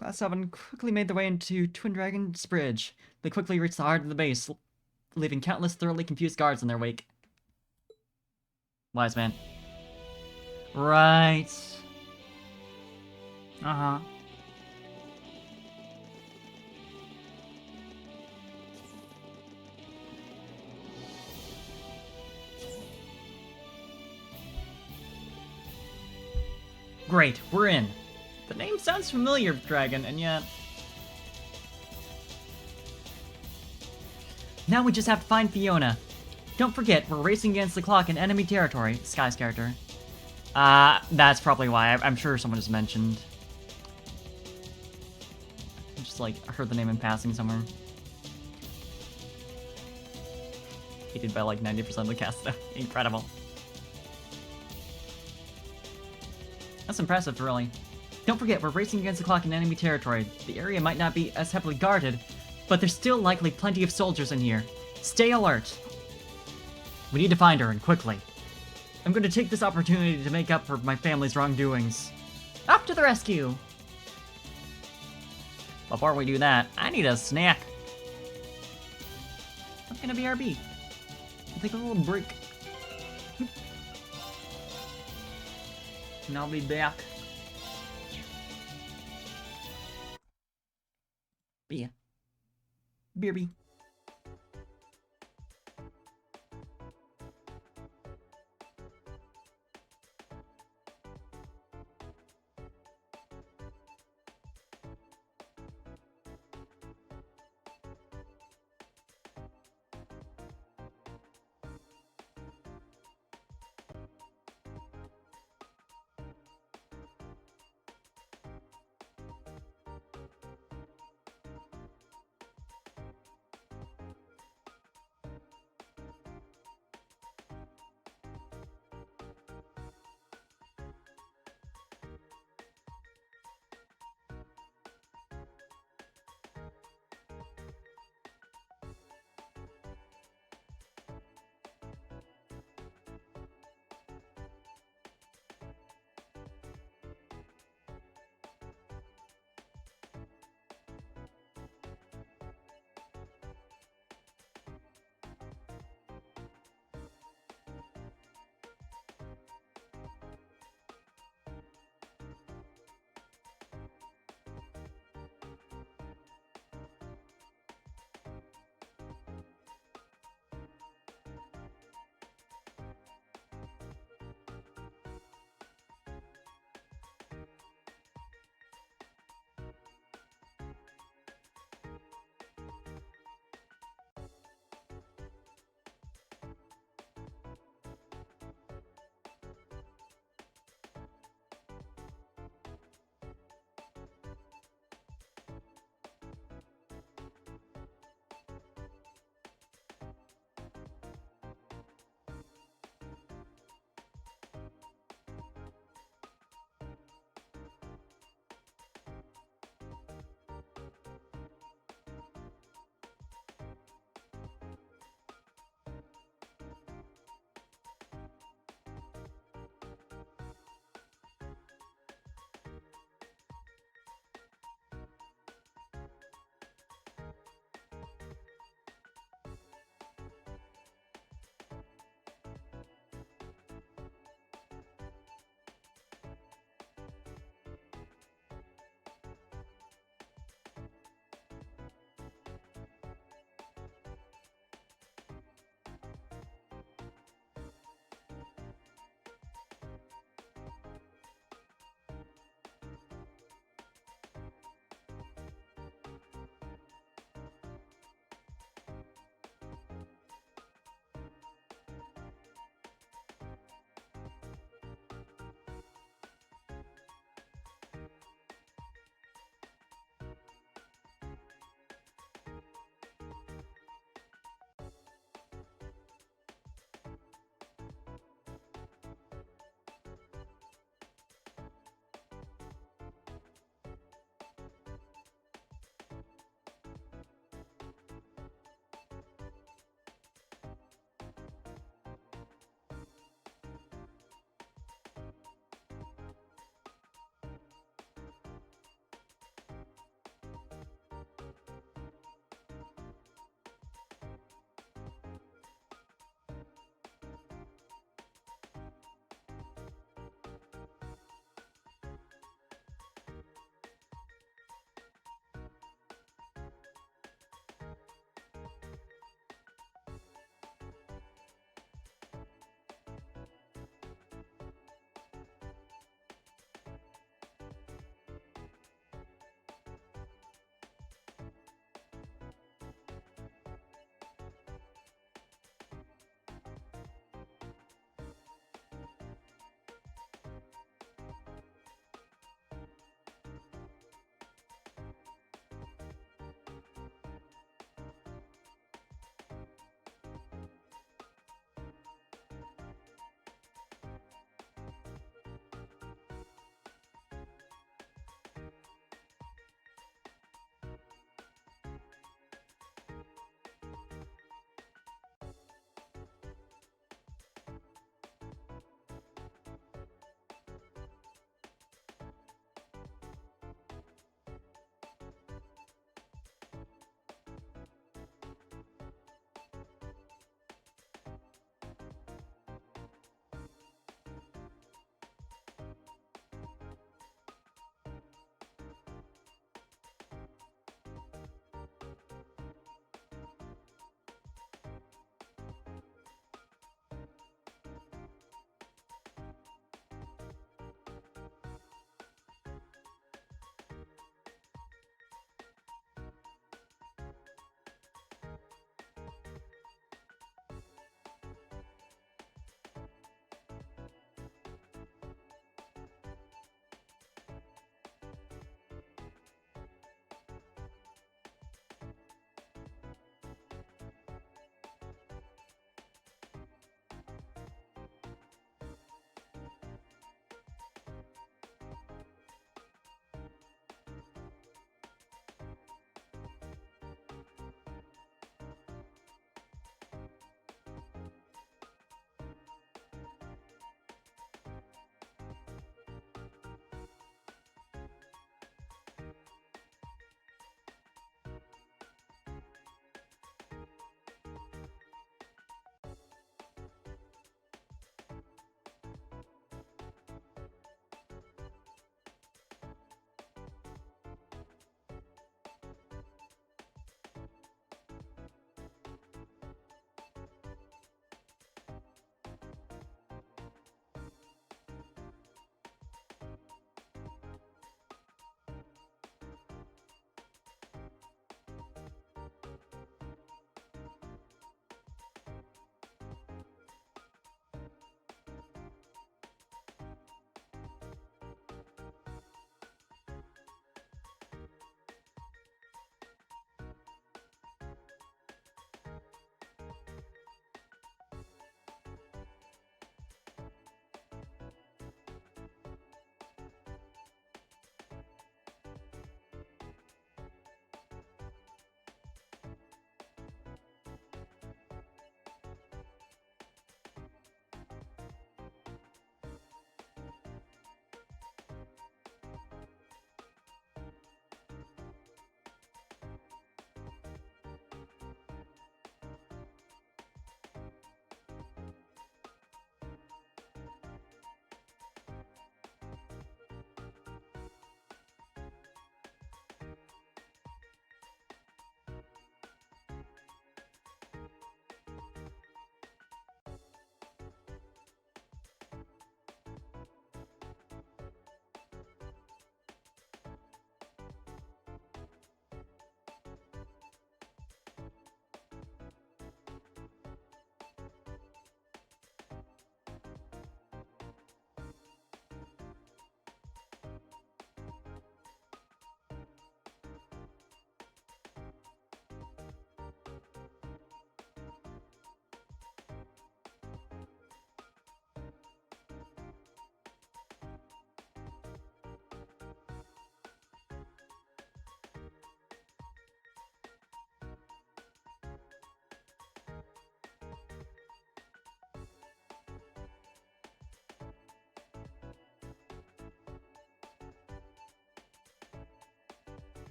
Class 7 quickly made their way into Twin Dragon's Bridge. They quickly reached the heart of the base, leaving countless thoroughly confused guards in their wake. Wise man. Right. Uh-huh. Great, we're in. The name sounds familiar, Dragon, and yet... Now we just have to find Fiona. Don't forget, we're racing against the clock in enemy territory. Sky's character. That's probably why. I'm sure someone has mentioned. I just, like, heard the name in passing somewhere. Hated by, like, 90% of the cast, though. Incredible. That's impressive, really. Don't forget, we're racing against the clock in enemy territory. The area might not be as heavily guarded, but there's still likely plenty of soldiers in here. Stay alert. We need to find her, and quickly. I'm going to take this opportunity to make up for my family's wrongdoings. Off to the rescue! Before we do that, I need a snack. What's gonna be RB? I'll take a little break. And I'll be back. Beer. Beerby.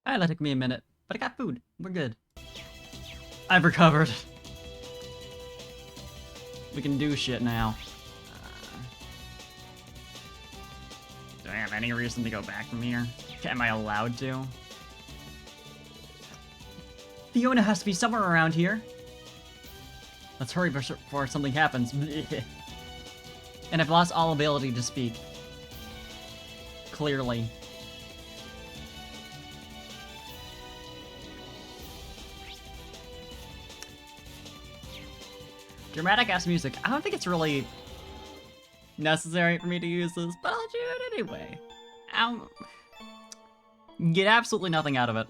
Alright, that took me a minute, but I got food. We're good. I've recovered. We can do shit now. Do I have any reason to go back from here? Am I allowed to? Fiona has to be somewhere around here. Let's hurry before something happens. And I've lost all ability to speak. Clearly. Dramatic ass music. I don't think it's really necessary for me to use this, but I'll do it anyway. Get absolutely nothing out of it.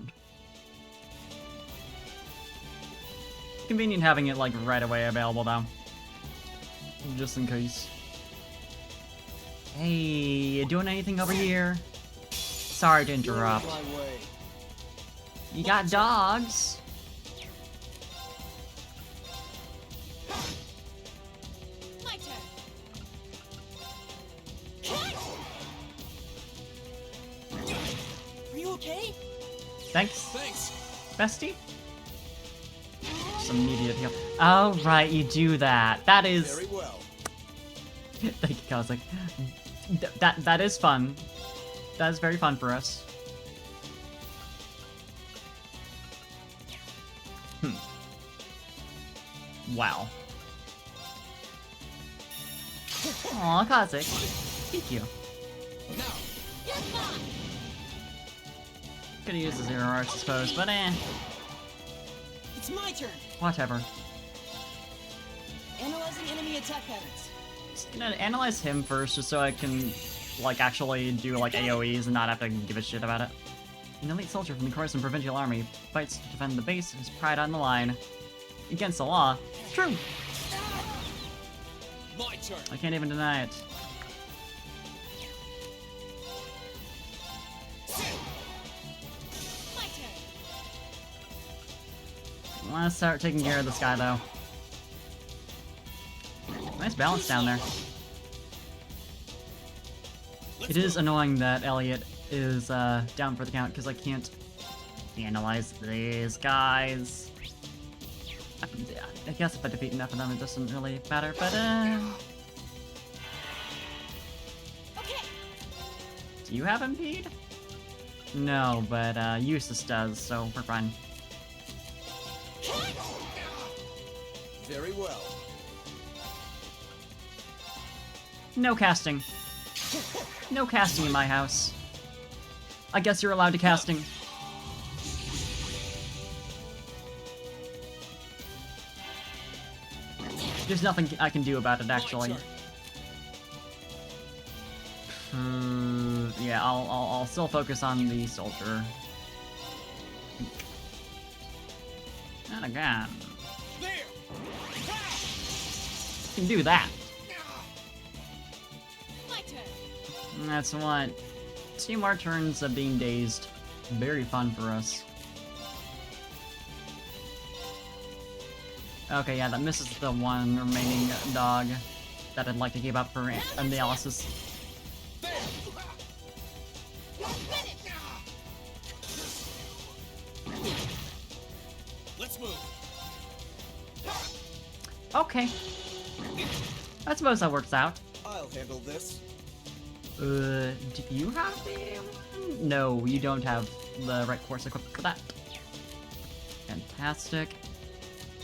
Convenient having it like right away available though. Just in case. Hey, you doing anything over here? Sorry to interrupt. You got dogs? My turn. Are you okay? Thanks, Thanks. bestie. Some immediate heal. Oh right, you do that. That is. Very well. Thank you, Kazakh. That is fun. That is very fun for us. Wow. Aw, Kazakh. Thank you. Could've used the Zero Arts, I suppose, but It's my turn. whatever. Analyzing enemy attack patterns. Just gonna analyze him first, just so I can, like, actually do, like, AoEs and not have to give a shit about it. An elite soldier from the Coruscant Provincial Army fights to defend the base, his pride on the line. Against the law. True! My turn. I can't even deny it. My turn. Let's start taking care of this guy, though. Nice balance down there. It is annoying that Elliot is down for the count, because I can't analyze these guys. I guess if I defeat enough of them, it doesn't really matter, but Okay. do you have Impede? No, but Eustace does, so we're fine. Very well. No casting. No casting in my house. I guess you're allowed to casting. There's nothing I can do about it, actually. Yeah, I'll still focus on the soldier. And again. Can do that. My turn. That's what. 2 more turns of being dazed. Very fun for us. Okay, yeah, that misses the one remaining dog that I'd like to keep up for analysis. Let's move. Okay. I suppose that works out. I'll handle this. Do you have the one? No, you don't have the right course equipped for that. Fantastic.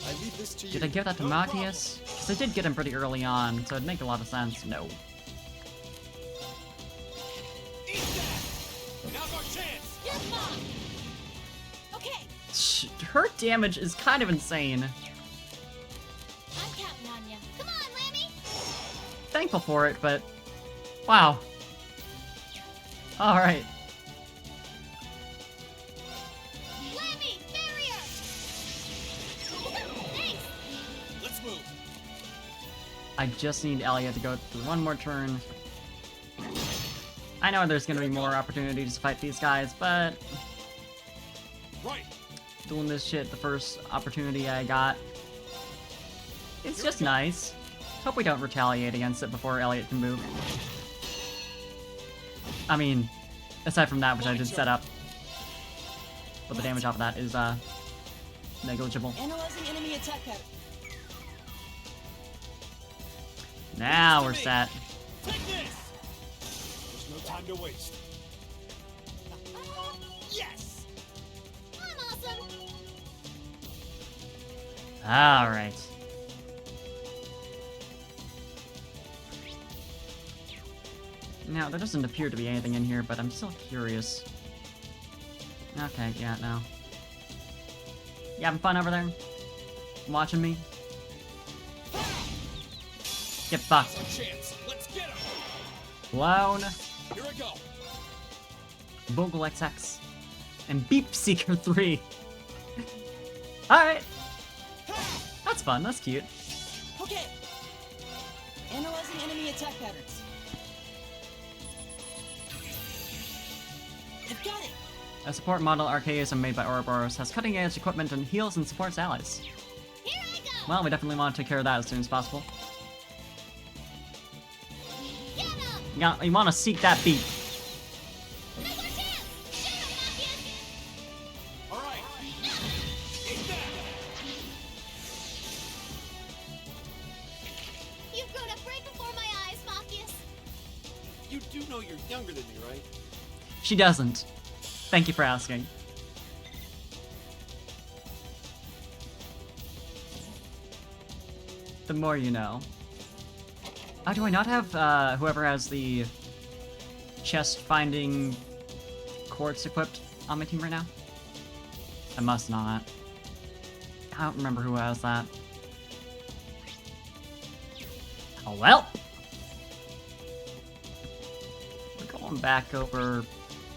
I leave this to you. Did I give that to No Matthias? Because I did get him pretty early on, so it'd make a lot of sense. No. Eat that! Now's our chance! You're fine. Okay. Her damage is kind of insane. I'm counting on you. Come on, Lammy! Thankful for it, but wow. Alright. Lammy, barrier! Thanks! Let's move. I just need Elliot to go through one more turn. I know there's gonna be more opportunities to fight these guys, but Right. doing this shit the first opportunity I got, it's just nice. Hope we don't retaliate against it before Elliot can move. I mean, aside from that, which I did set up. but the damage off of that is negligible. Analyzing enemy attack pattern. Now we're set. Take this! There's no time to waste. Yes! I'm awesome! Alright. Now, there doesn't appear to be anything in here, but I'm still curious. Okay, yeah, no. You having fun over there? Watching me? Get fucked. Chance. Let's get him! Blown. Here I go! Vogel XX. And Beep Seeker 3. Alright. That's fun, that's cute. Okay. Analyzing enemy attack patterns. I've got it. A support model Archaism made by Ouroboros has cutting-edge equipment and heals and supports allies. Here I go! Well, we definitely want to take care of that as soon as possible. Get him! You want to seek that beat. No more chance! Shoot him, Mafia! Alright! Eat that! You've grown up right before my eyes, Mafias. You do know you're younger than me, right? She doesn't. Thank you for asking. The more you know. Oh, do I not have whoever has the chest finding quartz equipped on my team right now? I must not. I don't remember who has that. Oh well! We're going back over...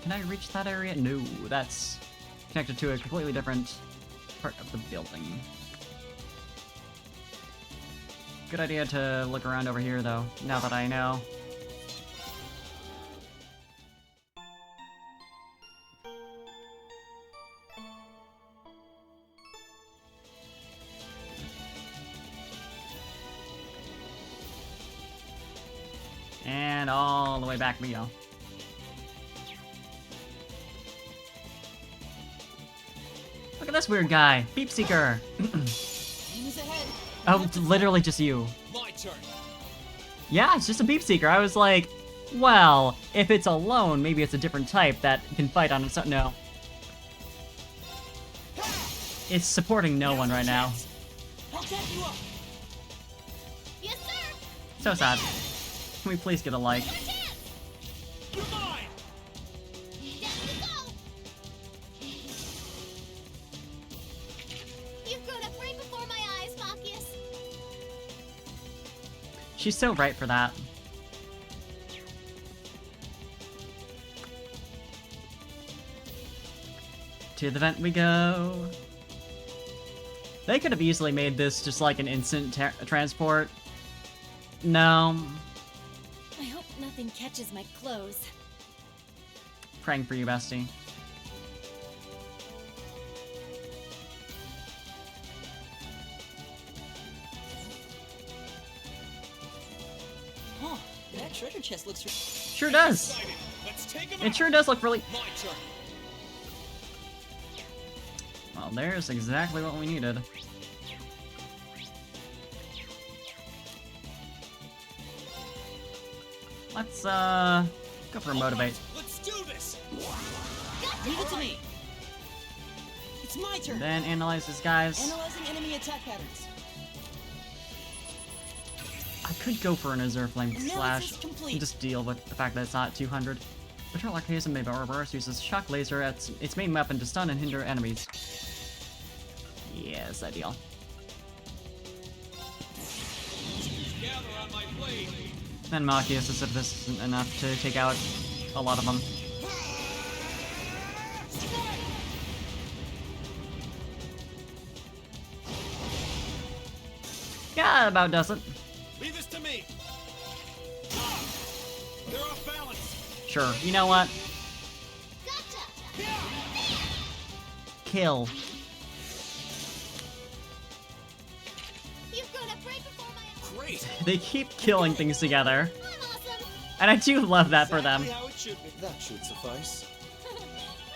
Can I reach that area? No, that's connected to a completely different part of the building. Good idea to look around over here, though, now that I know. And all the way back we go. Look at this weird guy, Beep Seeker. Enemies ahead. Oh, it's literally just you. My turn! Yeah, it's just a Beep Seeker. I was like, well, if it's alone, maybe it's a different type that can fight on its own. No. It's supporting no one right now. I'll back you up. Yes, sir! So sad. Can we please get a like? No chance! You're mine! Down we go! You've grown up right before my eyes, Mafias. She's so right for that. To the vent we go. They could have easily made this just like an instant transport. No. I hope nothing catches my clothes. Praying for you, bestie. Huh. That treasure chest looks... Sure does. Excited. Let's take him It out. sure does look really... My turn! Well, there's exactly what we needed. Let's, go for a motivate. Let's do this! Leave it to me. It's my turn. Then analyze this guy's. Analyzing enemy attack patterns. I could go for an Azure Flame Analysis Slash complete. and just deal with the fact that it's not 200. Patrol Archaism made by Ouroboros uses Shock Laser as its main weapon to stun and hinder enemies. Yes, ideal. Gather on my blade! And Machias as if this isn't enough to take out a lot of them. Yeah, that about does it. Leave this to me! Ah! They're off balance! Sure, you know what? Gotcha! Kill. You've grown up right before my eyes. Great! They keep killing things together. I'm awesome! And I do love that for them. Exactly how it should be. That should suffice.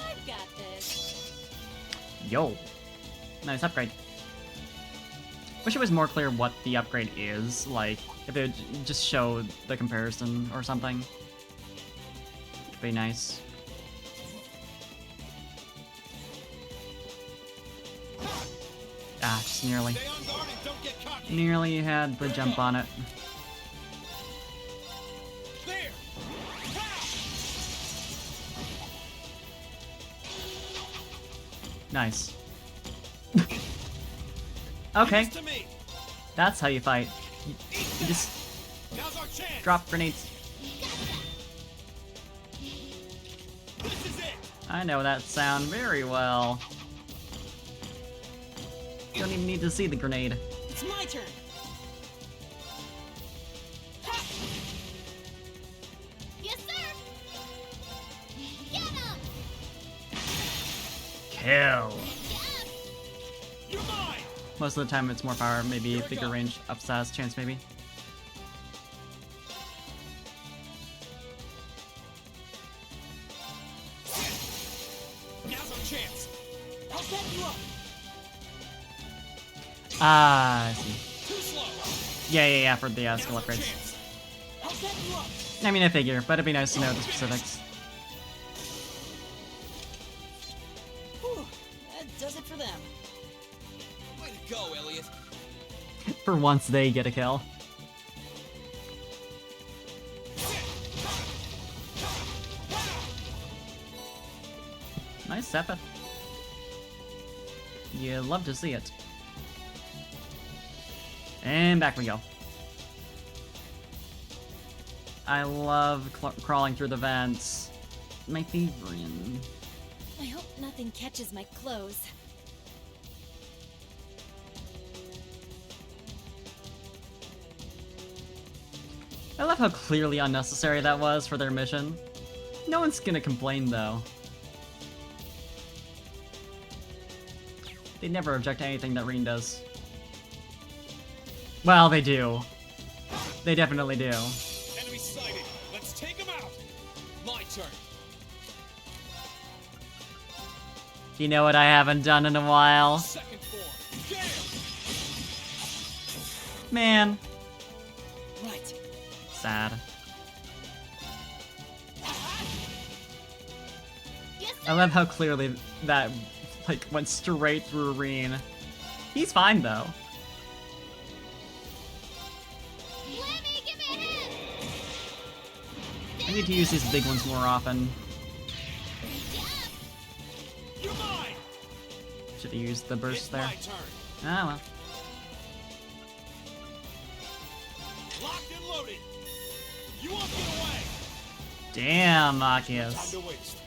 I've got this. Yo. Nice upgrade. Wish it was more clear what the upgrade is, like, if it would just show the comparison or something. Would be nice. Ah, just nearly. Stay on guard and don't get cocky. Nearly had the jump on it. There. Nice. Okay, To me. that's how you fight. You just Now's our chance. drop grenades. This is it. I know that sound very well. You don't even need to see the grenade. It's my turn. Yes, sir! Get him! Kill. Yes! You're mine. Most of the time it's more power, maybe bigger range, upsize chance maybe. Now's our chance. I'll set you up. Ah, I see. Too slow. Yeah, for the skill Now's our upgrades. chance. I'll set you up. I mean, I figure, but it'd be nice to know the specifics. Whew, that does it for them. Way to go, Elliot. For once, they get a kill. Nice Sepith. You love to see it. And back we go. I love crawling through the vents. My favorite. I hope nothing catches my clothes. I love how clearly unnecessary that was for their mission. No one's gonna complain though. They never object to anything that Reen does. Well, they do. They definitely do. Enemy sighted. Let's take him out. My turn. You know what I haven't done in a while? Second form. Damn. Man. Right. Sad. Yes, I love how clearly that, like, went straight through Reen. He's fine though. Lemmy, give me a hand! I need to use these big ones more often. Yes! You're mine. Should have used the burst It's there. my turn. Ah well. Locked and loaded. You won't get away. Damn, Time Machias. to waste.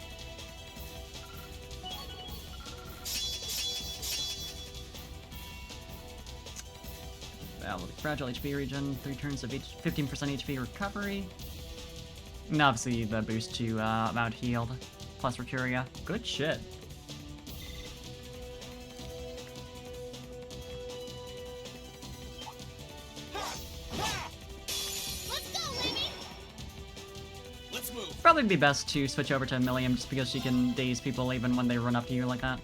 Fragile HP regen, 3 turns of 15% HP recovery. And obviously the boost to amount healed, plus Recuria. Good shit. Let's go, Lemmy! Let's move. Probably be best to switch over to Milliam just because she can daze people even when they run up to you like that.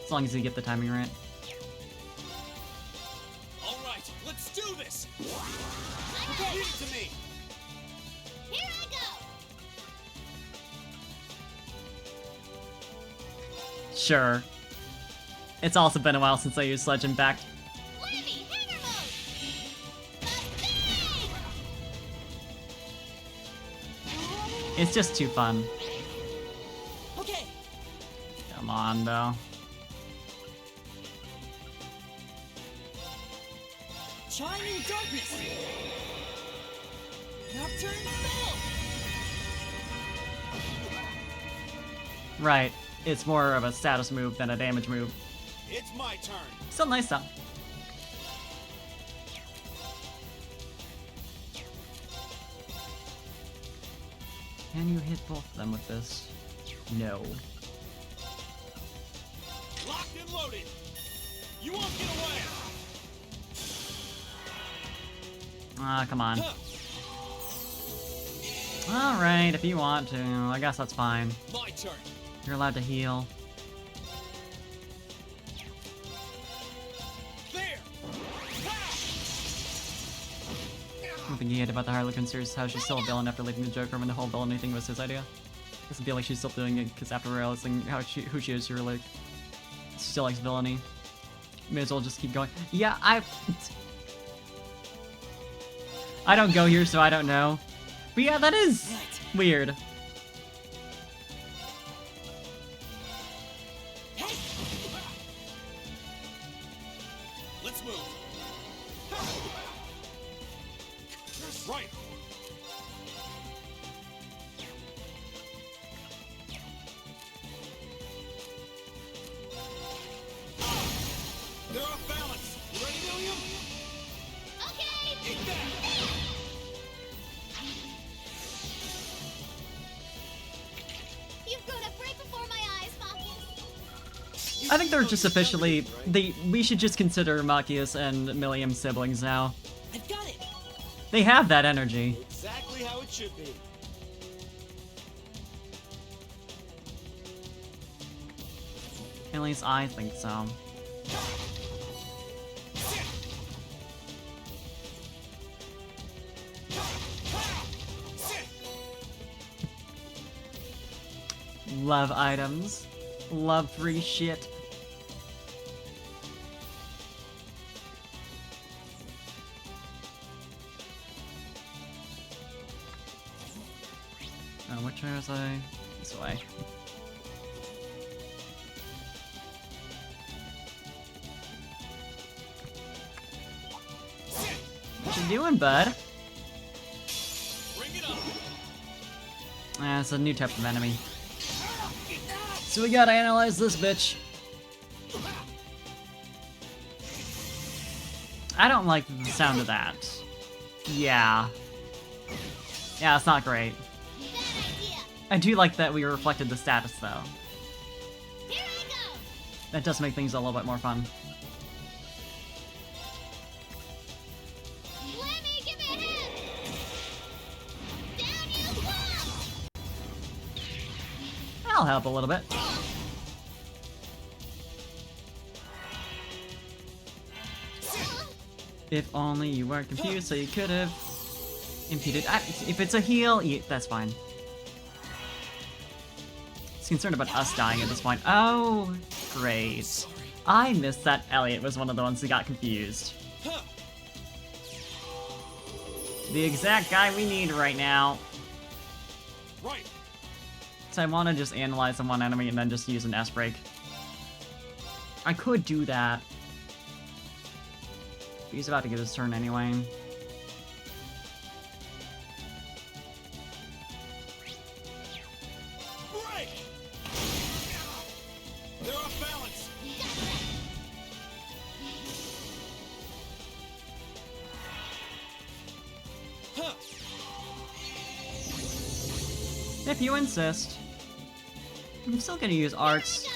As long as you get the timing right. All right, let's do this. Okay. Leave it to me. Here I go! Sure. It's also been a while since I used Sledge Impact. Lemmy, hammer mode! The thing! It's just too fun. Okay. Come on, though. Shining darkness. Nocturne spell. Right. It's more of a status move than a damage move. It's my turn. Still nice though. Can you hit both of them with this? No. Locked and loaded. You won't get away. Ah, come on. Huh. Alright, if you want to. I guess that's fine. My turn. You're allowed to heal. thing he hated about the Harlequin series is how she's still a villain after leaving the Joker when the whole villainy thing was his idea. Doesn't feel like she's still doing it because after realizing who she is, she still likes villainy. May as well just keep going. Yeah, I don't go here, so I don't know. But yeah, that is weird. Let's move. Right. They're off balance. You ready, William? Okay! Eat that! You've grown up right before my eyes, Machias. I think they're just officially we should just consider Machias and Milliam siblings now. I've got it. They have that energy. Exactly how it should be. At least I think so. Love items. Love free shit. Which way was I? This way. What you doing, bud? Bring it up. It's a new type of enemy. So we gotta analyze this bitch. I don't like the sound of that. Yeah. Yeah, it's not great. I do like that we reflected the status, though. Here I go! That does make things a little bit more fun. Let me give it a hit! Down you fall! That'll help a little bit. If only you weren't confused, so you could have impeded. If it's a heal, that's fine. He's concerned about us dying at this point. Oh, great. I missed that Elliot was one of the ones who got confused. The exact guy we need right now. Right. So I want to just analyze the one enemy and then just use an S-break. I could do that. He's about to get his turn anyway. Break. They're off balance. Huh. If you insist. I'm still gonna use arts.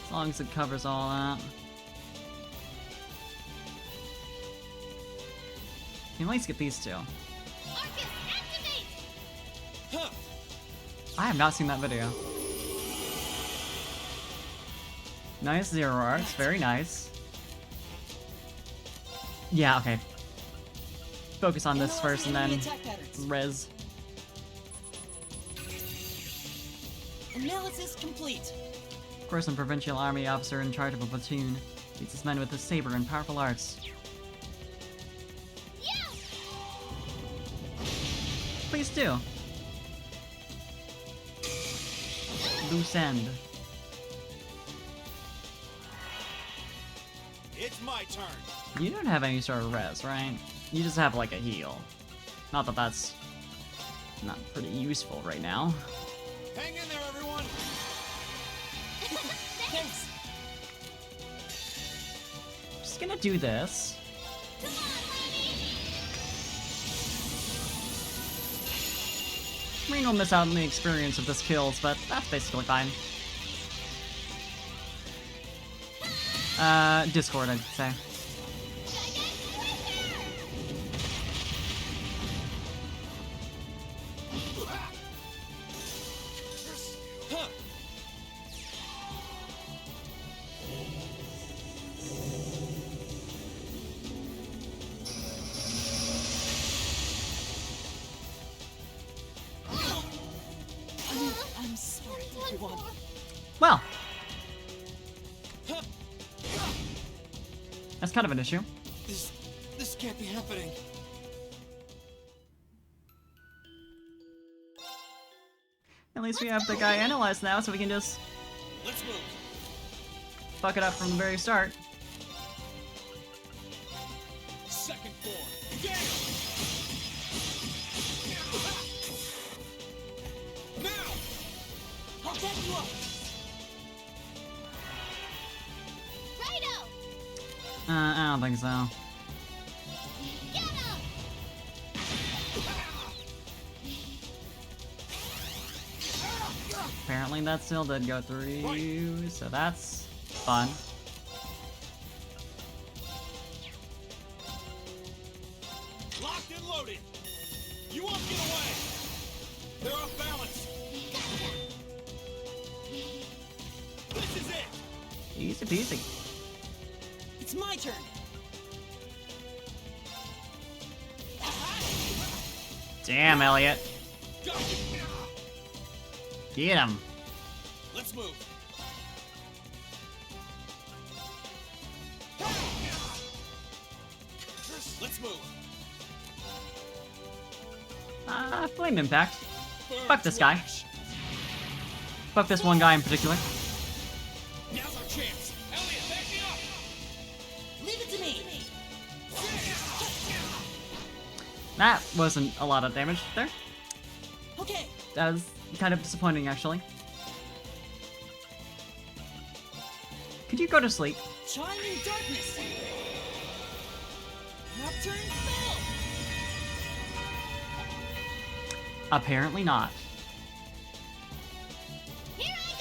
As long as it covers all that. You can at least get these two. Arcus, activate! Huh. I have not seen that video. Nice zero arts, very nice. Yeah, okay. Focus on this first and then res. Analysis complete. Of course, a provincial army officer in charge of a platoon beats his men with a saber and powerful arts. Please do. Loose end. It's my turn. You don't have any sort of res, right? You just have like a heal. Not that that's not pretty useful right now. Hang in there, everyone. Thanks. Just gonna do this. Marine will miss out on the experience of this kills, but that's basically fine. Discord, I'd say. Huh. Sorry, everyone. Well, that's kind of an issue. This can't be happening. At least we have the guy analyzed now, so we can just Let's move. fuck it up from the very start. Second form. Engage! Now! I'll get you up. Righto! I don't think so. Get him! Apparently that still did go through, so that's fun. Locked and loaded. You won't get away. They're off balance. This is it. Easy peasy. It's my turn. Damn, Elliot. Go! Get him. Let's move. Let's move. Flame impact. Bird Fuck this guy. smash. Fuck this one guy in particular. Now's our chance. Elliot, back me up. Leave it to me. That wasn't a lot of damage there. Okay. That was kind of disappointing, actually. Could you go to sleep? Chiming darkness. Nocturne spell. Apparently not. Here I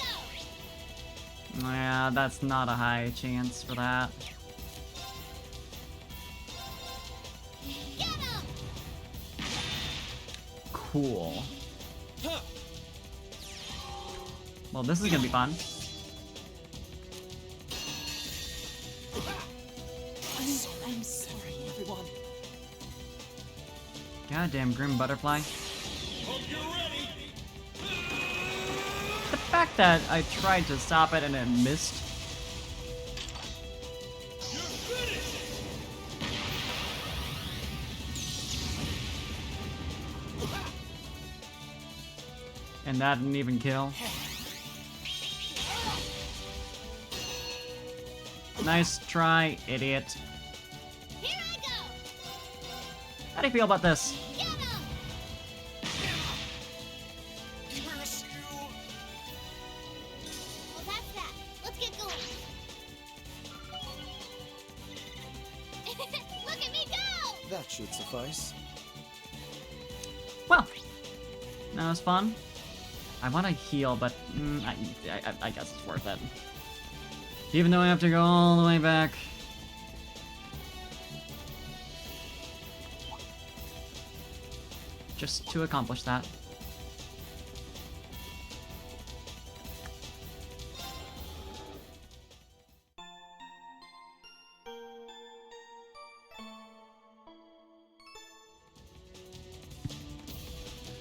go! Yeah, that's not a high chance for that. Get him! Cool. Huh. Well, this is gonna be fun. I'm sorry, everyone. Goddamn Grim Butterfly. Hope you're ready. The fact that I tried to stop it and it missed. You're finished. And that didn't even kill. Nice try, idiot. Here I go! How do you feel about this? Get him! Curse you. Well, that's that. Let's get going. Look at me go! That should suffice. Well, that was fun. I want to heal, but I guess it's worth it. Even though I have to go all the way back. Just to accomplish that.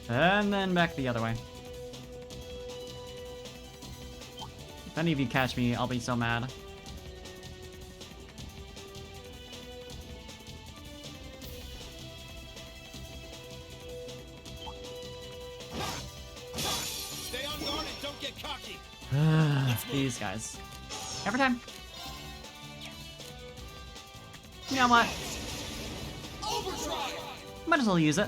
And then back the other way. If any of you catch me, I'll be so mad. Stay on guard and don't get cocky. These guys. Every time. You know what? Might as well use it.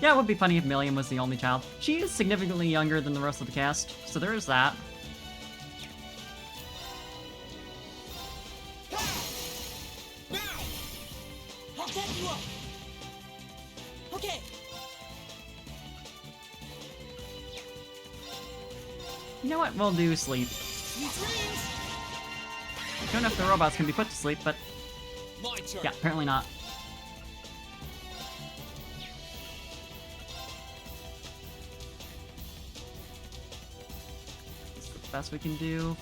Yeah, it would be funny if Million was the only child. She is significantly younger than the rest of the cast, so there is that. I'll get you up. Okay. You know what? We'll do sleep. Sweet dreams. Don't know if the robots can be put to sleep, but My turn. yeah, apparently not. That's the best we can do.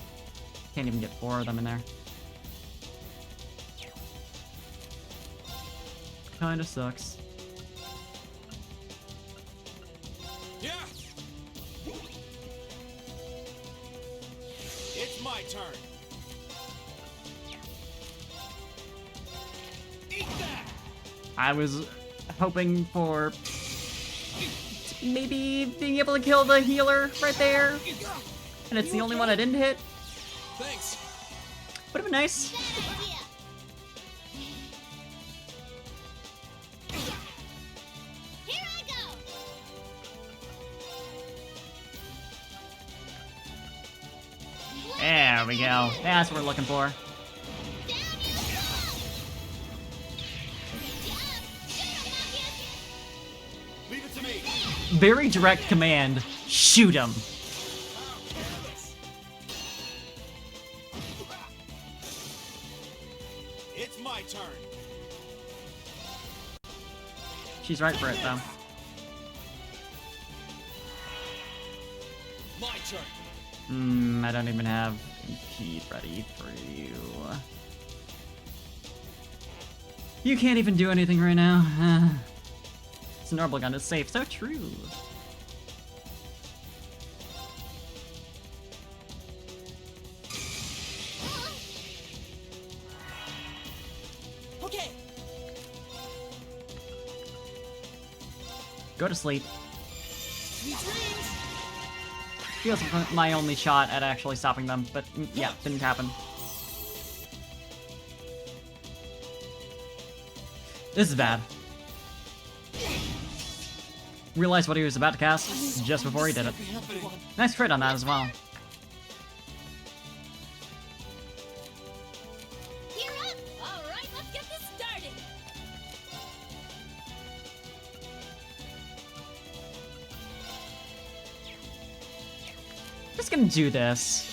Can't even get 4 of them in there. Kinda sucks. turn. Eat that. I was hoping for maybe being able to kill the healer right there. And it's the only one I didn't hit. Thanks. Would have been nice. Bad idea. Here I go. There we go. That's what we're looking for. Down you go. Leave it to me. Very direct command. Shoot him. It's my turn. She's right for it, though. My turn. I don't even have Impede ready for you. You can't even do anything right now. It's an orbital gun is safe. So true. Okay. Go to sleep. Sweet dreams. Feels like my only shot at actually stopping them, but yeah, didn't happen. This is bad. Realized what he was about to cast just before he did it. Nice crit on that as well. Gear up. All right, let's get this started. Just gonna do this.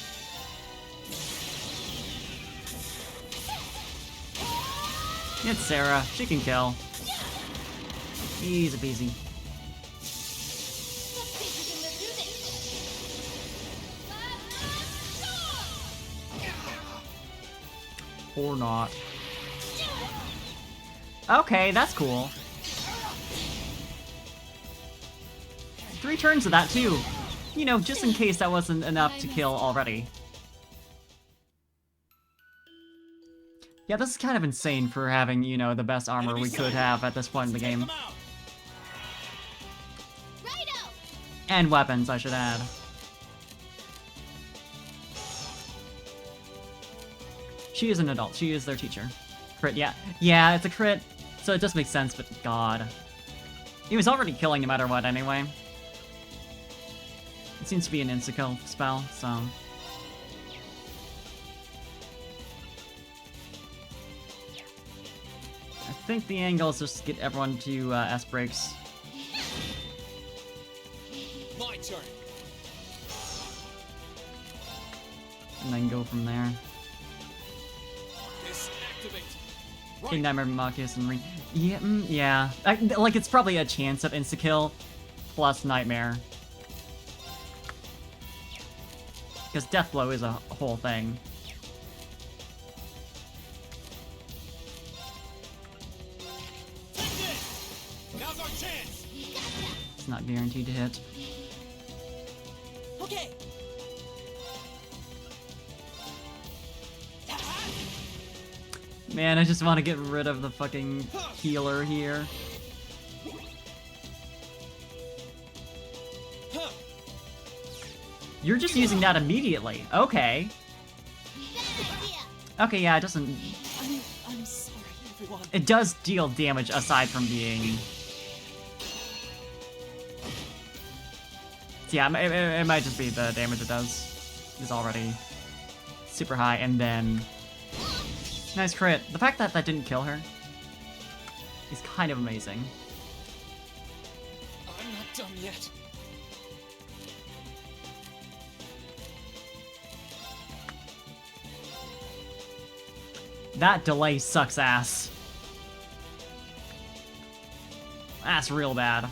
It's Sarah. She can kill. Easy peasy. Let's see if we can live through this. Or not. Okay, that's cool. 3 turns of that too. You know, just in case that wasn't enough to kill already. Yeah, this is kind of insane for having, you know, the best armor we could have at this point in the game. Take 'em out. Righto. And weapons, I should add. She is an adult. She is their teacher. Crit, yeah. Yeah, it's a crit, so it just makes sense, but god. He was already killing no matter what anyway. It seems to be an insta-kill spell, so... I think the angle is just to get everyone to S-breaks. My turn. And then go from there. This activate. King Nightmare, Marcus, and Ring. Yeah, yeah. Like, it's probably a chance of insta-kill plus Nightmare. Because Deathblow is a whole thing. Take this. Now's our chance. It's not guaranteed to hit. Okay. Man, I just want to get rid of the fucking healer here. Huh. You're just using that immediately. Okay. Bad idea. Okay, yeah, it doesn't... I'm sorry, everyone. It does deal damage aside from being... Yeah, it might just be the damage it does is already super high, and then... Nice crit. The fact that that didn't kill her is kind of amazing. I'm not done yet. That delay sucks ass. That's real bad.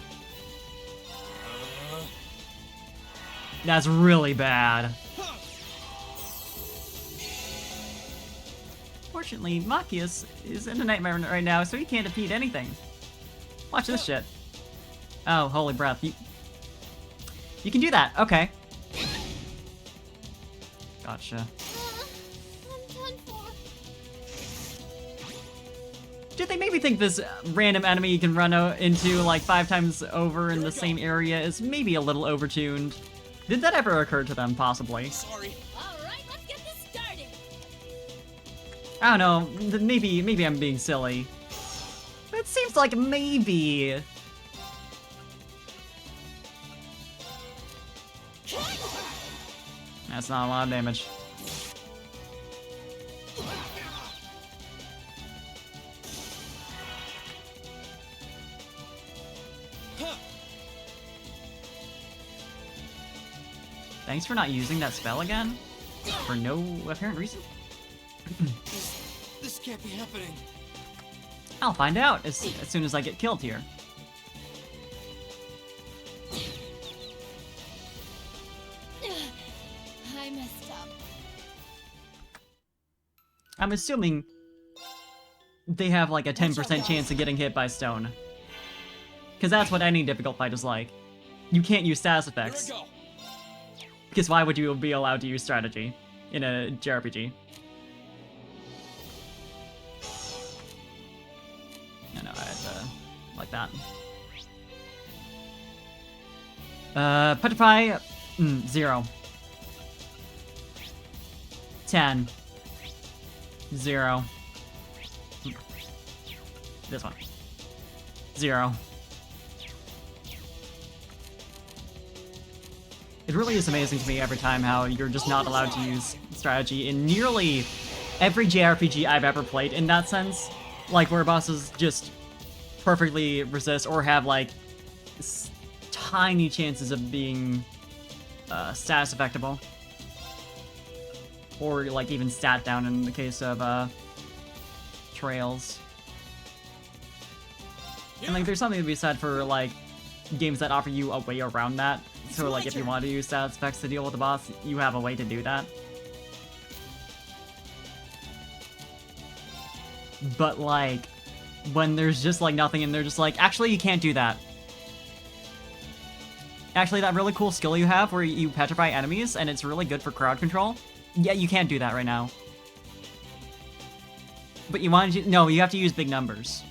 That's really bad. Fortunately, Machias is in a nightmare right now, so he can't defeat anything. Watch this shit. Oh, holy breath. You can do that. Okay. Gotcha. Do they maybe think this random enemy you can run into like 5 times over in the same area is maybe a little overtuned? Did that ever occur to them, possibly? Sorry. Alright, let's get this started! I don't know, maybe I'm being silly. It seems like maybe... That's not a lot of damage. Thanks for not using that spell again? For no apparent reason? This can't be happening. I'll find out as soon as I get killed here. I messed up. I'm assuming they have like a 10% chance of getting hit by stone. Because that's what any difficult fight is like. You can't use status effects. Here we go. Because why would you be allowed to use strategy in a JRPG? I know, I had to... like that. Petrify... 0. 10. 0. This one. 0. It really is amazing to me every time how you're just not allowed to use strategy in nearly every JRPG I've ever played in that sense. Like, where bosses just perfectly resist or have, like, tiny chances of being status effectable. Or, like, even stat down in the case of Trails. And, like, there's something to be said for, like, games that offer you a way around that. So, like, if you want to use status effects to deal with the boss, you have a way to do that. But, like, when there's just, like, nothing and they're just like, actually, you can't do that. Actually, that really cool skill you have where you petrify enemies and it's really good for crowd control. Yeah, you can't do that right now. But you want to... No, you have to use big numbers.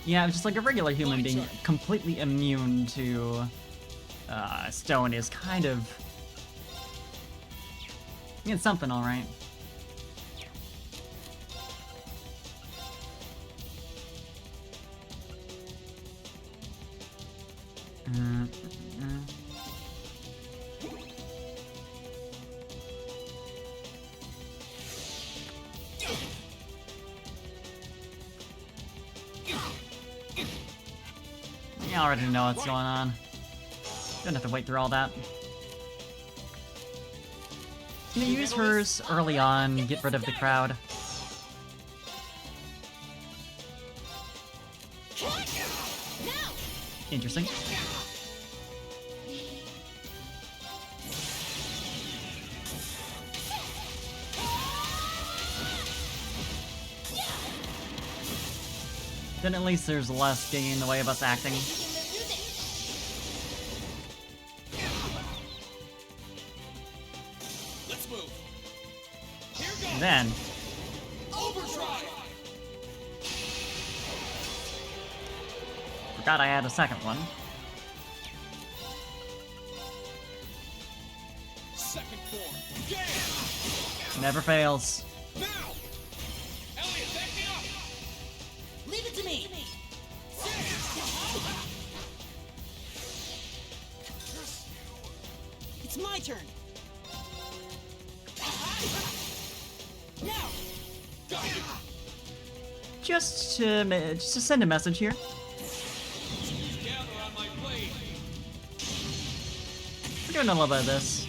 Yeah, just like a regular human being completely immune to stone is kind of... It's something, alright. You already know what's going on. Don't have to wait through all that. Gonna use hers early on, get rid of the crowd. Interesting. Then at least there's less getting in the way of us acting. Let's move. And then... Overdrive. Forgot I had a second one. Second form. Yeah. Never fails. Now. Elliot, back me up. Leave it to me! It's my turn! Now! Just to send a message here. Gather on my blade. We're doing a little bit of this.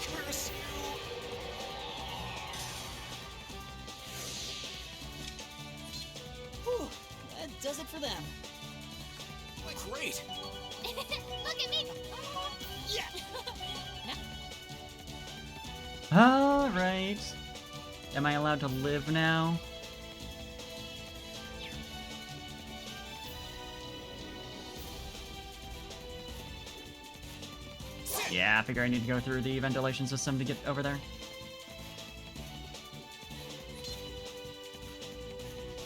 Curse you. Whew, that does it for them. Great. Look at me! Yeah. Alright. Am I allowed to live now? Yeah, I figure I need to go through the ventilation system to get over there.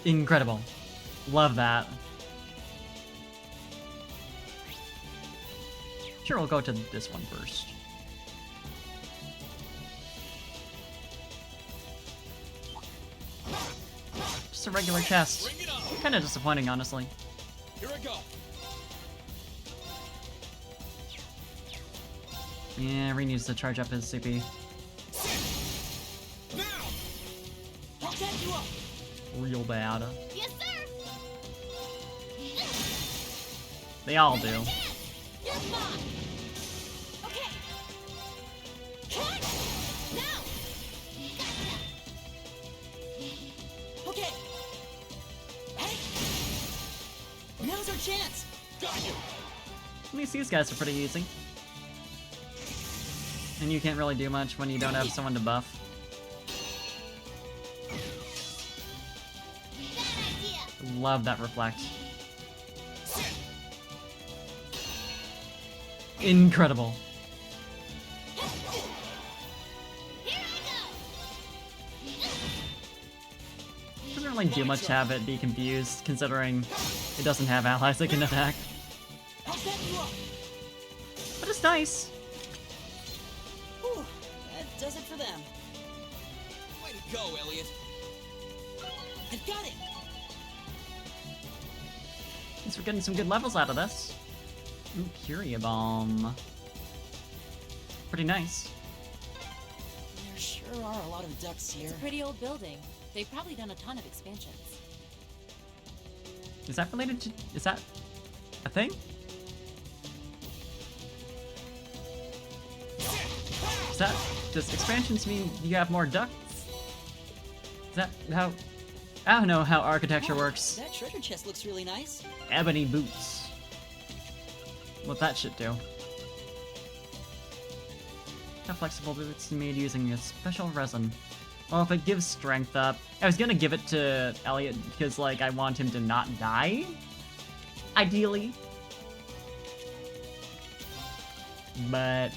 Incredible. Love that. Sure, we'll go to this one first. Just a regular chest. Kinda disappointing, honestly. Here I go. Yeah, Ree needs to charge up his CP. Now! I'll catch you up! Real bad. Yes, sir! They all do. You're mine! Okay! Cut! Now! Gotcha! Okay! Hey! Now's our chance! Got you. At least these guys are pretty easy. And you can't really do much when you don't have someone to buff. Bad idea! Love that reflect. Incredible. Here I go! Doesn't really do much to have it be confused, considering it doesn't have allies that can attack. I'll set you up! But it's nice. Whew, that does it for them. Way to go, Elliot. I've got it! Means we're getting some good levels out of this. Ooh, Curia Bomb. Pretty nice. There sure are a lot of ducks here. It's a pretty old building. They've probably done a ton of expansions. Is that related to... is that a thing? Is that... does expansions mean you have more ducts? Is that how... I don't know how architecture works. That treasure chest looks really nice. Ebony boots. What that shit do? How flexible boots made using a special resin. Well, if it gives strength up... I was gonna give it to Elliot because, like, I want him to not die. Ideally. But...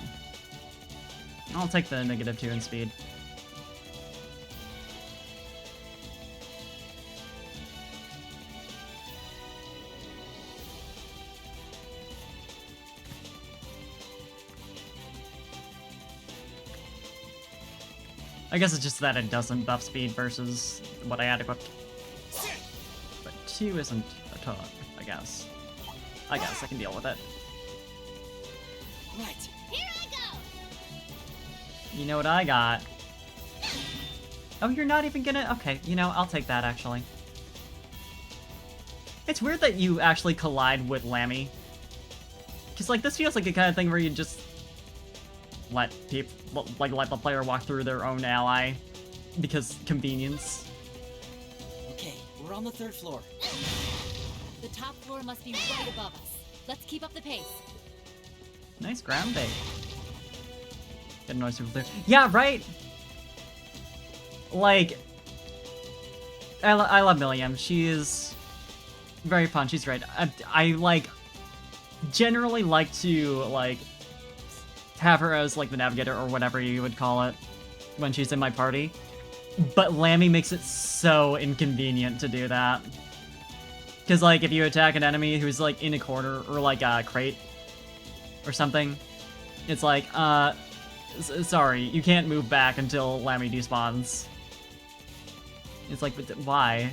I'll take the -2 in speed. I guess it's just that it doesn't buff speed versus what I had equipped. But 2 isn't a ton, I guess. I guess I can deal with it. Right. Here I go! You know what I got? Oh, you're not even gonna... Okay, you know, I'll take that, actually. It's weird that you actually collide with Lammy. Because, like, this feels like the kind of thing where you just... let people, like, let the player walk through their own ally. Because convenience. Okay, we're on the 3rd floor. The top floor must be right above us. Let's keep up the pace. Nice ground bait. Get noise super clear. Yeah, right! Like... I love Milliam. She is very fun. She's great. I like... generally like to, like... have her as, like, the navigator or whatever you would call it when she's in my party. But Lammy makes it so inconvenient to do that. Because, like, if you attack an enemy who's, like, in a corner or, like, a crate or something, it's like, sorry, you can't move back until Lammy despawns. It's like, but why?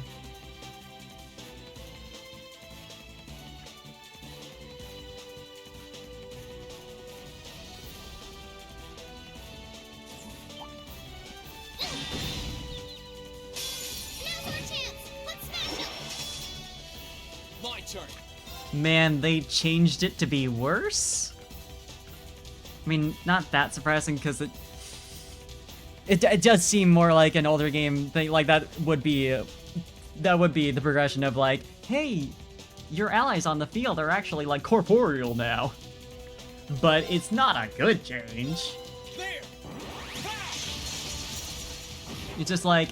Now's our chance! Let's smash him! My turn. Man, they changed it to be worse? I mean, not that surprising, because it does seem more like an older game thing. Like, that would be the progression of, like, hey, your allies on the field are actually, like, corporeal now. But it's not a good change. There. It's just like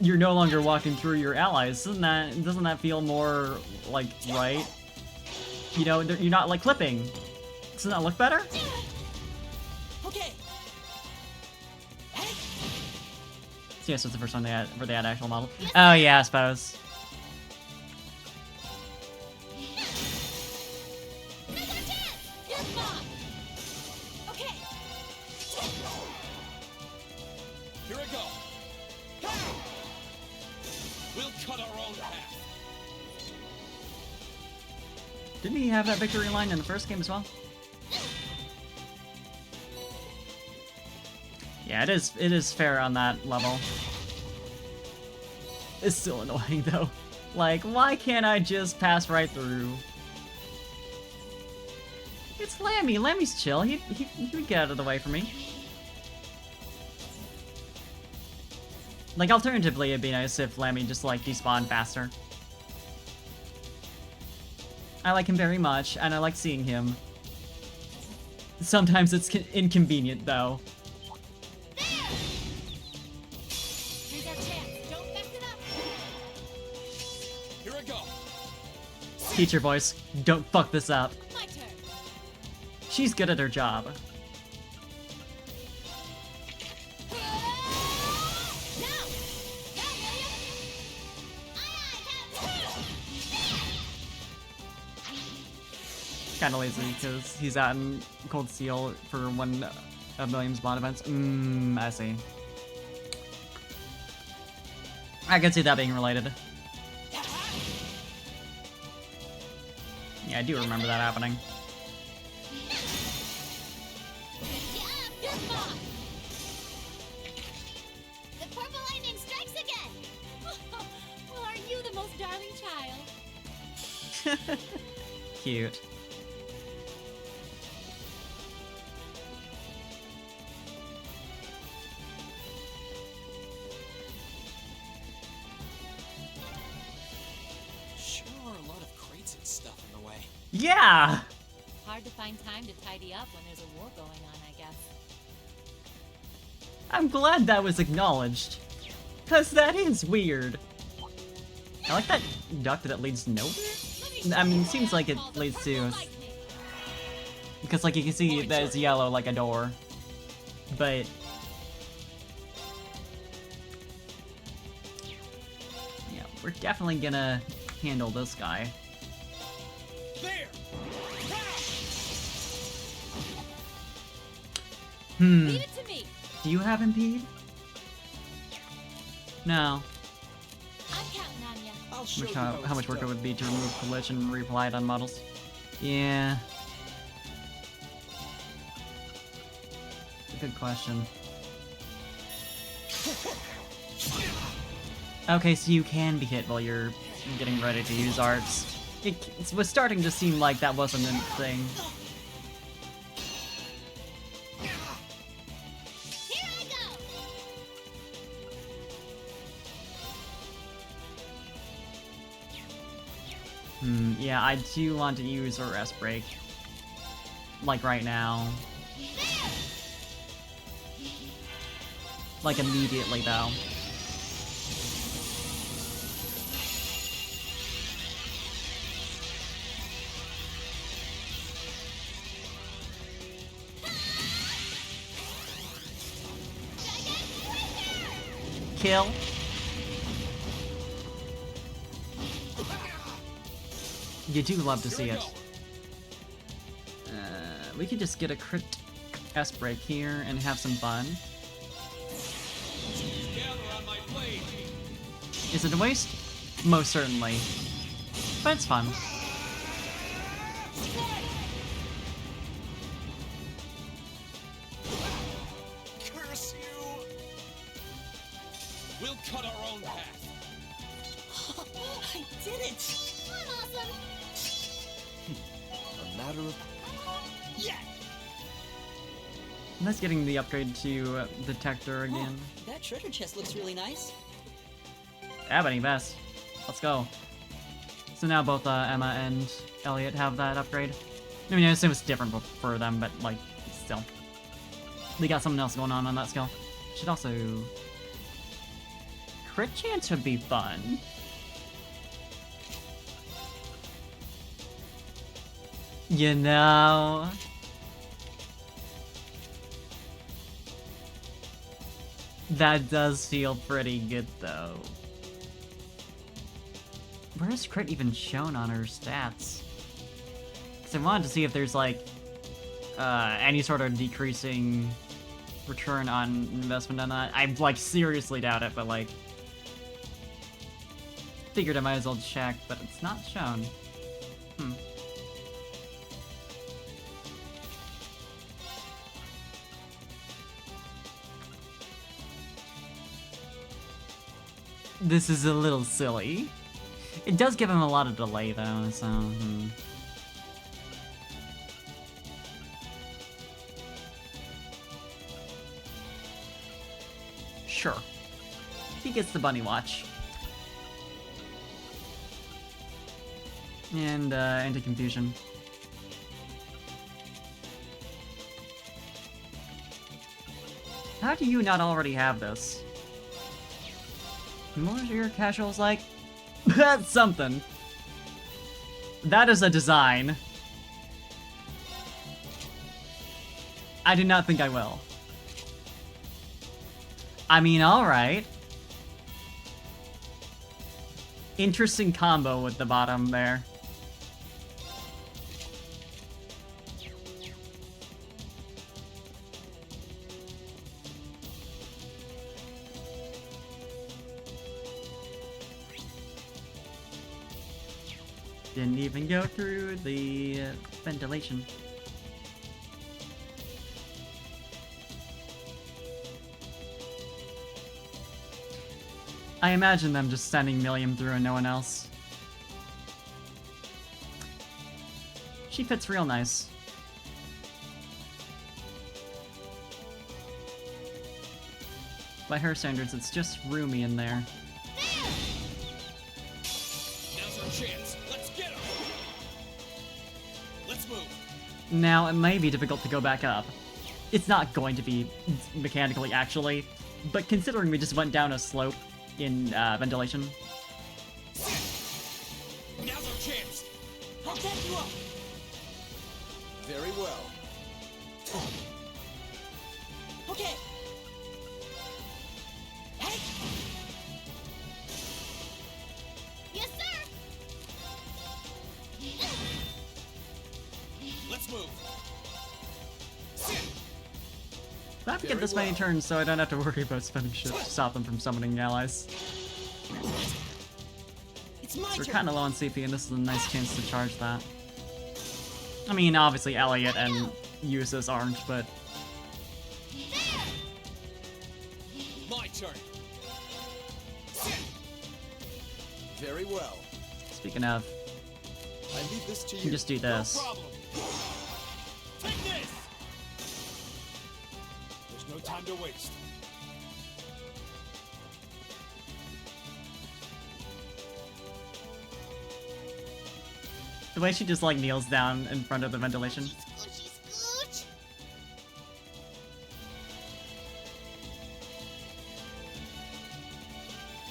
you're no longer walking through your allies. Doesn't that feel more like right? You know, you're not like clipping. Doesn't that look better? Okay. So yes, it's the first one where they had actual model. Oh yeah, I suppose. You're fine. Okay. Here I go. We'll cut our own path. Didn't he have that victory line in the first game as well? Yeah, it is fair on that level. It's still annoying though. Like, why can't I just pass right through? It's Lammy. Lammy's chill. He would get out of the way for me. Like, alternatively, it'd be nice if Lammy just, like, despawned faster. I like him very much, and I like seeing him. Sometimes it's inconvenient, though. Here's our chance. Don't mess it up. Here I go. Teacher voice, don't fuck this up. My turn. She's good at her job. Kinda lazy because he's out in Cold Steel for one of William's mod events. I see. I can see that being related. Yeah, I do remember that happening. You're fine. The purple lightning strikes again! Well, are you the most darling child? Cute. Sure are a lot of crates and stuff in the way. Yeah! Hard to find time to tidy up when there's a war going on, I guess. I'm glad that was acknowledged. Cause that is weird. I like that duct that leads nowhere. I mean, it seems like it leads to... Because, like, you can see that it's yellow like a door. But... yeah, we're definitely gonna handle this guy. There. Leave it to me. Do you have impede? No. I'm counting on you. I'll show you How much work it would be to remove collision and reapply it on models. Yeah. It's a good question. Okay, so you can be hit while you're getting ready to use arts. It was starting to seem like that wasn't a thing. Here I go! Yeah, I do want to use a rest break. Like right now. Like immediately though. Kill. You do love to see it. We could just get a crit S break here and have some fun. Gather on my blade. Is it a waste? Most certainly. But it's fun. Curse you! We'll cut our own path. I did it! I'm awesome! A matter of That's getting the upgrade to Detector again. That treasure chest looks really nice. Ebony best. Let's go. So now both Emma and Elliot have that upgrade. I mean, I assume it's different for them, but like, still. They got something else going on that skill. Should also crit chance would be fun. You know? That does feel pretty good, though. Where is crit even shown on her stats? Because I wanted to see if there's, like, any sort of decreasing return on investment on that. I, like, seriously doubt it, but, like... Figured I might as well check, but it's not shown. This is a little silly. It does give him a lot of delay, though, so... Sure. He gets the bunny watch. And, anti-confusion. How do you not already have this? What are your casuals like? That's something. That is a design. I do not think I will. I mean, alright. Interesting combo with the bottom there. Didn't even go through the ventilation. I imagine them just sending Milliam through and no one else. She fits real nice. By her standards, it's just roomy in there. Now's our chance. Let's get him. Let's move. Now, it may be difficult to go back up. It's not going to be mechanically, actually, but considering we just went down a slope in ventilation. Now's our chance. I'll get you up. Very well. Okay. Hey. Yes, sir! Let's move. I have to get this many turns so I don't have to worry about spending shit to stop them from summoning allies. It's my We're turn. kind of low on CP and this is a nice chance to charge that. I mean, obviously Elliot and Usus aren't, but... My turn. Very well. Speaking of, I leave this to you you. can just do this. No problem. Take this. There's no time to waste. The way she just like kneels down in front of the ventilation. Scoochy, scooch!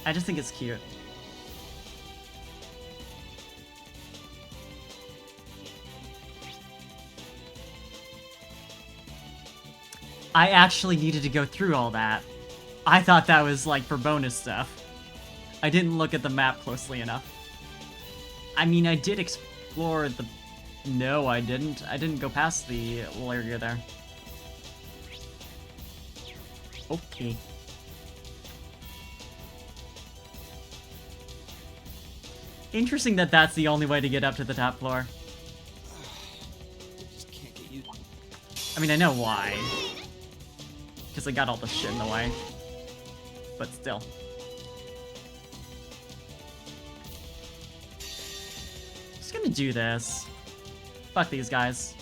I just think it's cute. I actually needed to go through all that. I thought that was like for bonus stuff. I didn't look at the map closely enough. I mean, I did explore the... No, I didn't. I didn't go past the little area there. Okay. Interesting that that's the only way to get up to the top floor. Just can't get you. I mean, I know why. Because I got all the shit in the way. But still. Just gonna do this. Fuck these guys.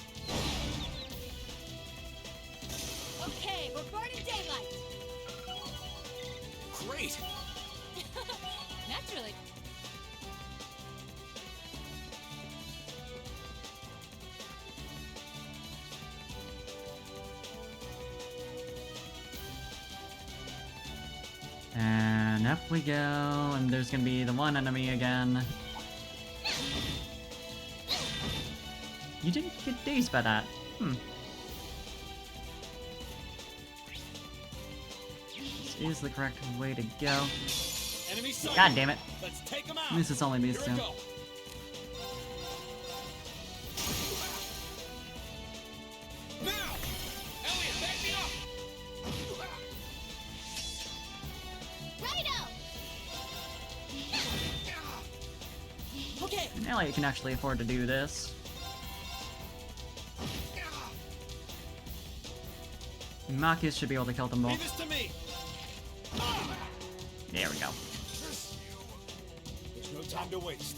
Okay, we're burning daylight. Great. Naturally. And Up we go, and there's gonna be the one enemy again. You didn't get dazed by that. This is the correct way to go. Enemy sighted. God damn it. Let's take him out. At least it's only these Here two. we go. Now, Elliot, back me up. Righto! Okay. And Elliot can actually afford to do this. Marcus should be able to kill them Leave both. this to me. There we go. There's no time to waste.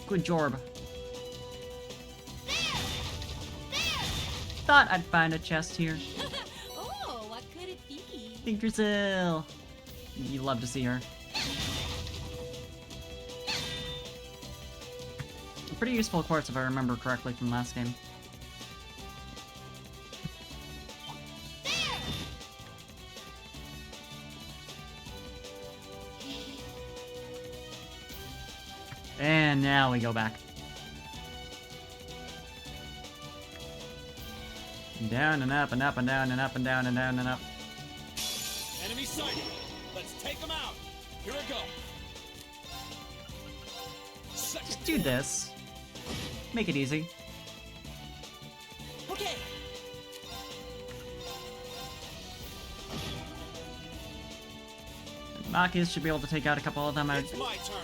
Good job. Thought I'd find a chest here. Oh, what could it be? Pink Drizzle! You love to see her. A pretty useful quartz if I remember correctly from last game. And now we go back. Down and up and up and down and up and down and down and up. Enemy sighted. Let's take him out. Here we go. Second Just do this. Make it easy. Okay. Marcus should be able to take out a couple of them. It's my turn.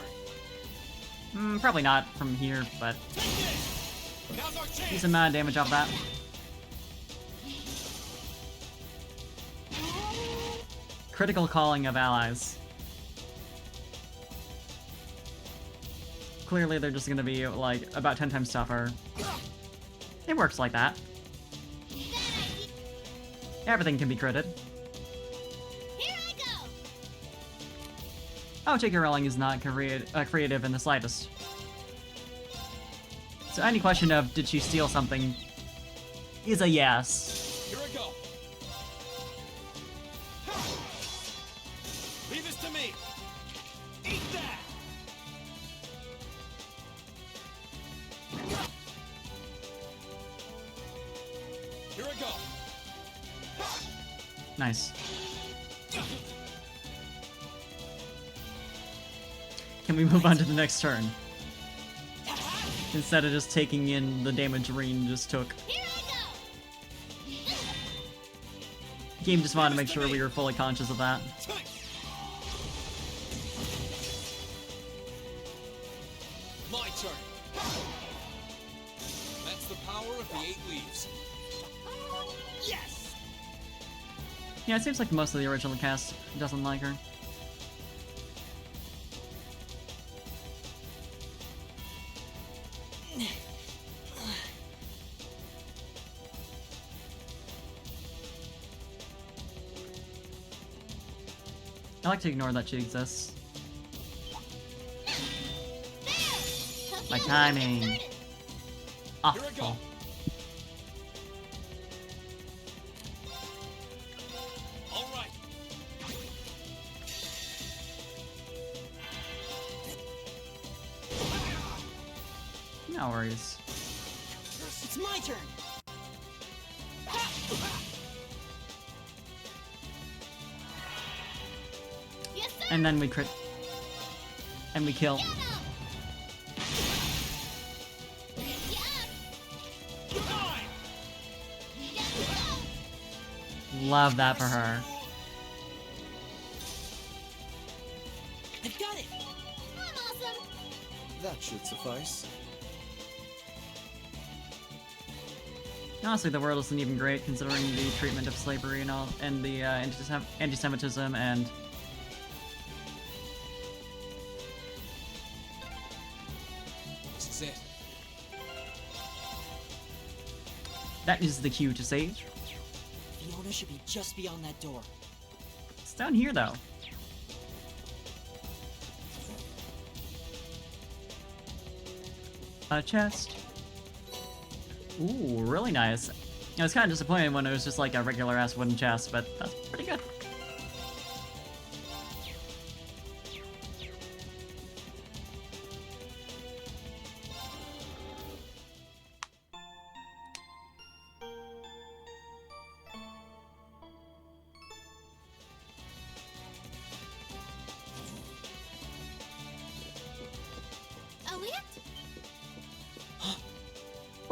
Probably not from here, but Take this. Now's our chance. decent amount of damage off that. Critical calling of allies. Clearly they're just gonna be like about 10 times tougher. It works like that. Everything can be critted. Here I go! Oh, J.K. Rowling is not creative in the slightest. So any question of did she steal something is a yes. Here we go. Leave this to me. Eat that. Here we go. Nice. Can we move on to the next turn? Instead of just taking in the damage Reen just took. Here I go! Game just wanted to make sure we were fully conscious of that. My turn. That's the power of the 8 leaves. Yes. Yeah, it seems like most of the original cast doesn't like her. I like to ignore that she exists. My timing. Awful. All right. No worries. It's my turn. Yes, sir! And then we crit. And we kill. Get 'em! Yes! Fine. Yes, go! Love that for her. I've got it. I'm awesome! That should suffice. Honestly, the world isn't even great considering the treatment of slavery and all, and the anti-Semitism and This is it. that is the cue to sage. Fiona should be just beyond that door. It's down here though. A chest. Ooh, really nice. I was kind of disappointed when it was just like a regular ass wooden chest, but that's pretty good.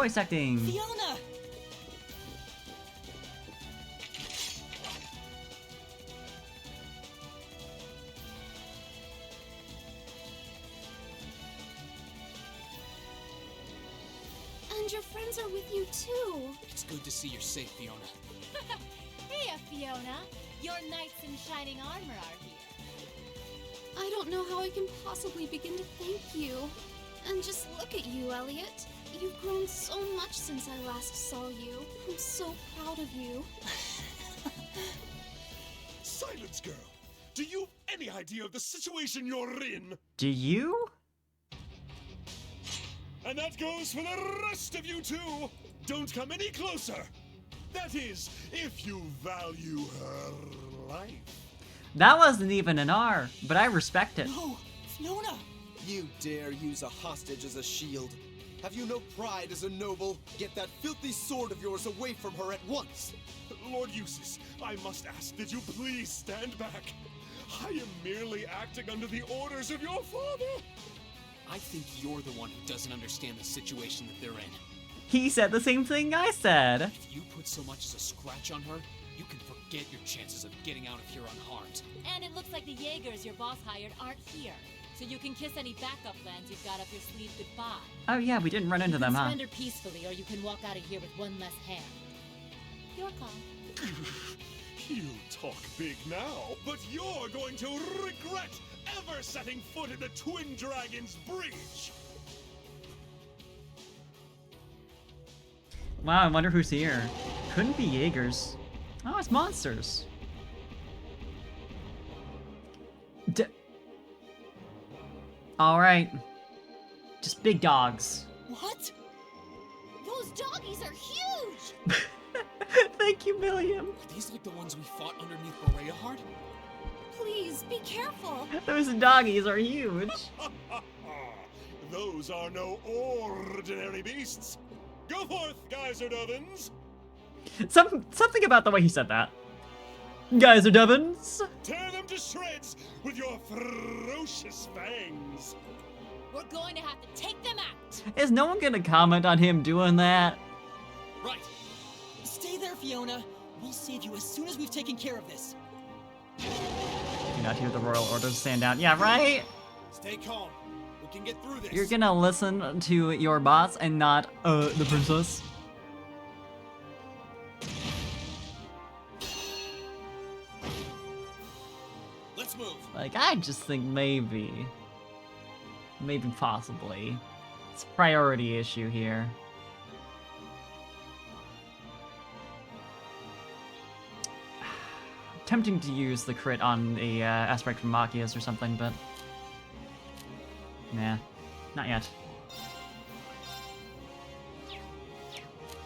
Voice acting. Fiona! And your friends are with you too. It's good to see you're safe, Fiona. Hey, Fiona. Your knights in shining armor are here. I don't know how I can possibly begin to thank you. And just look at you, Elliot. You've grown so much since I last saw you. I'm so proud of you. Silence, girl. Do you have any idea of the situation you're in? Do you? And that goes for the rest of you too. Don't come any closer. That is, if you value her life. That wasn't even an R, but I respect it. No! Fiona! You dare use a hostage as a shield? Have you no pride as a noble? Get that filthy sword of yours away from her at once! Lord Eustace, I must ask that you please stand back. I am merely acting under the orders of your father. I think you're the one who doesn't understand the situation that they're in. He said the same thing I said. If you put so much as a scratch on her, you can forget your chances of getting out of here unharmed. And it looks like the Jaegers your boss hired aren't here. So you can kiss any backup plans you've got up your sleeve goodbye. Oh yeah, we didn't run into them, huh? Surrender peacefully, or you can walk out of here with one less hand. Your call. You talk big now, but you're going to regret ever setting foot in the Twin Dragons Breach. Wow, I wonder who's here. Couldn't be Jaegers. Oh, it's monsters. Alright. Just big dogs. What? Those doggies are huge! Thank you, William. Are these like the ones we fought underneath Boreahard? Please, be careful! Those doggies are huge. Those are no ordinary beasts. Go forth, Geyser Dovins. Something about the way he said that. Geyser Dovins. Tear them to shreds with your ferocious fangs. We're going to have to take them out. Is no one gonna comment on him doing that? Right. Stay there, Fiona. We'll save you as soon as we've taken care of this. Do not hear the royal orders stand down. Yeah, right? Stay calm. We can get through this. You're gonna listen to your boss and not, the princess. Let's move. Like, I just think maybe possibly. It's a priority issue here. Tempting to use the crit on the aspect from Machias or something, but nah, not yet.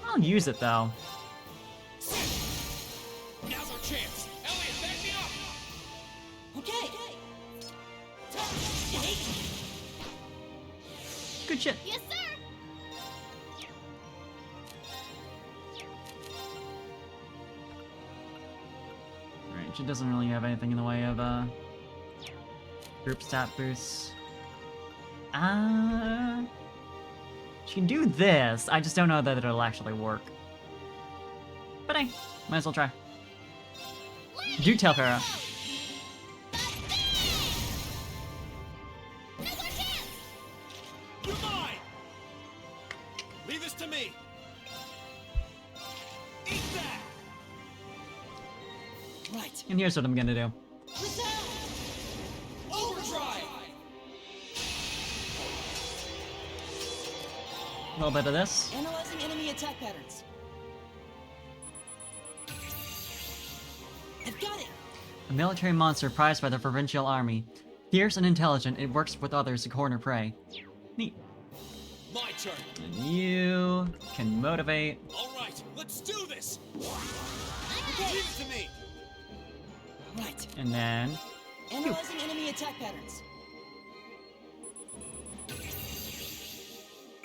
I'll use it though. Now's our chance. Elliot, back me up. Okay. Good shit. Yes, sir! Alright, she doesn't really have anything in the way of group stat boosts. She can do this. I just don't know that it'll actually work. But hey, might as well try. Do tell Farah. You're mine. Leave this to me. Eat that. Right. And here's what I'm gonna do. Overdrive. A little bit of this. Analyzing enemy attack patterns. I've got it. A military monster prized by the provincial army. Fierce and intelligent, it works with others to corner prey. Neat. My turn. And you can motivate. All right, let's do this. Okay. Leave it to me. Right. And then Analyzing enemy attack patterns.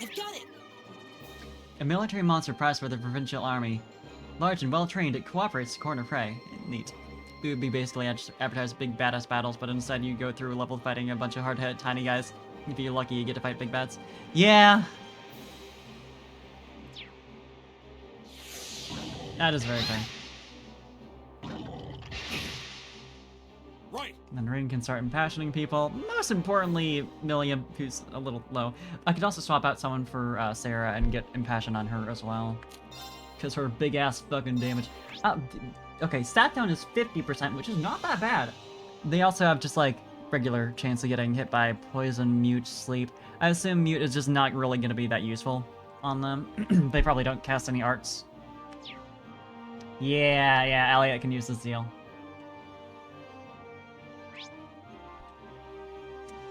I've got it. a military monster prized by the provincial army. Large and well trained, it cooperates to corner prey. Neat. It would be basically advertise big badass battles, but instead you go through level fighting a bunch of hard-hit tiny guys. If you're lucky, you get to fight big bats. Yeah. That is very fair. Right. And then Rin can start impassioning people. Most importantly, Milliam, who's a little low. I could also swap out someone for Sarah and get impassion on her as well. Because her big ass fucking damage. Okay, stat down is 50%, which is not that bad. They also have just like regular chance of getting hit by poison, mute, sleep. I assume mute is just not really going to be that useful on them. They probably don't cast any arts. Yeah, Elliot can use this deal.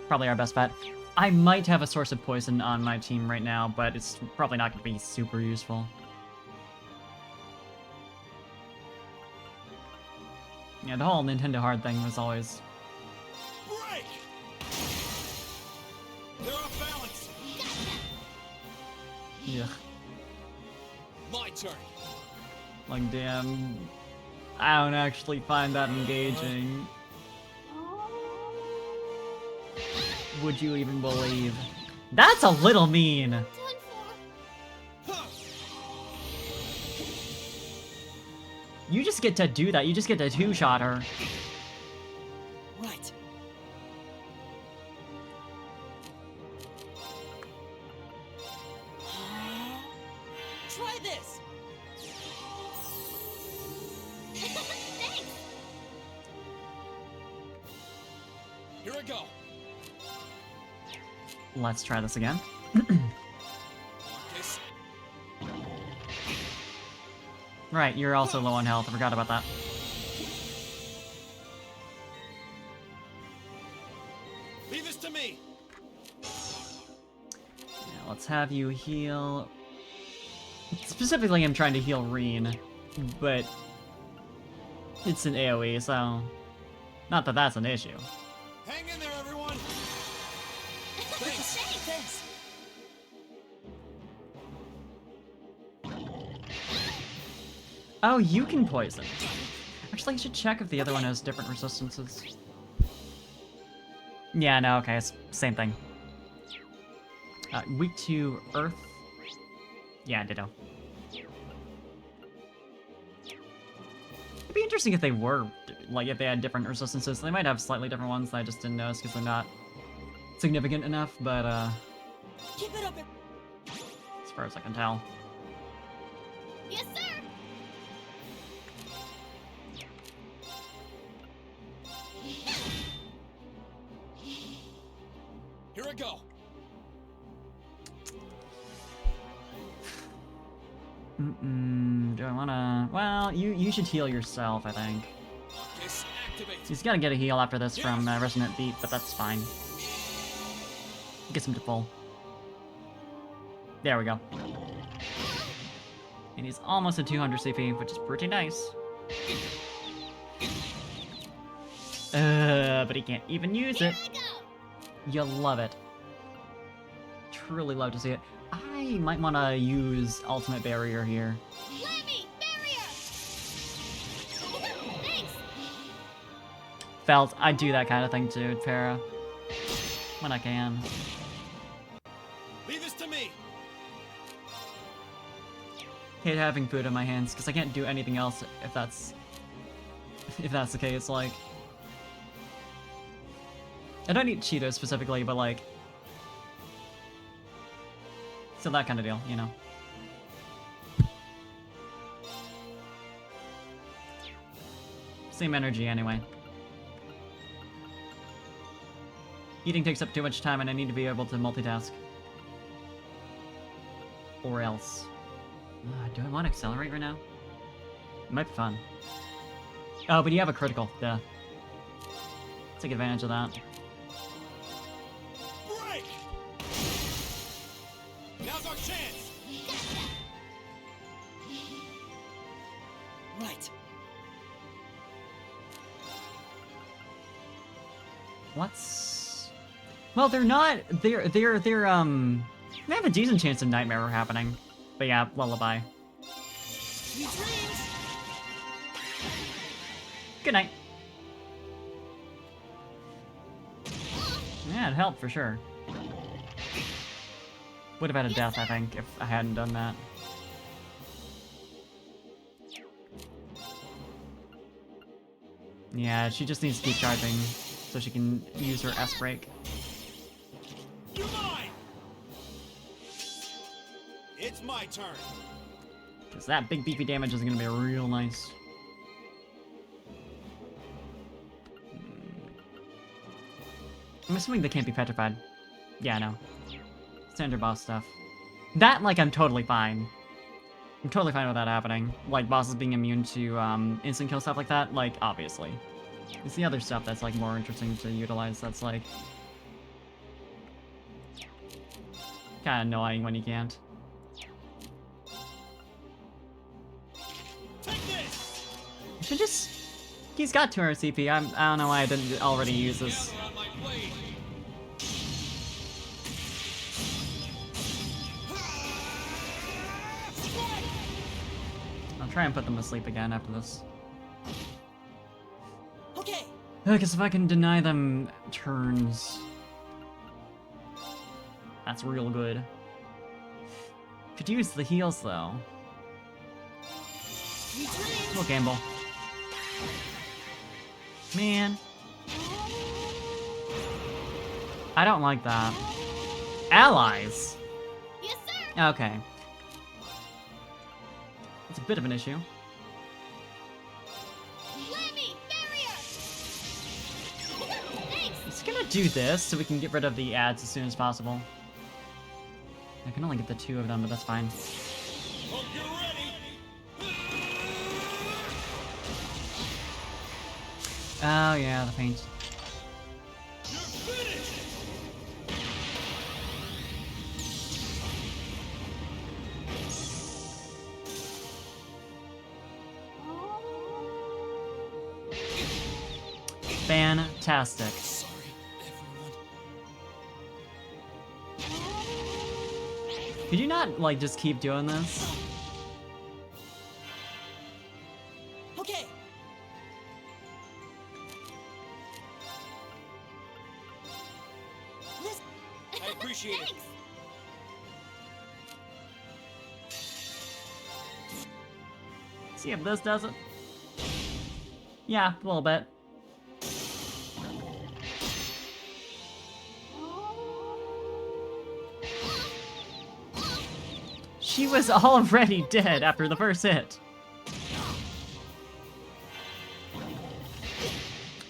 Probably our best bet. I might have a source of poison on my team right now, but it's probably not going to be super useful. Yeah, the whole Nintendo Hard thing was always... Break! They're off balance. Yeah. My turn. Like, damn... I don't actually find that engaging. Would you even believe? That's a little mean! Done for. You just get to do that, you just get to two-shot her. Right. Try this. Thanks! Here I go. Let's try this again. This. Right, you're also low on health, I forgot about that. Leave this to me. Yeah, let's have you heal... Specifically, I'm trying to heal Reen, but... It's an AoE, so... Not that that's an issue. Hang in there, everyone. Thanks. Thanks. Oh, you can poison. Actually, I should check if the other one has different resistances. Yeah, no, okay, it's same thing. Weak to Earth. Yeah, ditto. It'd be interesting if they were, like, if they had different resistances. They might have slightly different ones that I just didn't notice because they're not significant enough, but, Keep it up. as far as I can tell. Yes, sir! Here I go. Do I wanna... Well, you should heal yourself, I think. This activate. He's gotta get a heal after this from Resonant Beat, but that's fine. Gets him to full. There we go. And he's almost at 200 CP, which is pretty nice. But he can't even use it. You love it. Truly love to see it. I might want to use Ultimate Barrier here. Let me! Barrier! Thanks! Felt, I do that kind of thing too, Para. When I can. Leave this to me. Hate having food in my hands, because I can't do anything else if that's the case, like... I don't eat Cheetos specifically, but like... So that kind of deal, you know. Same energy anyway. Eating takes up too much time and I need to be able to multitask. Or else. Do I want to accelerate right now? It might be fun. Oh, but you have a critical, duh. Take advantage of that. Break! Now's our chance. Right. What's... Well, they're not... They have a decent chance of Nightmare happening. But yeah, Lullaby. Sweet dreams. Good night. Yeah, it helped for sure. Would have had a death, I think, if I hadn't done that. Yeah, she just needs to keep charging so she can use her S break. You're mine! It's my turn. Because that big beefy damage is going to be real nice. I'm assuming they can't be petrified. Yeah, I know. Standard boss stuff. That, like, I'm totally fine. I'm totally fine with that happening. Like, bosses being immune to instant kill stuff like that, like, obviously. It's the other stuff that's, like, more interesting to utilize that's, like... kinda annoying when you can't. Should just... He's got 200 CP. I don't know why I didn't already use this. I'll try and put them to sleep again after this. Okay. Because if I can deny them turns... that's real good. Could use the heals, though. We'll gamble. Man. I don't like that. Allies? Yes, sir! Okay. It's a bit of an issue. Lemmy, barrier! Thanks! It's gonna do this so we can get rid of the ads as soon as possible. I can only get the 2 of them, but that's fine. Hope you're ready. Oh yeah, the paint. You're finished. Fantastic. Sorry, everyone. Could you not, like, just keep doing this? Okay. Listen. I appreciate it. Thanks! See if this does it. Yeah, a little bit. She was already dead after the first hit.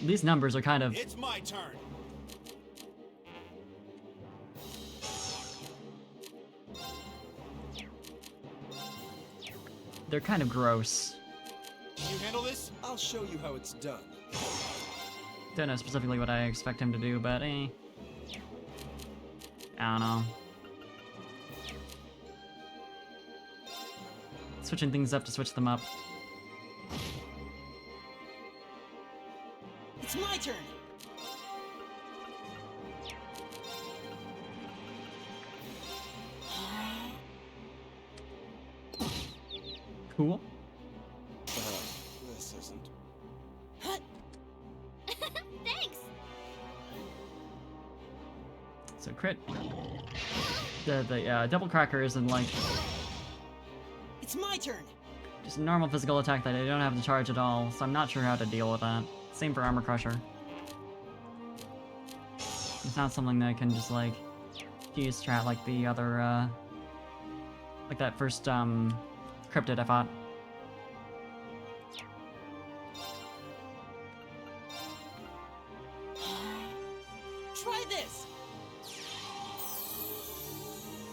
These numbers are kind of... It's my turn. they're kind of gross. Can you handle this? I'll show you how it's done. Don't know specifically what I expect him to do, but I don't know. Switching things up to switch them up. It's my turn. Cool. This isn't. Hut. Thanks. So crit. The double crackers and like It's my turn. just a normal physical attack that I don't have to charge at all, so I'm not sure how to deal with that. Same for Armor Crusher. It's not something that I can just like use strat like the other like that first cryptid I fought. Try this.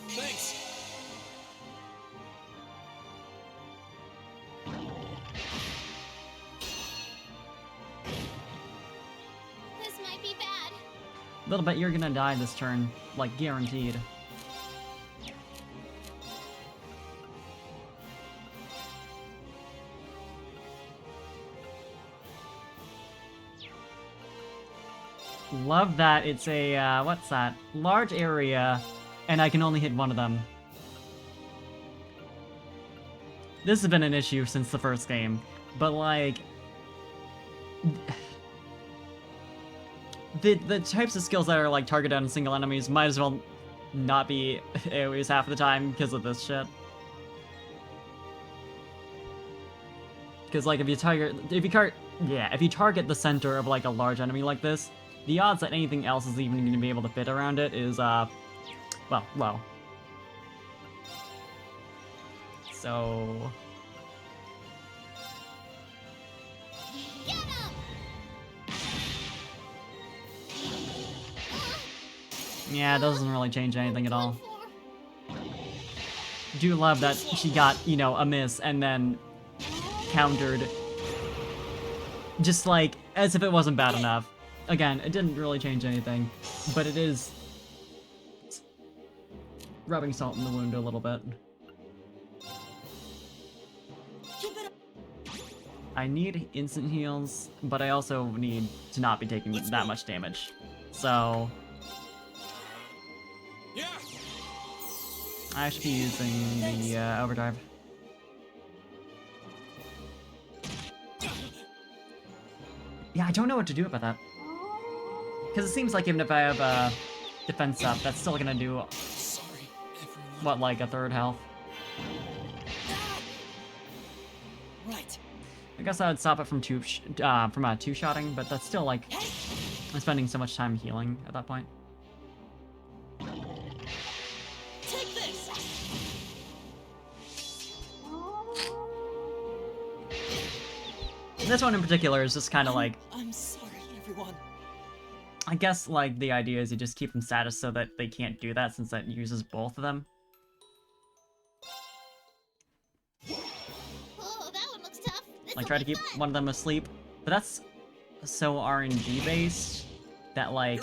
Thanks. This might be bad. A little bit, you're gonna die this turn, like guaranteed. Love that it's a, what's that? Large area, and I can only hit one of them. This has been an issue since the first game, but like... The types of skills that are like targeted on single enemies might as well not be AoEs half the time because of this shit. Because like if you Yeah, if you target the center of like a large enemy like this, the odds that anything else is even going to be able to fit around it is, well, low. So... Get him! Yeah, it doesn't really change anything at all. Do love that she got, you know, a miss and then countered just like as if it wasn't bad enough. Again, it didn't really change anything, but it is rubbing salt in the wound a little bit. I need instant heals, but I also need to not be taking that much damage. So I should be using the overdrive. Yeah, I don't know what to do about that. Because it seems like even if I have defense up, that's still gonna do, what, like a third health? Right. I guess I would stop it from two-shotting, but that's still like, I'm spending so much time healing at that point. Take this. This one in particular is just kind of like, I'm sorry, everyone. I guess like the idea is you just keep them status so that they can't do that since that uses both of them. Oh, that one looks tough. Like try to keep one of them asleep, but that's so RNG based that like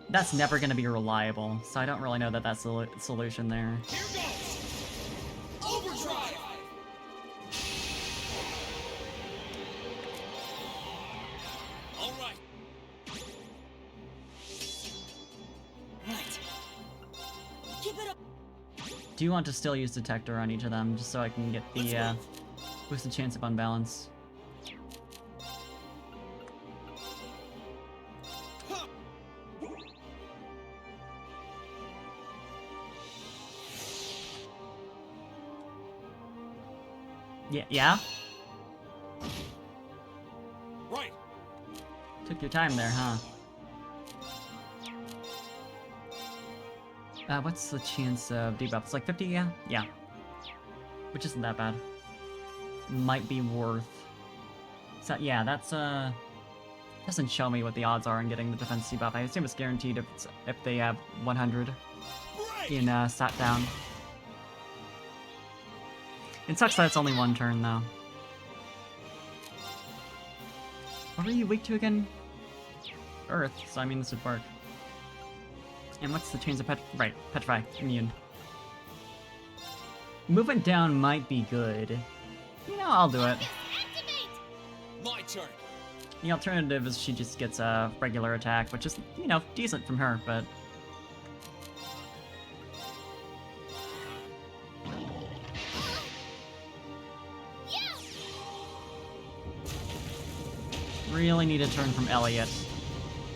that's never gonna be reliable. So I don't really know that that's the solution there. Overdrive. All right. Right. Keep it up. Do you want to still use Detector on each of them just so I can get the boosted chance of unbalance? Yeah? Right. Took your time there, huh? What's the chance of debuff? It's like 50, yeah? Yeah. Which isn't that bad. Might be worth... So, yeah, that's, doesn't show me what the odds are in getting the defense debuff. I assume it's guaranteed if they have 100 in, sat down. It sucks that it's only one turn, though. What were you weak to again? Earth, so I mean this would work. And what's the chance of petrify, immune. Movement down might be good. You know, I'll do it. My turn. The alternative is she just gets a regular attack, which is, you know, decent from her, but... Really need a turn from Elliot,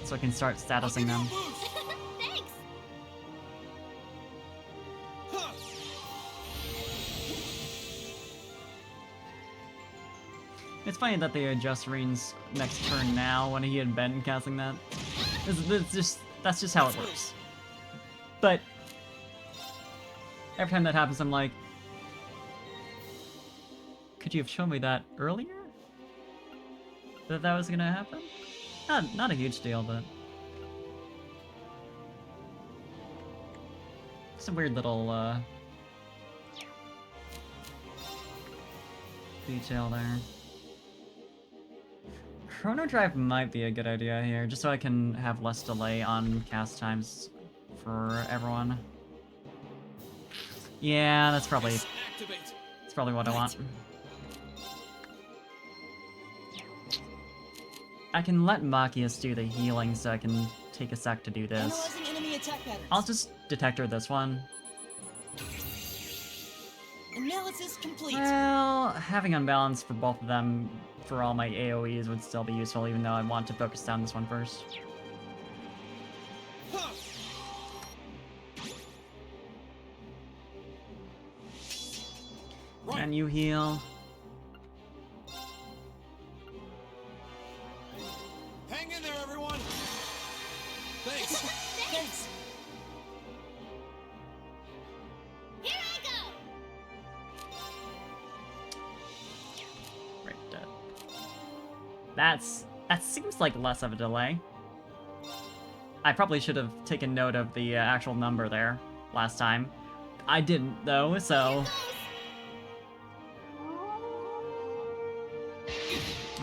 so I can start statusing them. Thanks. It's funny that they adjust Rain's next turn now when he had been casting that. That's just how it works. But every time that happens, I'm like, could you have shown me that earlier? That was gonna happen? Not a huge deal, but it's a weird little detail there. Chrono Drive might be a good idea here, just so I can have less delay on cast times for everyone. Yeah, that's probably what I want. I can let Machias do the healing so I can take a sec to do this. Analyzing enemy attack patterns. I'll just Detector this one. Analysis complete. Well, having unbalance for both of them for all my AoEs would still be useful, even though I want to focus down this one first. And you heal. Hang in there, everyone! Thanks! Thanks. Here I go! Right. That seems like less of a delay. I probably should have taken note of the actual number there last time. I didn't though, so.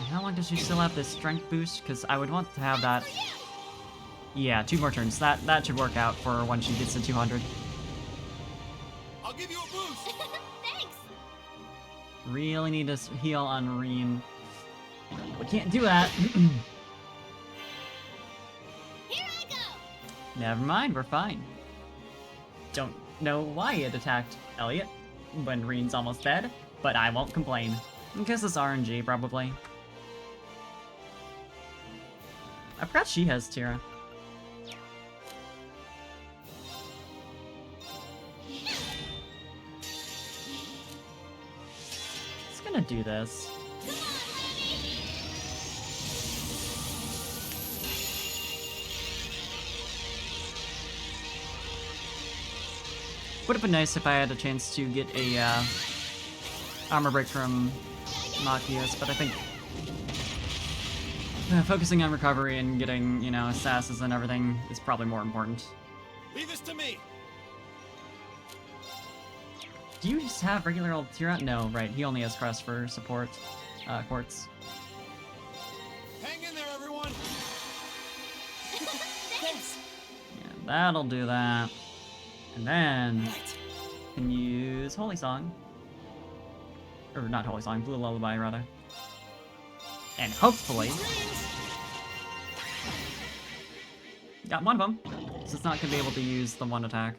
How long does she still have this strength boost? Because I would want to have that. Yeah, 2 more turns. That should work out for when she gets to 200. I'll give you a boost! Thanks! Really need to heal on Reen. We can't do that. Here I go! Never mind, we're fine. Don't know why it attacked Elliot when Reen's almost dead, but I won't complain. I guess it's RNG, probably. I forgot she has Tira. It's gonna do this. Would have been nice if I had a chance to get a armor break from Machias, but I think focusing on recovery and getting, you know, assassins and everything is probably more important. Leave this to me! Do you just have regular old Tira? No, right, he only has Crest for support, Quartz. Hang in there, everyone! Thanks. Yeah, that'll do that. And then, Right. can use Holy Song. Or not Holy Song, Blue Lullaby, rather. And hopefully... got one of them. So it's not going to be able to use the one attack.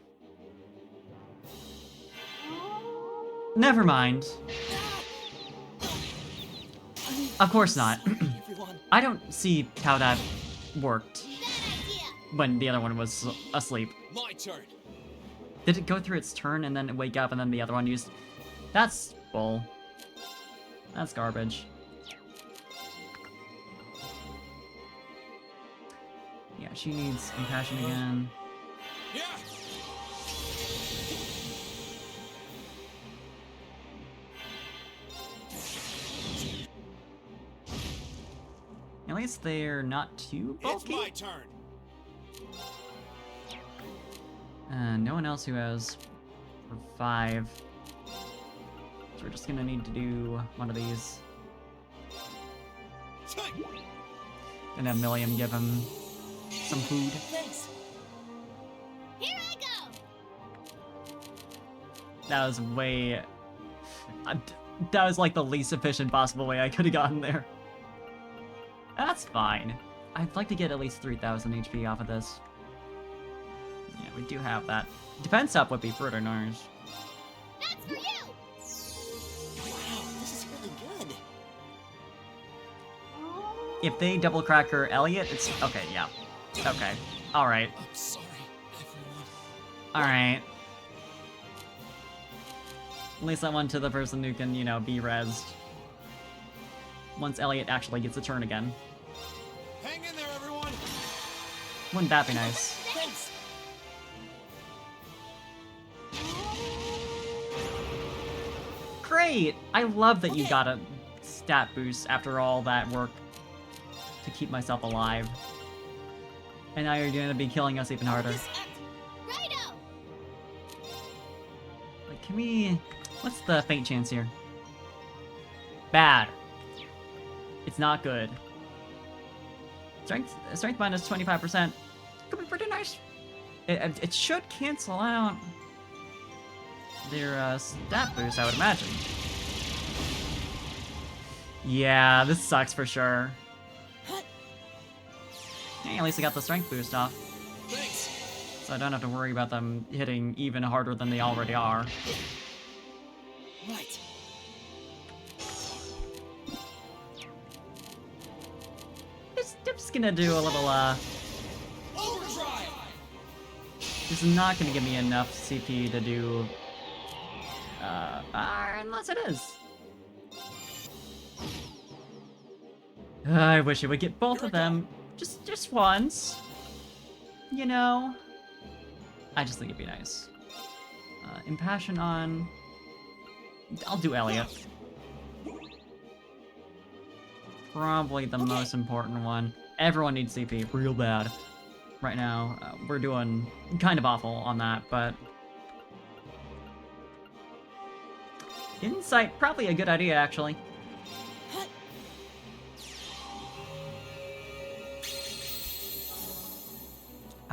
Never mind. Of course not. Everyone. I don't see how that worked when the other one was asleep. My turn! Did it go through its turn and then wake up and then the other one used... That's bull. That's garbage. Yeah, she needs compassion again. Yeah! At least they're not too It's bulky. my turn! No one else who has revive. So we're just gonna need to do one of these. And have Milliam give him some food. Thanks. Here I go! That was way... that was like the least efficient possible way I could have gotten there. That's fine. I'd like to get at least 3,000 HP off of this. Yeah, we do have that. Defense up would be pretty nice. That's for you! Wow, this is really good. If they double cracker Elliot, it's... Okay, yeah. Okay. Alright. I'm sorry, everyone. Alright. At least that one to the person who can, you know, be rezzed. Once Elliot actually gets a turn again. Hang in there, everyone! Wouldn't that be nice? Thanks. Great! I love that you got a stat boost after all that work to keep myself alive. And now you're gonna be killing us even harder. Righto! Like, can we... What's the faint chance here? Bad. It's not good. Strength minus 25%. Could be pretty nice. It should cancel out their stat boost, I would imagine. Yeah, this sucks for sure. Hey, at least I got the strength boost off. Thanks! So I don't have to worry about them hitting even harder than they already are. Right. I'm just gonna do a little, Overdrive! This is not gonna give me enough CP to do... unless it is. I wish it would get both of them. Just once. You know? I just think it'd be nice. Impassion on... I'll do Elliot. Probably the most important one. Everyone needs CP real bad right now. We're doing kind of awful on that, but... Insight, probably a good idea, actually.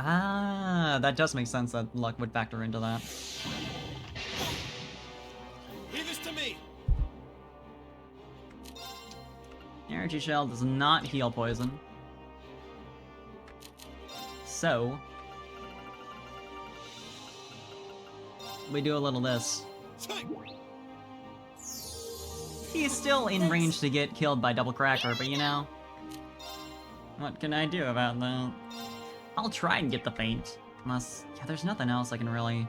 Ah, that does make sense that luck would factor into that. Leave this to me. Energy Shell does not heal poison. So... we do a little this. He's still in range to get killed by Double Cracker, but you know... what can I do about that? I'll try and get the feint. Unless... yeah, there's nothing else I can really...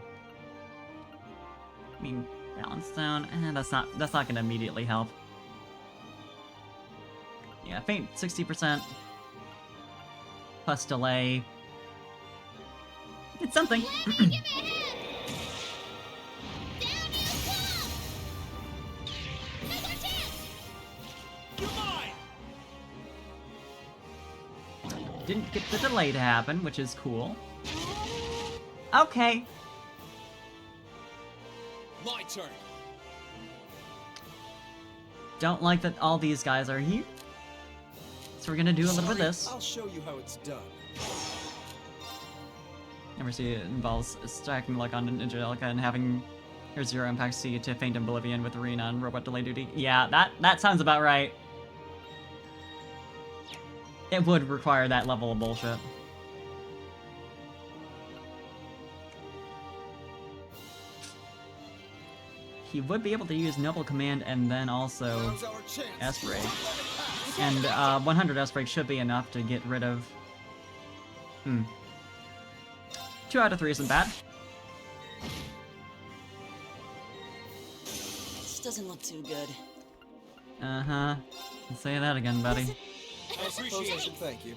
I mean, Balance Stone... that's not gonna immediately help. Yeah, feint 60%. Plus delay. It's something. Didn't get the delay to happen, which is cool. Okay. My turn. Don't like that all these guys are here. So we're gonna do a little bit of this. I'll show you how it's done. Never see it involves stacking luck on Angelica and having her 0 impact C to feint Oblivion with Arena and Robot Delay Duty. Yeah, that sounds about right. It would require that level of bullshit. He would be able to use Noble Command and then also S-Break. And 100 S-Break should be enough to get rid of... 2 out of 3 isn't bad. This doesn't look too good. Uh-huh. Say that again, buddy. I suppose I should thank you.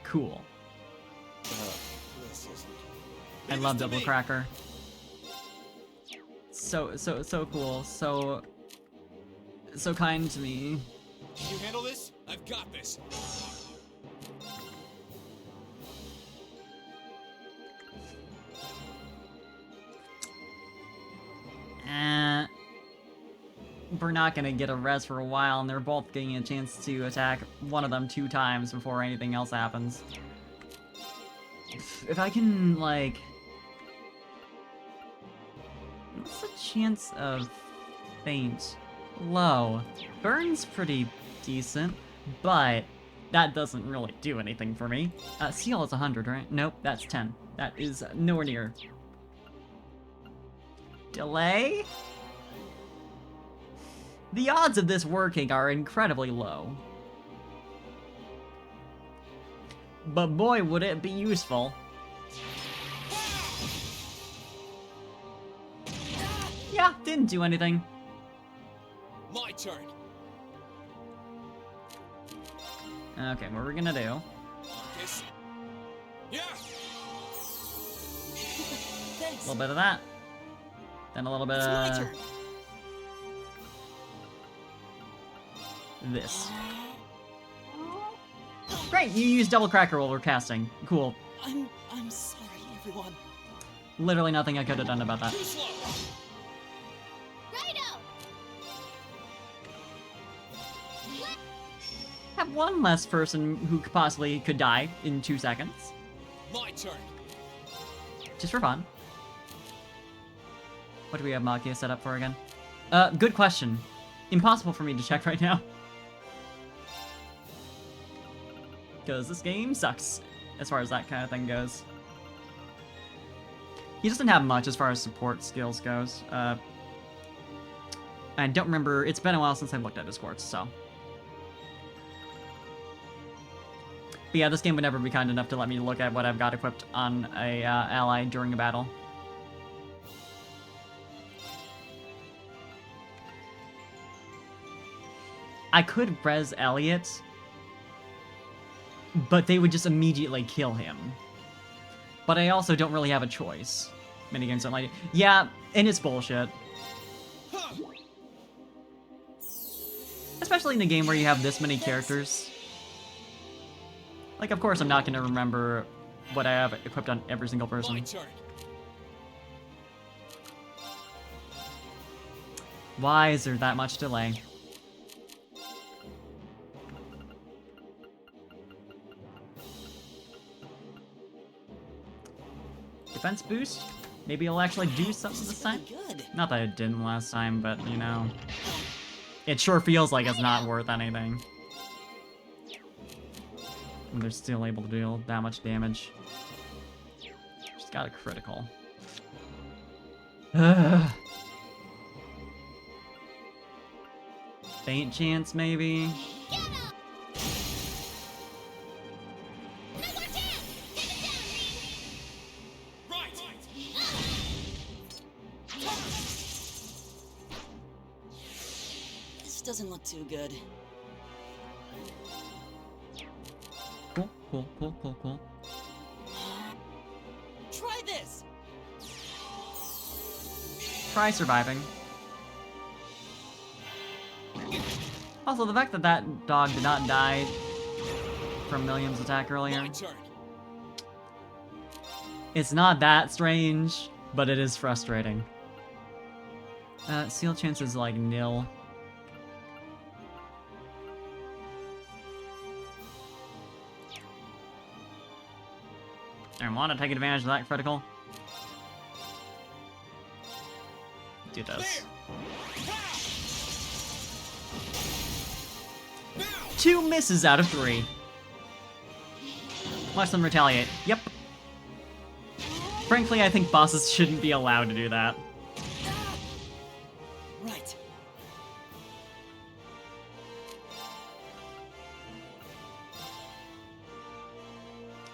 Cool. This isn't... I love Double Cracker. So cool. So kind to me. Can you handle this? I've got this. We're not gonna get a res for a while, and they're both getting a chance to attack one of them 2 times before anything else happens. If I can, like... what's the chance of feint? Low. Burn's pretty decent, but that doesn't really do anything for me. Seal is 100, right? Nope, that's 10. That is nowhere near. Delay? The odds of this working are incredibly low. But boy, would it be useful. Yeah, didn't do anything. My turn. Okay, what we're gonna do... Yes. Yeah. a little bit of that. Then a little bit of... this. Great, you use Double Cracker while we're casting. Cool. I'm sorry, everyone. Literally nothing I could have done about that. Righto! Have one less person who possibly could die in 2 seconds. My turn. Just for fun. What do we have Makia set up for again? Good question. Impossible for me to check right now. Because this game sucks, as far as that kind of thing goes. He doesn't have much as far as support skills goes. I don't remember, it's been a while since I've looked at his squirts, so. But yeah, this game would never be kind enough to let me look at what I've got equipped on a ally during a battle. I could res Elliot, but they would just immediately kill him. But I also don't really have a choice. Minigames don't like it. Yeah, and it's bullshit. Especially in a game where you have this many characters. Like, of course I'm not going to remember what I have equipped on every single person. My turn. Why is there that much delay? Defense boost? Maybe it'll actually do something this time? Good. Not that it didn't last time, but, you know. It sure feels like it's not worth anything. And they're still able to deal that much damage. Just got a critical. Faint chance, maybe? Right! This doesn't look too good. Cool, cool, cool, cool, cool. Try this. Try surviving. Also, the fact that that dog did not die from Milliam's attack earlier, My turn. it's not that strange, but it is frustrating. Seal chance is like nil. I want to take advantage of that critical. Do this. 2 misses out of 3. Watch them retaliate. Yep. Frankly, I think bosses shouldn't be allowed to do that. Right.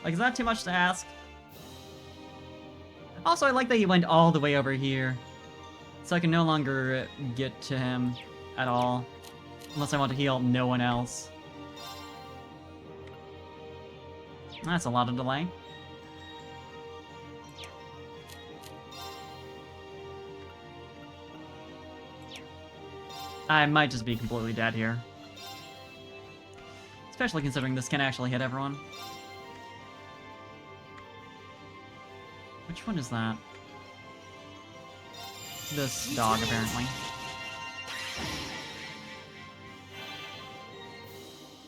Like, is that too much to ask? Also, I like that he went all the way over here. So I can no longer get to him at all. Unless I want to heal no one else. That's a lot of delay. I might just be completely dead here. Especially considering this can actually hit everyone. Which one is that? This dog, apparently.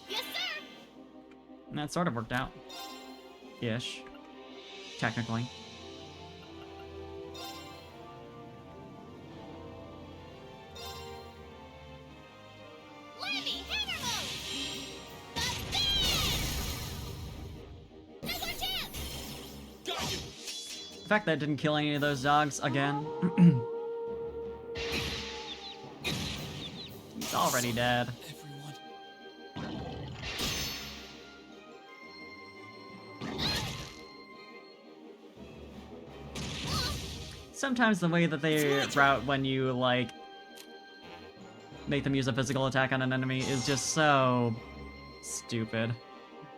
Yes, sir. And that sort of worked out. Ish. Technically. Lammy, hammer mode. Now's our chance. Got you! The fact that it didn't kill any of those dogs again. He's already dead. Everyone. Sometimes the way that they route when you, like, make them use a physical attack on an enemy is just so stupid.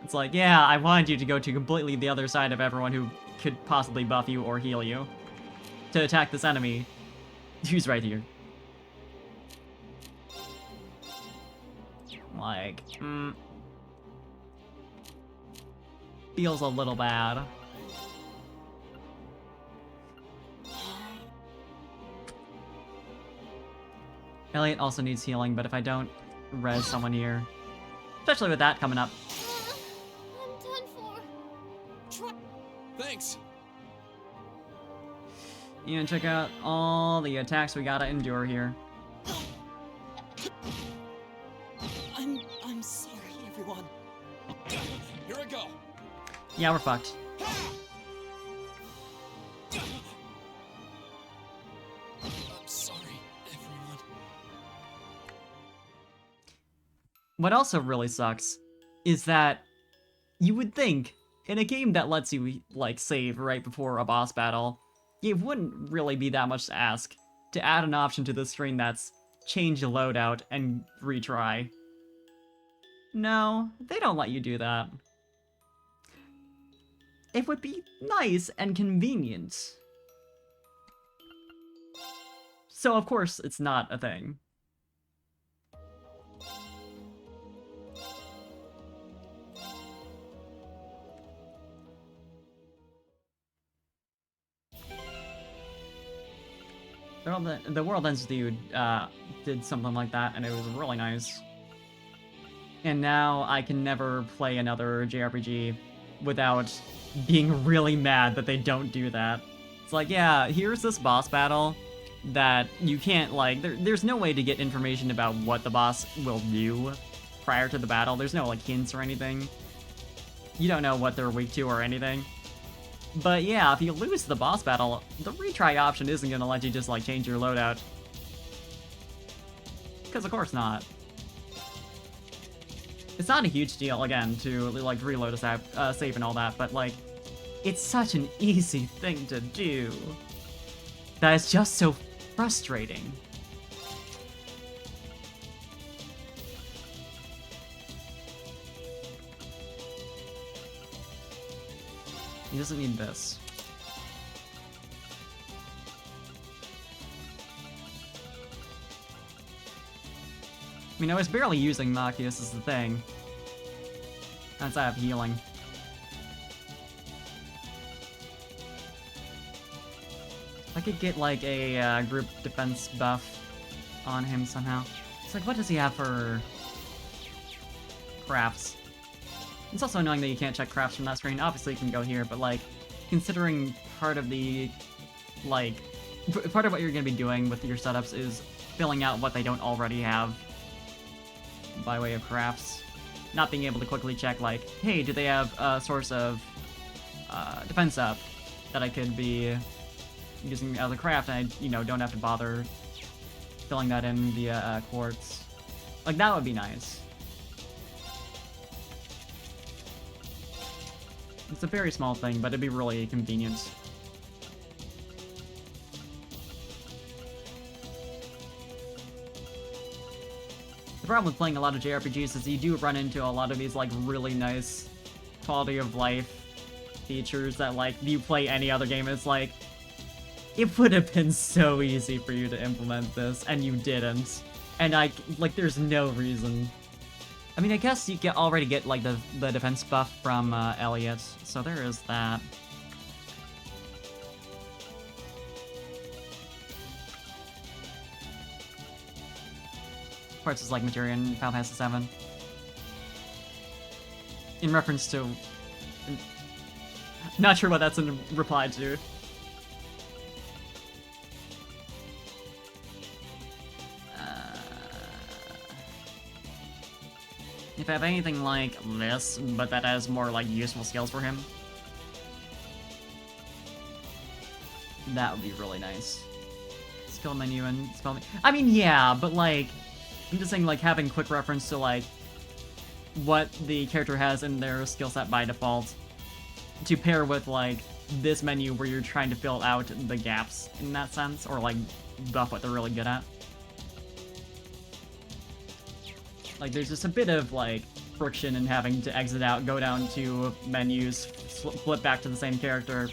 It's like, yeah, I wanted you to go to completely the other side of everyone who could possibly buff you or heal you to attack this enemy who's right here. Like, feels a little bad. Elliot also needs healing, but if I don't res someone here, especially with that coming up. I'm done for. Try. Thanks. And check out all the attacks we gotta endure here. I'm sorry, everyone. Here I go. Yeah, we're fucked. I'm sorry, everyone. What also really sucks is that you would think in a game that lets you, like, save right before a boss battle, it wouldn't really be that much to ask to add an option to the screen that's change loadout and retry. No, they don't let you do that. It would be nice and convenient. So of course it's not a thing. The World Ends Dude did something like that, and it was really nice. And now I can never play another JRPG without being really mad that they don't do that. It's like, yeah, here's this boss battle that you can't, like, there's no way to get information about what the boss will do prior to the battle. There's no, like, hints or anything. You don't know what they're weak to or anything. But yeah, if you lose the boss battle, the retry option isn't gonna let you just, like, change your loadout. Because of course not. It's not a huge deal, again, to, like, reload a save and all that, but, like, it's such an easy thing to do that it's just so frustrating. He doesn't need this. I mean, I was barely using Machias as the thing. That's I have healing. I could get, like, a group defense buff on him somehow. It's like, what does he have for crafts? It's also annoying that you can't check crafts from that screen. Obviously, you can go here, but, like, considering part of the, like, part of what you're going to be doing with your setups is filling out what they don't already have by way of crafts. Not being able to quickly check, like, hey, do they have a source of defense up that I could be using as a craft, and I, you know, don't have to bother filling that in via quartz. Like, that would be nice. It's a very small thing, but it'd be really convenient. The problem with playing a lot of JRPGs is you do run into a lot of these, like, really nice quality of life features that, like, you play any other game, it's like, it would have been so easy for you to implement this, and you didn't. And like, there's no reason. I mean, I guess you already get, like, the defense buff from Elliot, so there is that. Parts is like Materia in Final Fantasy VII. In reference to... Not sure what that's in reply to. If I have anything like this, but that has more, like, useful skills for him, that would be really nice. Skill menu and spell menu. I mean, yeah, but, like, I'm just saying, like, having quick reference to, like, what the character has in their skill set by default to pair with, like, this menu where you're trying to fill out the gaps in that sense, or, like, buff what they're really good at. Like, there's just a bit of, like, friction in having to exit out, go down to menus, flip back to the same character.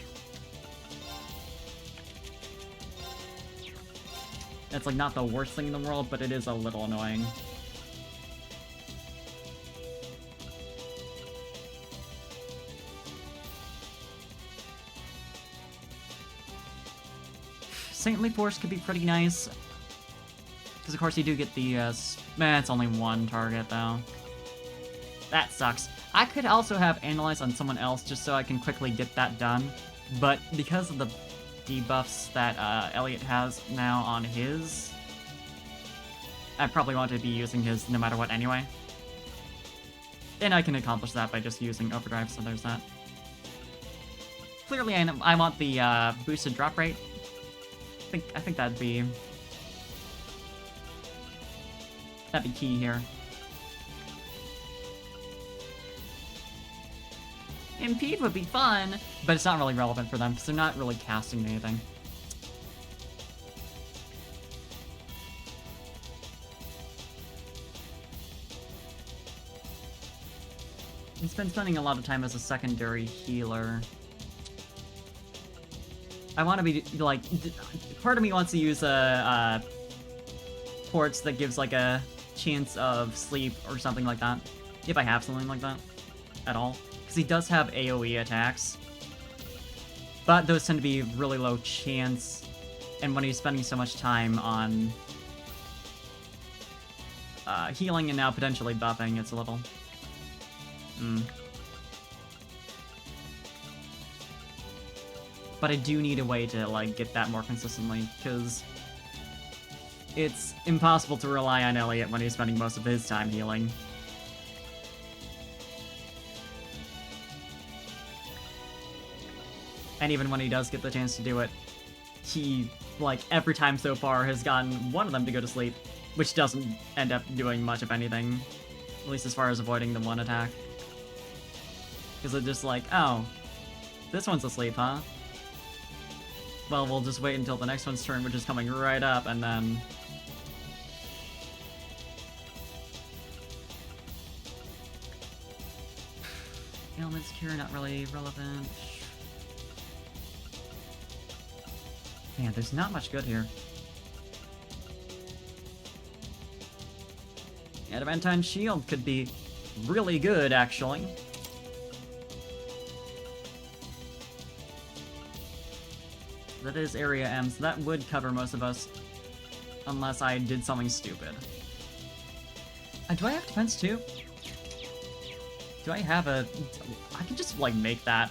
It's, like, not the worst thing in the world, but it is a little annoying. Saintly Force could be pretty nice. Because, of course, you do get the, man, it's only one target, though. That sucks. I could also have Analyze on someone else just so I can quickly get that done. But because of the debuffs that Elliot has now on his, I probably want to be using his no matter what anyway. And I can accomplish that by just using Overdrive, so there's that. Clearly, I want the boosted drop rate. I think that'd be key here. Impede would be fun, but it's not really relevant for them because they're not really casting anything. He's been spending a lot of time as a secondary healer. I want to be, like, part of me wants to use ports that gives, like, a chance of sleep or something like that. If I have something like that at all. Because he does have AoE attacks. But those tend to be really low chance. And when he's spending so much time on healing and now potentially buffing, it's a little... But I do need a way to, like, get that more consistently, because it's impossible to rely on Elliot when he's spending most of his time healing. And even when he does get the chance to do it, he, like, every time so far has gotten one of them to go to sleep, which doesn't end up doing much of anything, at least as far as avoiding the one attack. Because they're just like, oh, this one's asleep, huh? Well, we'll just wait until the next one's turn, which is coming right up, and then... Ailments cure, not really relevant. Man, there's not much good here. Adamantine Shield could be really good, actually. That is Area M, so that would cover most of us. Unless I did something stupid. Do I have defense too? Do I have a... I can just, like, make that.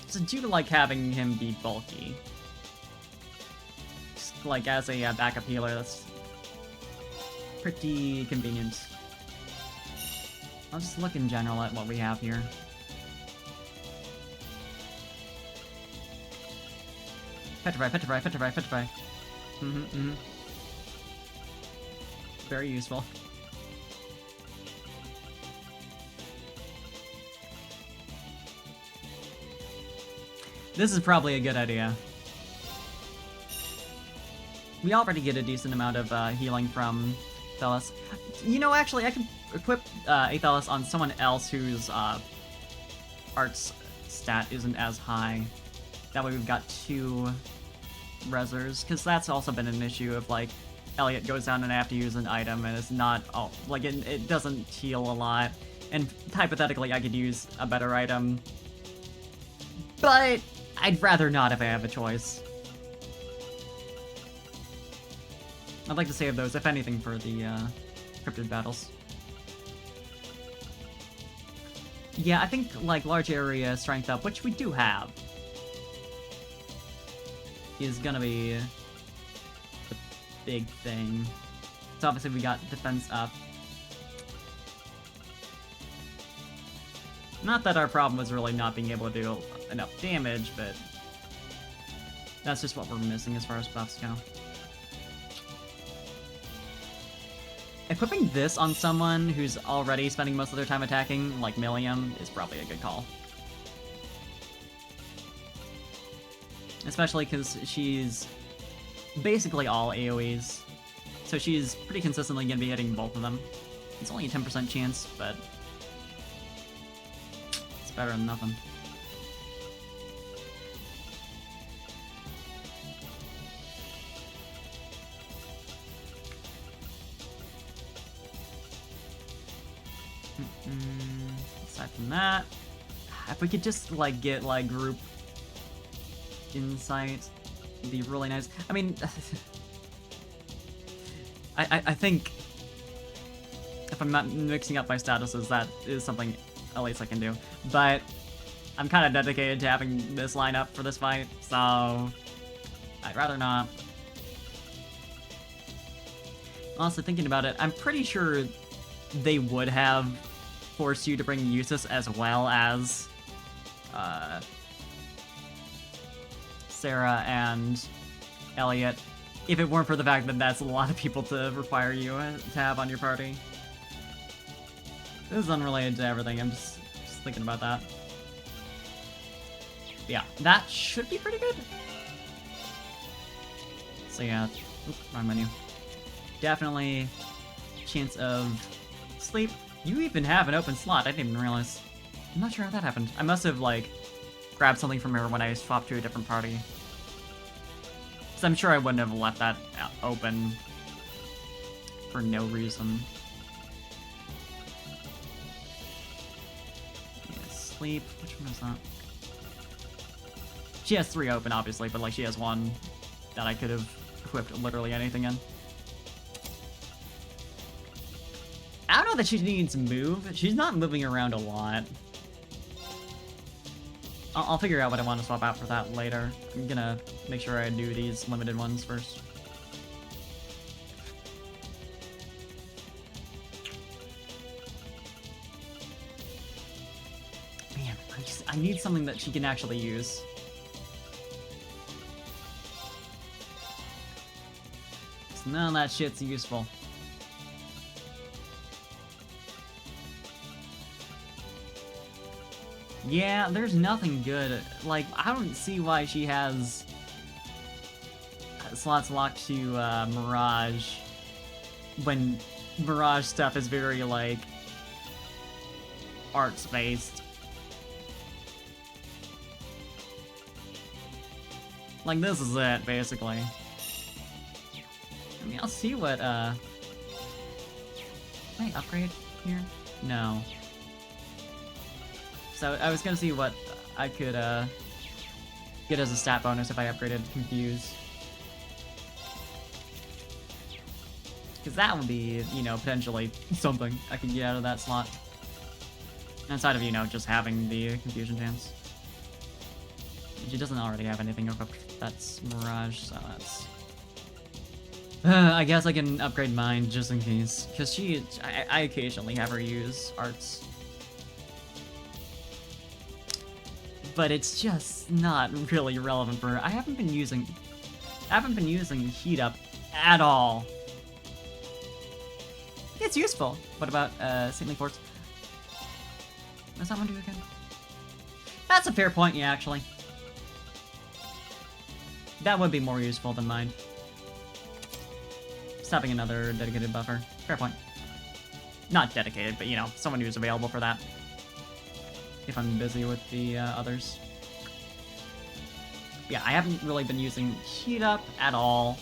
So I do like having him be bulky. Just, like, as a backup healer, that's pretty convenient. I'll just look in general at what we have here. Petrify, petrify, petrify, petrify. Very useful. This is probably a good idea. We already get a decent amount of healing from Thelos. You know, actually, I can equip Athelos on someone else whose arts stat isn't as high. That way we've got 2 resers, because that's also been an issue of, like, Elliot goes down and I have to use an item, and it's not, like, it doesn't heal a lot. And hypothetically, I could use a better item. But I'd rather not if I have a choice. I'd like to save those, if anything, for the cryptid battles. Yeah, I think, like, large area strength up, which we do have, is gonna be the big thing. So obviously we got defense up. Not that our problem was really not being able to do enough damage, but that's just what we're missing as far as buffs go. Equipping this on someone who's already spending most of their time attacking, like Millium, is probably a good call. Especially because she's basically all AoEs, so she's pretty consistently going to be hitting both of them. It's only a 10% chance, but it's better than nothing. Aside from that, if we could just, like, get, like, group insight, it'd be really nice. I mean, I think if I'm not mixing up my statuses, that is something at least I can do. But I'm kind of dedicated to having this line up for this fight, so I'd rather not. Honestly, thinking about it, I'm pretty sure they would have forced you to bring Eustace as well as Sarah and Elliot, if it weren't for the fact that that's a lot of people to require you to have on your party. This is unrelated to everything, I'm just thinking about that. Yeah, that should be pretty good. So yeah, wrong menu. Definitely chance of sleep You even have an open slot. I didn't even realize. I'm not sure how that happened. I must have, like, grabbed something from her when I swapped to a different party. So I'm sure I wouldn't have left that open for no reason. Yeah, sleep. Which one is that? She has 3 open, obviously, but, like, she has 1 that I could have equipped literally anything in. I don't know that she needs to move. She's not moving around a lot. I'll figure out what I want to swap out for that later. I'm gonna make sure I do these limited ones first. Man, I need something that she can actually use. So none of that shit's useful. Yeah, there's nothing good. Like, I don't see why she has slots locked to Mirage when Mirage stuff is very, like, arts-based. Like, this is it, basically. I mean, I'll see what, Can I upgrade here? No. So I was gonna see what I could get as a stat bonus if I upgraded Confuse. Because that would be, you know, potentially something I could get out of that slot. Outside of, you know, just having the Confusion chance. She doesn't already have anything equipped. That's Mirage, so that's... I guess I can upgrade mine just in case. Because I occasionally have her use arts. But it's just not really relevant for her. I haven't been using Heat Up at all. It's useful. What about Saintly Force? What does that one do again? That's a fair point, yeah, actually. That would be more useful than mine. Just having another dedicated buffer. Fair point. Not dedicated, but you know, someone who's available for that. If I'm busy with the others. Yeah, I haven't really been using Heat Up at all.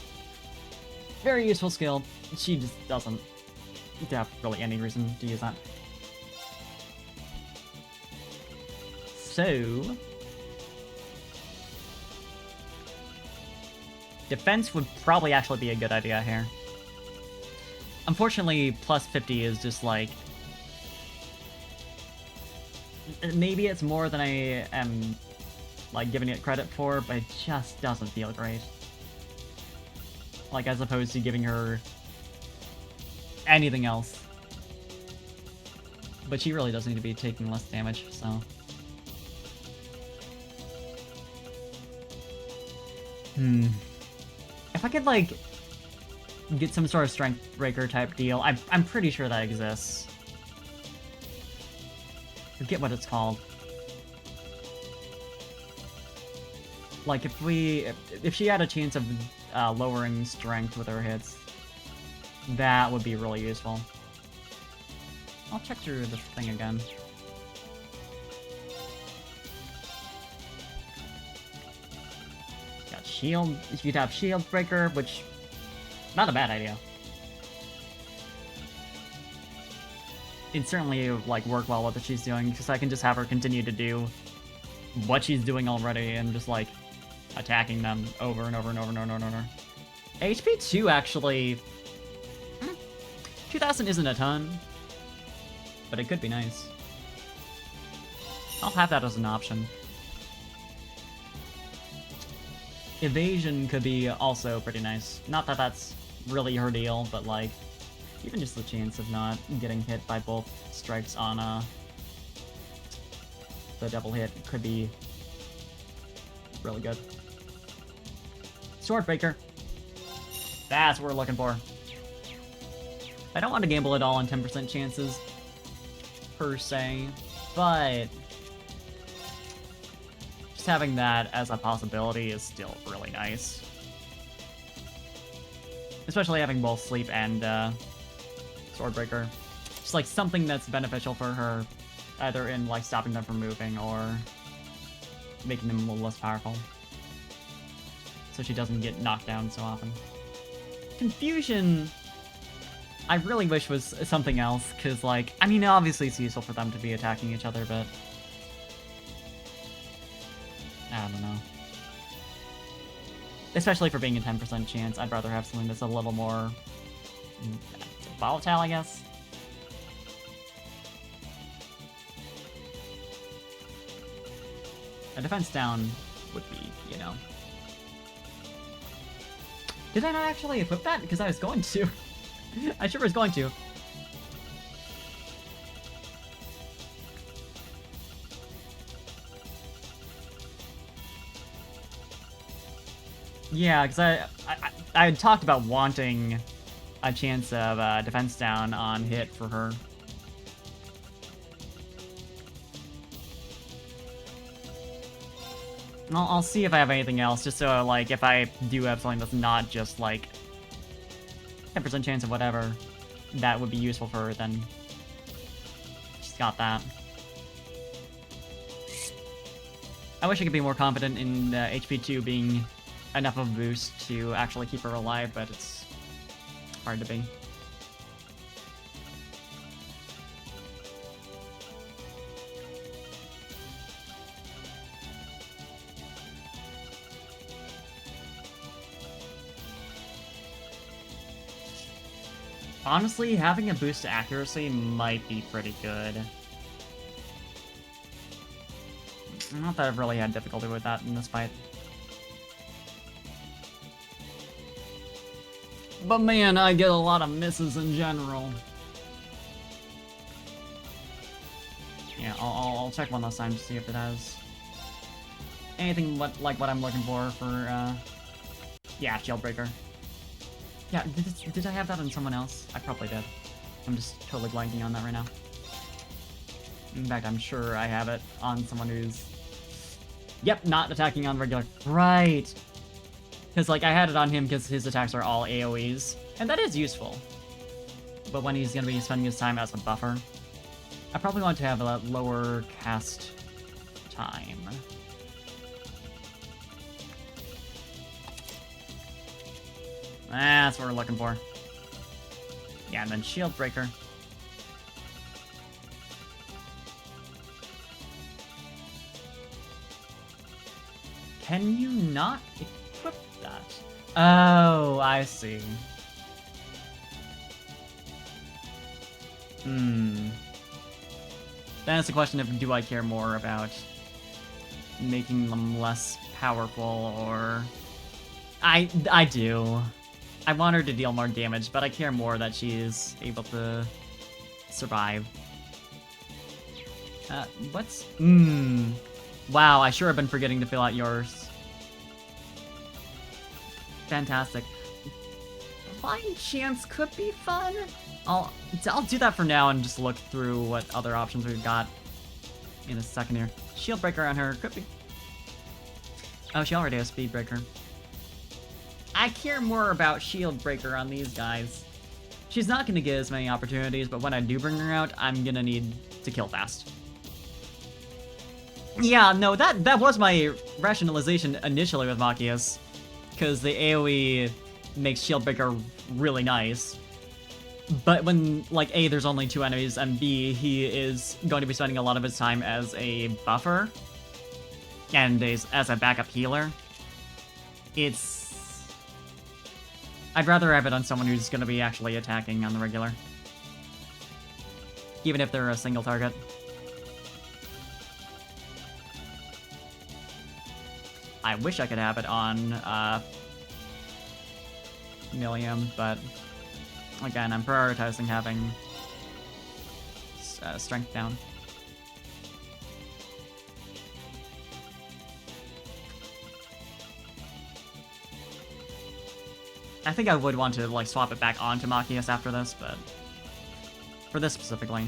Very useful skill. She just doesn't have really any reason to use that. So... Defense would probably actually be a good idea here. Unfortunately, plus 50 is just like... Maybe it's more than I am, like, giving it credit for, but it just doesn't feel great. Like, as opposed to giving her anything else. But she really does need to be taking less damage, so... If I could, like, get some sort of Strength Breaker type deal, I'm pretty sure that exists. Forget what it's called. Like, if she had a chance of lowering strength with her hits, that would be really useful. I'll check through this thing again. Got shield. You'd have Shield Breaker, which not a bad idea. It'd certainly, like, work well with what she's doing, because I can just have her continue to do what she's doing already and just, like, attacking them over and over and over and over and over. HP 2 actually... 2,000 isn't a ton, but it could be nice. I'll have that as an option. Evasion could be also pretty nice. Not that that's really her deal, but, like, even just the chance of not getting hit by both strikes on the double hit could be really good. Swordbreaker. That's what we're looking for. I don't want to gamble at all on 10% chances, per se, but just having that as a possibility is still really nice. Especially having both Sleep and Swordbreaker. Just like something that's beneficial for her, either in like stopping them from moving or making them a little less powerful. So she doesn't get knocked down so often. Confusion, I really wish was something else, because like, I mean, obviously it's useful for them to be attacking each other, but I don't know. Especially for being a 10% chance, I'd rather have something that's a little more volatile, I guess. A defense down would be, you know. Did I not actually equip that? Because I was going to. I sure was going to. Yeah, because I had talked about wanting a chance of defense down on hit for her. I'll see if I have anything else, just so, like, if I do have something that's not just, like, 10% chance of whatever, that would be useful for her, then she's got that. I wish I could be more confident in HP 2 being enough of a boost to actually keep her alive, but it's hard to be. Honestly, having a boost to accuracy might be pretty good. Not that I've really had difficulty with that in this fight. But man, I get a lot of misses in general. Yeah, I'll check one last time to see if it has anything like what I'm looking for, yeah, Shieldbreaker. Yeah, did I have that on someone else? I probably did. I'm just totally blanking on that right now. In fact, I'm sure I have it on someone who's... Yep, not attacking on regular. Right! Because, like, I had it on him because his attacks are all AoEs. And that is useful. But when he's going to be spending his time as a buffer, I probably want to have a lower cast time. That's what we're looking for. Yeah, and then Shieldbreaker. Can you not equip that? Oh, I see. Then it's a question of, do I care more about making them less powerful, or... I do. I want her to deal more damage, but I care more that she is able to survive. What's... Wow, I sure have been forgetting to fill out yours. Fantastic. Blind Chance could be fun. I'll do that for now and just look through what other options we've got in a second here. Shieldbreaker on her could be... Oh, she already has Speedbreaker. I care more about Shieldbreaker on these guys. She's not going to get as many opportunities, but when I do bring her out, I'm going to need to kill fast. Yeah, no, that was my rationalization initially with Machias, because the AoE makes Shieldbreaker really nice. But when, like, A, there's only 2 enemies, and B, he is going to be spending a lot of his time as a buffer, and as a backup healer, it's... I'd rather have it on someone who's going to be actually attacking on the regular. Even if they're a single target. I wish I could have it on Millium, but again, I'm prioritizing having strength down. I think I would want to, like, swap it back onto Machias after this, but for this specifically.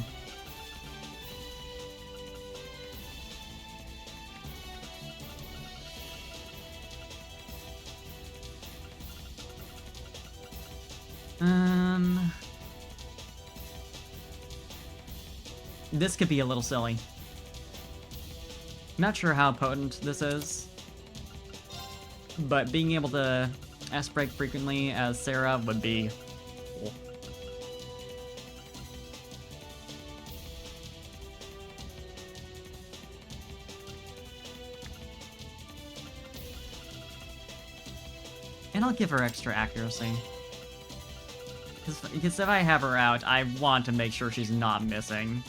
This could be a little silly. Not sure how potent this is, but being able to S-break frequently as Sarah would be cool. And I'll give her extra accuracy. Because if I have her out, I want to make sure she's not missing.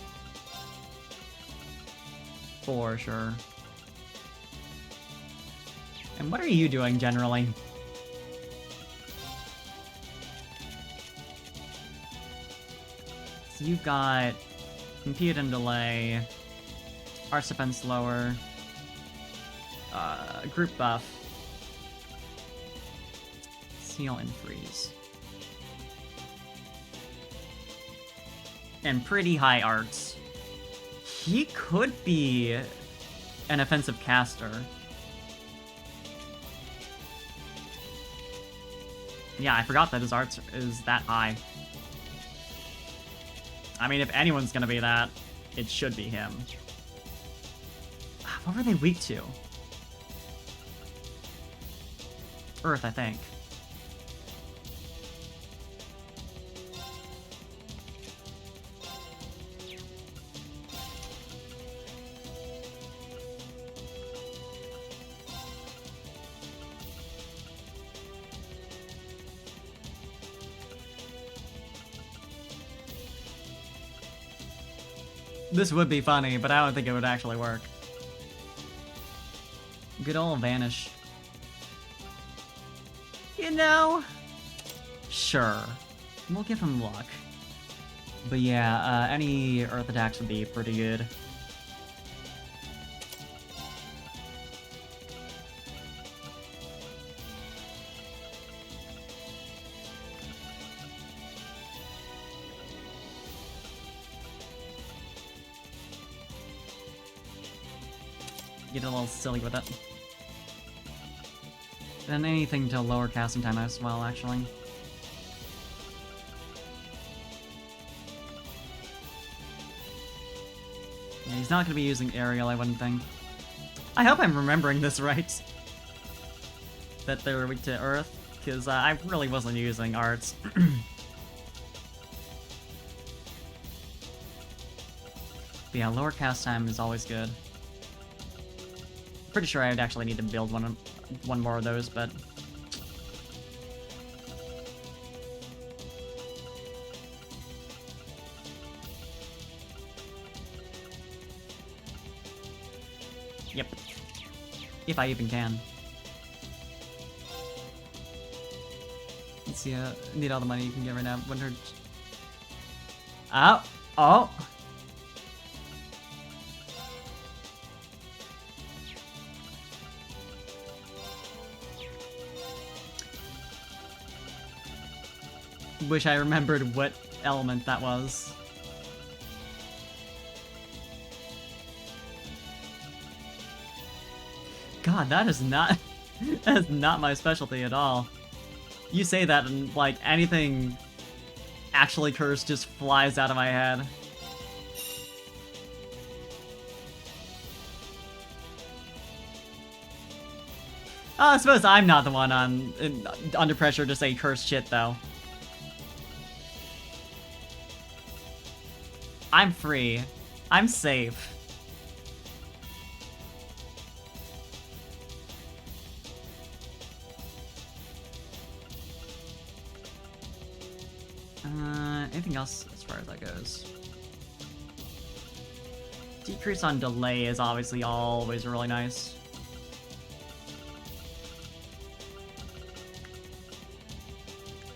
For sure. And what are you doing, generally? So you've got Impede and Delay, Arts Defense lower, Group Buff, Seal and Freeze. And pretty high arts. He could be an offensive caster. Yeah, I forgot that his arts is that high. I mean, if anyone's gonna be that, it should be him. What were they weak to? Earth, I think. This would be funny, but I don't think it would actually work. Good old Vanish. You know? Sure. We'll give him luck. But yeah, any Earth attacks would be pretty good. Get a little silly with it. And anything to lower casting time as well, actually. Yeah, he's not going to be using Aerial, I wouldn't think. I hope I'm remembering this right. That they're weak to Earth, because I really wasn't using Arts. But yeah, lower cast time is always good. Pretty sure I would actually need to build one more of those, but... Yep. If I even can. Let's see, need all the money you can get right now. Wouldn't hurt. Oh! Oh! Wish I remembered what element that was. God, that is not that is not my specialty at all. You say that and like anything actually cursed just flies out of my head. I suppose I'm not the one under pressure to say cursed shit though. I'm free. I'm safe. Anything else as far as that goes? Decrease on delay is obviously always really nice.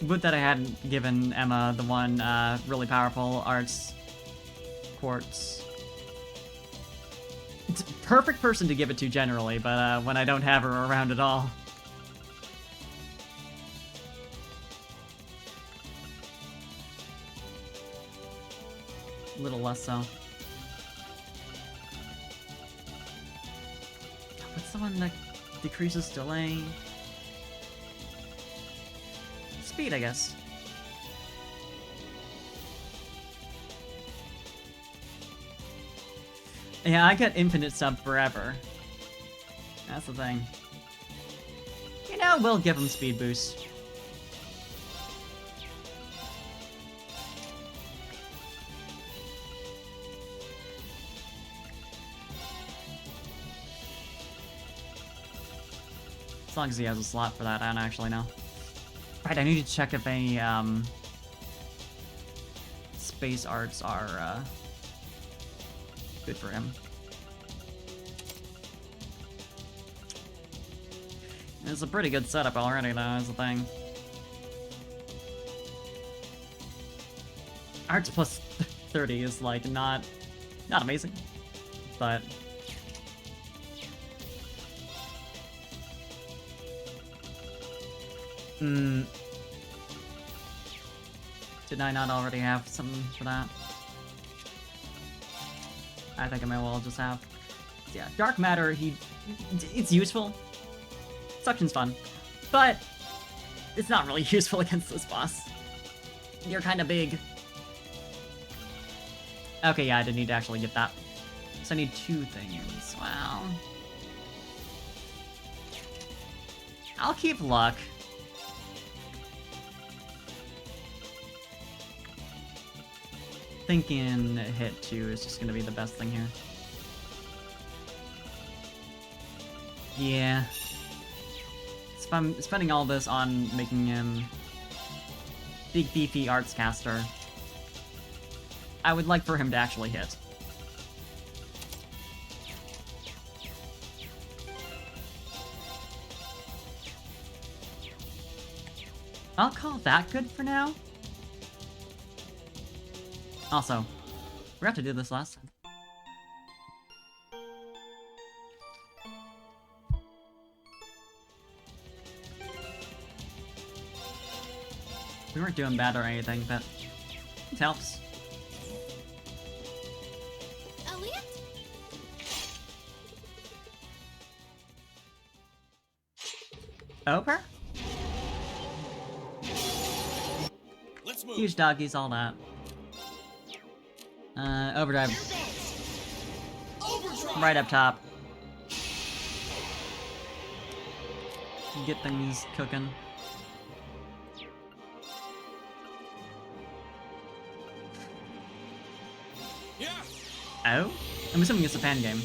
Would that I hadn't given Emma the one really powerful arts quartz. It's a perfect person to give it to generally, but when I don't have her around at all. A little less so. What's the one that decreases delay? Speed, I guess. Yeah, I get infinite sub forever. That's the thing. You know, we'll give him speed boost. As long as he has a slot for that, I don't actually know. Right, I need to check if any, space arts are, good for him. It's a pretty good setup already, though, is the thing. Arts plus 30 is, like, not amazing, but... Did I not already have something for that? I think I may well just have. Yeah, Dark Matter, it's useful. Suction's fun. But it's not really useful against this boss. You're kind of big. Okay, yeah, I did need to actually get that. So I need 2 things. Wow. I'll keep luck. Thinking hit 2 is just gonna be the best thing here. Yeah. So if I'm spending all this on making him big beefy arts caster, I would like for him to actually hit. I'll call that good for now. Also, we forgot to do this last time. We weren't doing bad or anything, but it helps. Elliot? Over? Let's move. Huge doggies, all that. Overdrive. Right up top. Get things cooking. Yeah. Oh? I'm assuming it's a fan game.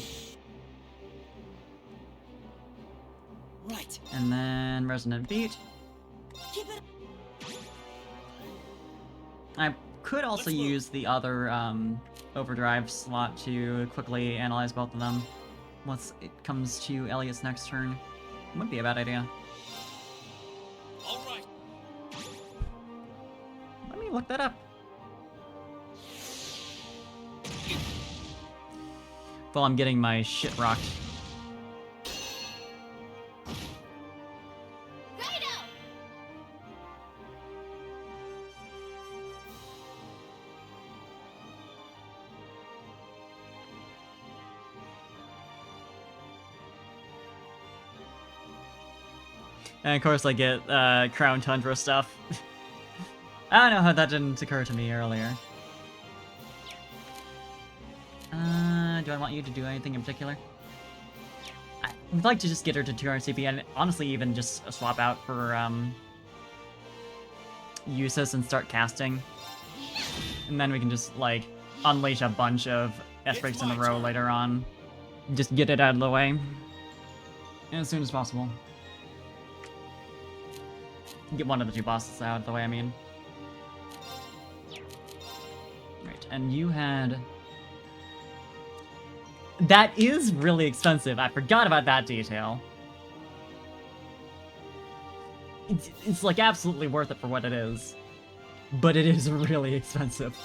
Right. And then Resonant Beat. Keep it. I could also use the other overdrive slot to quickly analyze both of them once it comes to Elliot's next turn. Wouldn't be a bad idea. All right. Let me look that up. While I'm getting my shit rocked. And of course I get Crown Tundra stuff. I don't know how that didn't occur to me earlier. Do I want you to do anything in particular? I would like to just get her to 200 CP and honestly even just swap out for Usus and start casting. And then we can just like unleash a bunch of S-breaks in a row later on. Just get it out of the way. As soon as possible. Get one of the 2 bosses out of the way, I mean. Right, and you had... That is really expensive. I forgot about that detail. It's like absolutely worth it for what it is. But it is really expensive.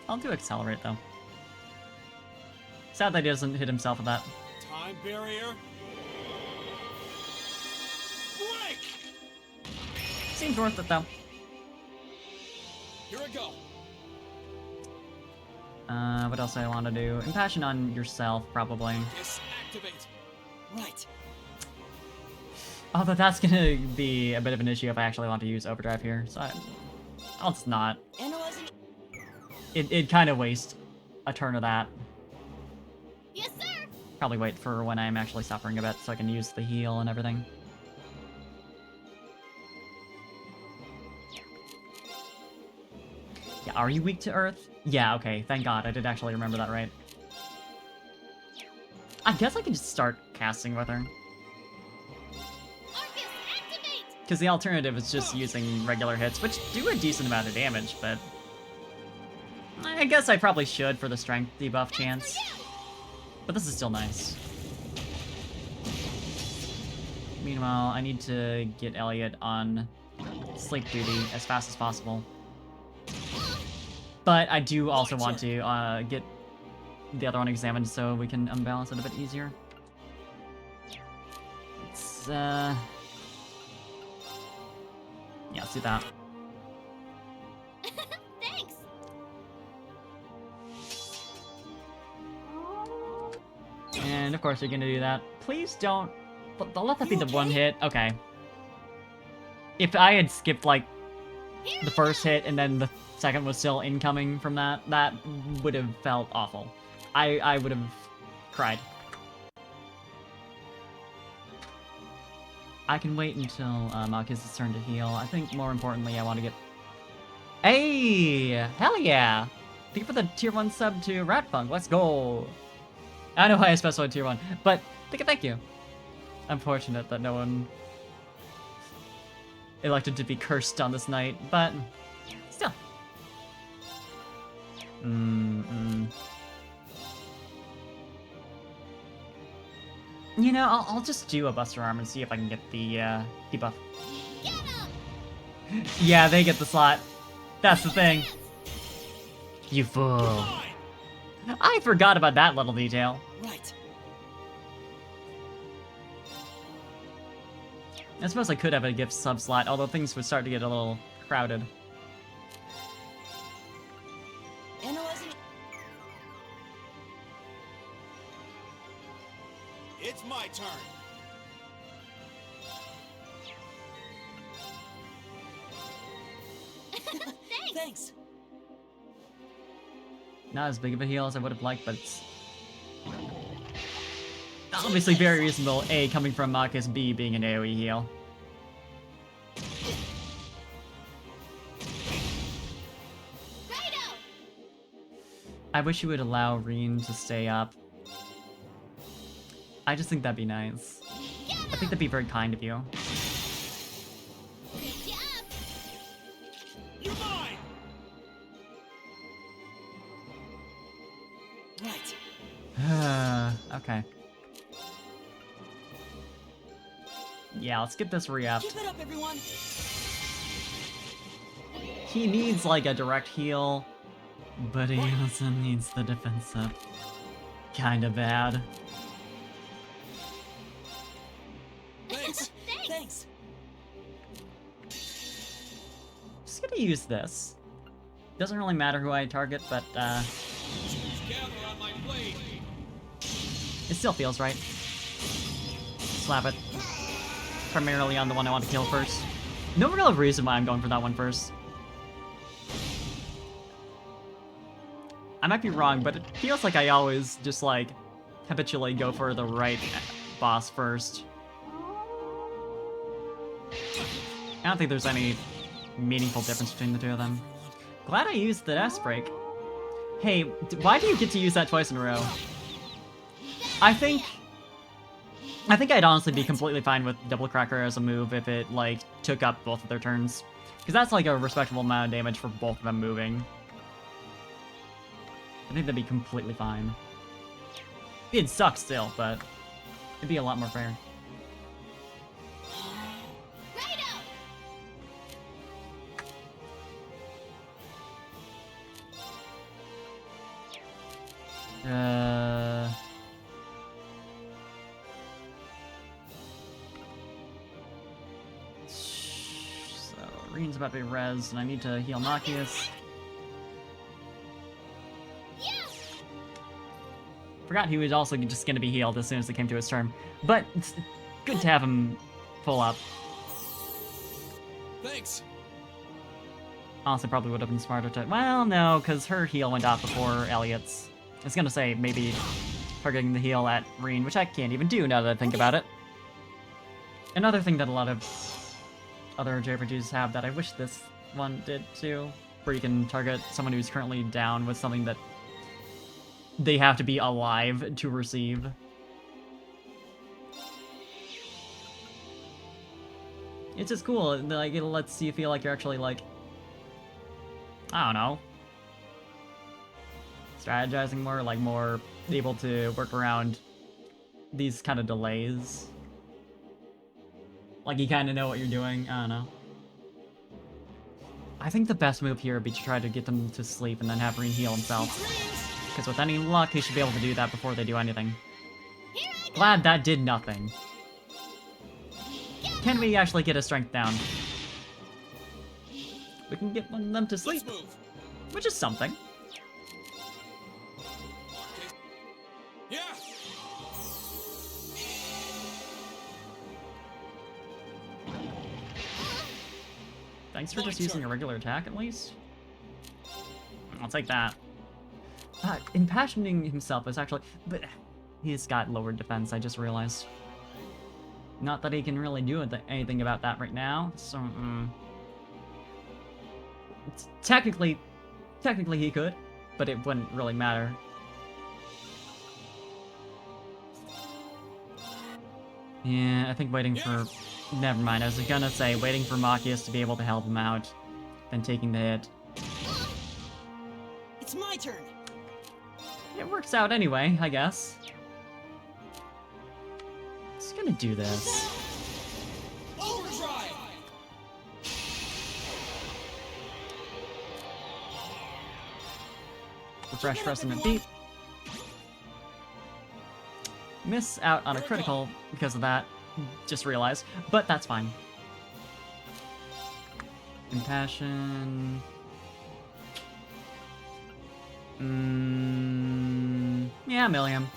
I'll do Accelerate, though. Sad that he doesn't hit himself with that. Time barrier. Break. Seems worth it, though. Here I go. What else do I want to do? Impassion on yourself, probably. Disactivate. Right. Although that's gonna be a bit of an issue if I actually want to use Overdrive here, so I'll just not. Analyzing It'd kind of waste a turn of that. Yes, sir! Probably wait for when I'm actually suffering a bit so I can use the heal and everything. Yeah, are you weak to Earth? Yeah, okay, thank God, I did actually remember that right. I guess I can just start casting with her. Arceus, activate! Because the alternative is just using regular hits, which do a decent amount of damage, but... I guess I probably should for the strength debuff chance. But this is still nice. Meanwhile, I need to get Elliot on sleep duty as fast as possible. But I do also want to get the other one examined so we can unbalance it a bit easier. It's, yeah, let's do that. Thanks! And of course you're gonna do that. Please don't let that be the one hit. Okay. If I had skipped like the first hit and then the second was still incoming from that, that would have felt awful. I would have cried. I can wait until Marcus' turn to heal. I think more importantly I want to get... Hey! Hell yeah! Thank you for the tier 1 sub to Ratfunk. Let's go! I know why I specified tier 1, but thank you. Unfortunate that no one elected to be cursed on this night, but still. You know, I'll just do a Buster Arm and see if I can get the debuff. Yeah, they get the slot. That's the thing. You fool. I forgot about that little detail. Right. I suppose I could have a gift sub slot, although things would start to get a little crowded. Analyzing. It's my turn. Thanks. Not as big of a heal as I would have liked, but it's obviously very reasonable. A, coming from Marcus, B, being an AoE heal. I wish you would allow Reen to stay up. I just think that'd be nice. I think that'd be very kind of you. You're mine! Right. Okay. Yeah, let's get this re-up. Keep it up, everyone. He needs like a direct heal, but he also needs the defense up. Kinda bad. Thanks. Thanks. Just gonna use this. Doesn't really matter who I target, but Gather on my blade. it still feels right. Slap it. Primarily on the one I want to kill first. No real reason why I'm going for that one first. I might be wrong, but it feels like I always just like habitually go for the right boss first. I don't think there's any meaningful difference between the two of them. Glad I used the S break. Hey, why do you get to use that twice in a row? I think I'd honestly be completely fine with Double Cracker as a move if it, like, took up both of their turns. Because that's, like, a respectable amount of damage for both of them moving. I think that'd be completely fine. It'd suck still, but it'd be a lot more fair. So, Reen's about to be rezzed, and I need to heal Nakius. Forgot he was also just gonna be healed as soon as it came to his turn. But it's good to have him pull up. Thanks. Honestly, probably would have been smarter to... Well, no, because her heal went off before Elliot's. I was gonna say, maybe targeting the heal at Reen, which I can't even do now that I think about it. Another thing that a lot of other JRPGs have that I wish this one did too, where you can target someone who's currently down with something that they have to be alive to receive. It's just cool, like, it lets you feel like you're actually, like, I don't know, strategizing more, like, more able to work around these kind of delays. Like, you kind of know what you're doing, I don't know. I think the best move here would be to try to get them to sleep and then have Reen heal himself. Because with any luck, he should be able to do that before they do anything. Glad that did nothing. Can we actually get his strength down? We can get one of them to sleep, which is something. Yeah. Thanks for just using a regular attack, at least. I'll take that. Impassioning himself is actually... But he's got lowered defense, I just realized. Not that he can really do anything about that right now, so... Technically he could, but it wouldn't really matter. Yeah, I think waiting for... Never mind, I was gonna say waiting for Machias to be able to help him out, then taking the hit. It's my turn. It works out anyway, I guess. Just gonna do this. Overdrive. Refresh Resonant Beat. Miss out on a critical because of that. Just realized, but that's fine. Impassion. Yeah, Millium.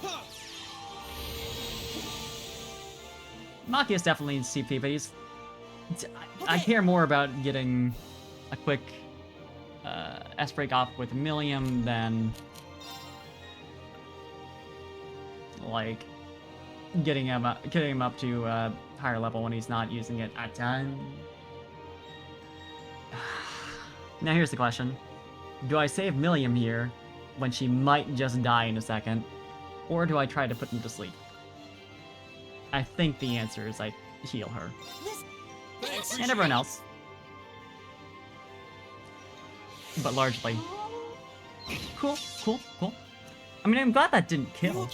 Machias definitely needs CP, but he's... I care more about getting a quick S-break off with Millium than... like... getting him up to a higher level when he's not using it a ton. Now here's the question. Do I save Millium here when she might just die in a second? Or do I try to put him to sleep? I think the answer is I heal her. And everyone else. But largely. Cool. I mean, I'm glad that didn't kill.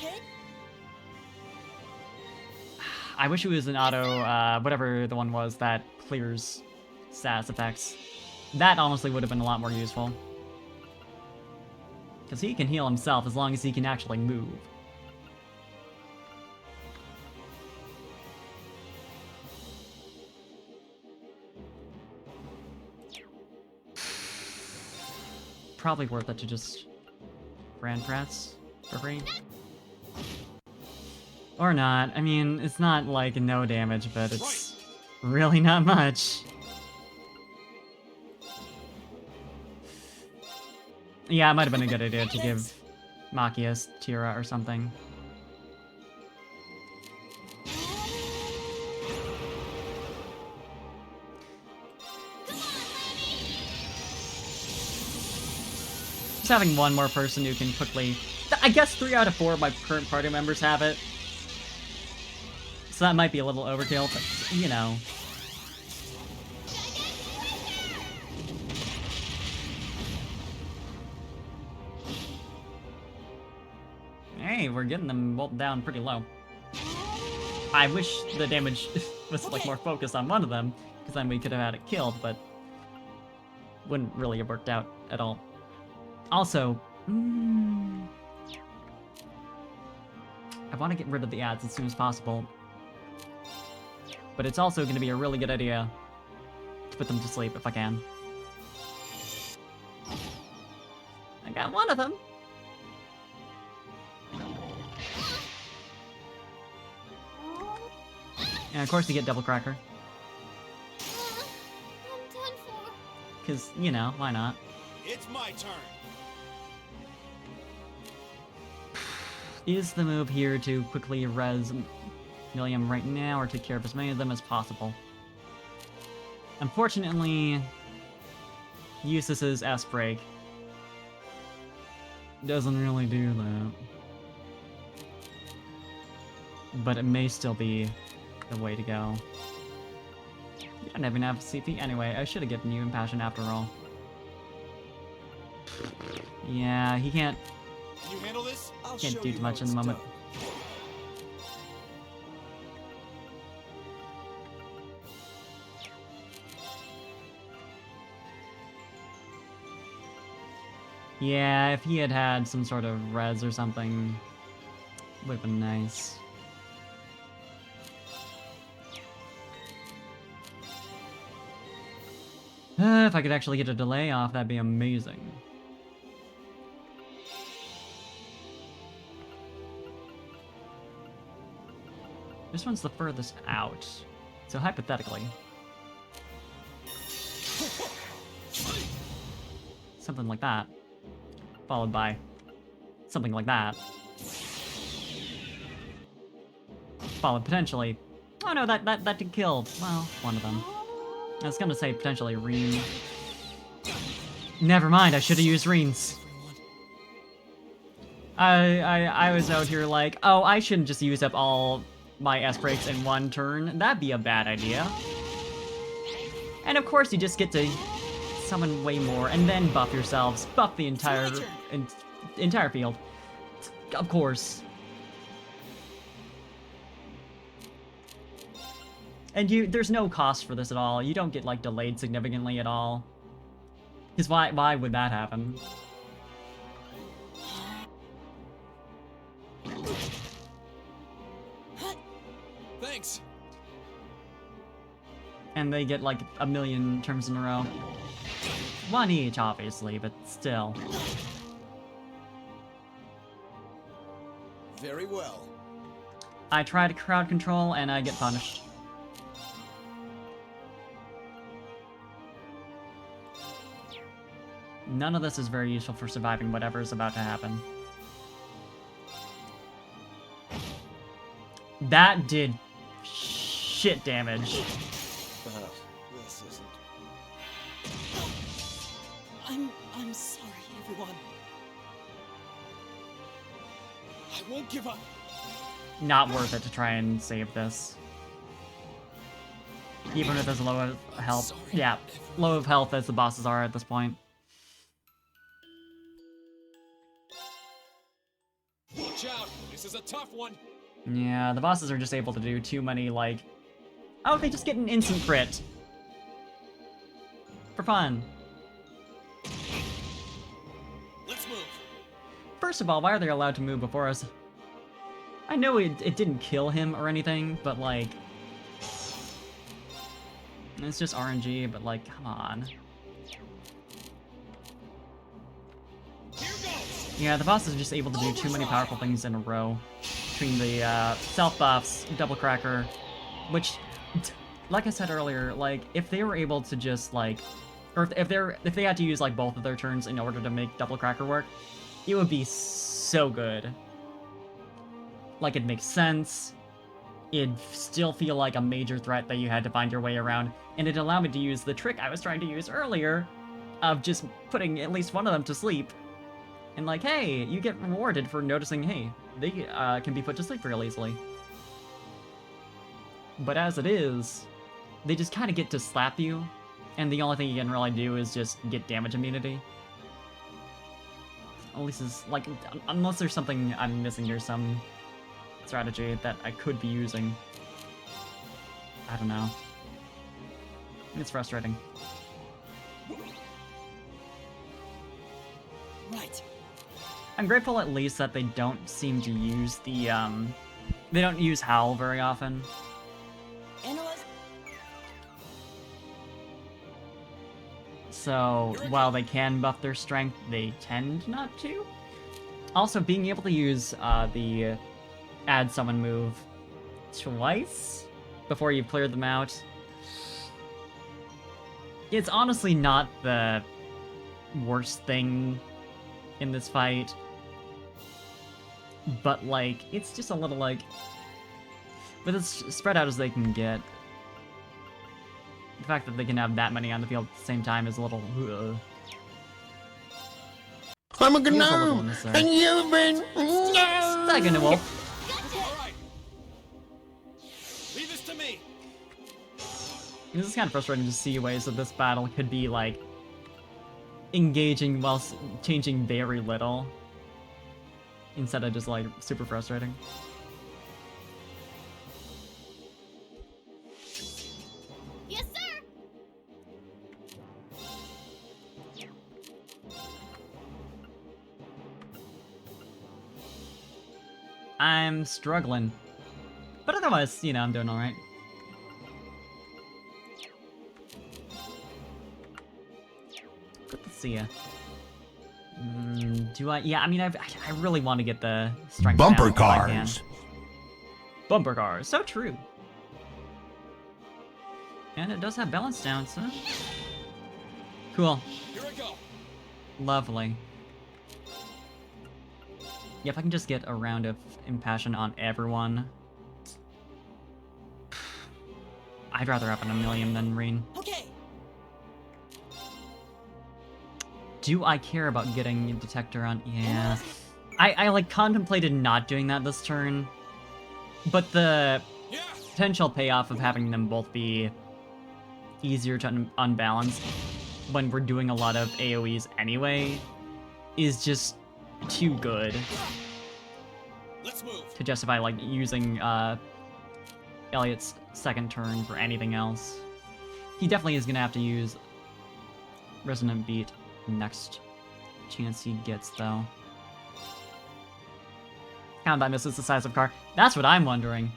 I wish it was an auto, whatever the one was that clears status effects. That honestly would have been a lot more useful. Because he can heal himself as long as he can actually move. Probably worth it to just Grand Prats for free. Or not. I mean, it's not like no damage, but it's really not much. Yeah, it might have been a good idea to give Machias Tira or something. Just having one more person who can quickly... I guess 3 out of 4 of my current party members have it. So that might be a little overkill, but, you know. Hey, we're getting them both down pretty low. I wish the damage was like more focused on one of them, because then we could have had it killed, but wouldn't really have worked out at all. Also, I want to get rid of the ads as soon as possible. But it's also going to be a really good idea to put them to sleep if I can. I got one of them. And of course you get Double Cracker. I'm done for. Because, you know, why not? It's my turn. Is the move here to quickly res Milliam right now, or take care of as many of them as possible? Unfortunately, Eustace's S-Break doesn't really do that. But it may still be the way to go. You don't even have CP. Anyway, I should have given you Impassion after all. Yeah, he can't Can you handle this? I'll Can't show do you much how in the it's moment. done. Yeah, if he had had some sort of res or something, would have been nice. If I could actually get a delay off, that'd be amazing. This one's the furthest out, so hypothetically. Something like that. Followed by something like that. Followed potentially. Oh no, that did kill. Well, one of them. I was gonna say potentially Reen. Never mind, I should have used Reens. I was out here like, oh, I shouldn't just use up all my S-Breaks in one turn. That'd be a bad idea. And of course you just get to summon way more and then buff yourselves. Buff the entire entire field. Of course. And there's no cost for this at all. You don't get like delayed significantly at all. Because why would that happen? Thanks. And they get like a million turns in a row. One each, obviously, but still. Very well. I try to crowd control and I get punished. None of this is very useful for surviving whatever is about to happen. That did shit damage. This isn't. I'm sorry, everyone. I won't give up. Not worth it to try and save this. Even with as low of health. Yeah, low of health as the bosses are at this point. Watch out! This is a tough one. Yeah, the bosses are just able to do too many, like... Oh, they just get an instant crit. For fun. Let's move. First of all, why are they allowed to move before us? I know it didn't kill him or anything, but like... It's just RNG, but like, come on. Yeah, the boss is just able to do too many powerful things in a row. Between the self-buffs, double cracker, which, like I said earlier, like, if they were able to just, like... Or if they had to use, like, both of their turns in order to make double cracker work, it would be so good. Like, it makes sense. It'd still feel like a major threat that you had to find your way around, and it'd allow me to use the trick I was trying to use earlier of just putting at least one of them to sleep. And like, hey, you get rewarded for noticing, hey, they can be put to sleep real easily. But as it is, they just kind of get to slap you, and the only thing you can really do is just get damage immunity. At least it's like, unless there's something I'm missing here, some strategy that I could be using. I don't know. It's frustrating. Right. I'm grateful at least that they don't seem to use the, they don't use Howl very often. Analyze. So, while they can buff their strength, they tend not to. Also, being able to use the add summon move twice before you've cleared them out It's honestly not the worst thing in this fight. But, like, it's just a little, like... With as spread out as they can get, the fact that they can have that many on the field at the same time is a little... I'm a It is a little gnome, unnecessary. and you've been... No! Second wolf. Alright! Leave this to me! This is kind of frustrating to see ways that this battle could be, like, engaging while changing very little. Instead of just, like, super frustrating. Yes, sir! I'm struggling. But otherwise, you know, I'm doing alright. Good to see ya. Do I? Yeah, I mean, I really want to get the strength Bumper down if I can. cars. Bumper cars, so true. And it does have balance down, so... Cool. Here I go! Lovely. Yeah, if I can just get a round of Impassion on everyone. I'd rather up an Emilium than Reen. Okay. Do I care about getting a Detector on? Yeah. I like, contemplated not doing that this turn. But the potential payoff of having them both be easier to unbalance when we're doing a lot of AoEs anyway is just too good Let's move. to justify, like, using Elliot's second turn for anything else. He definitely is gonna have to use Resonant Beat next chance he gets, though. Combat misses the size of car. That's what I'm wondering.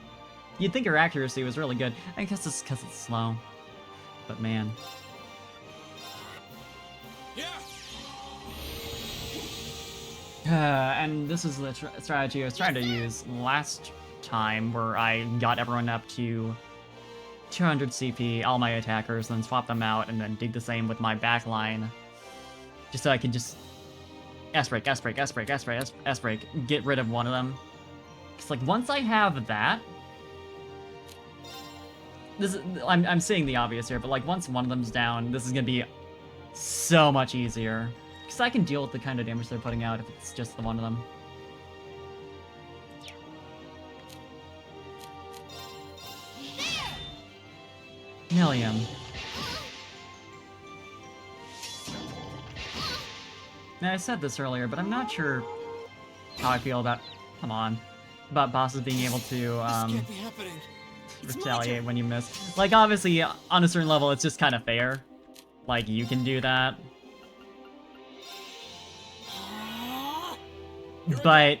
You'd think your accuracy was really good. I guess it's because it's slow. But man. And this is the strategy I was trying to use last time, where I got everyone up to 200 CP, all my attackers, then swap them out, and then did the same with my backline. Just so I could just S-break, S-break, S-break, S-break, S-break, get rid of one of them. Because, like, once I have that... This is, I'm seeing the obvious here, but, like, once one of them's down, this is gonna be so much easier. Because I can deal with the kind of damage they're putting out if it's just the one of them. Millium. Now, I said this earlier, but I'm not sure how I feel about... Come on. About bosses being able to, This can't be happening. retaliate when you miss. Like, obviously, on a certain level, it's just kind of fair. Like, you can do that. But...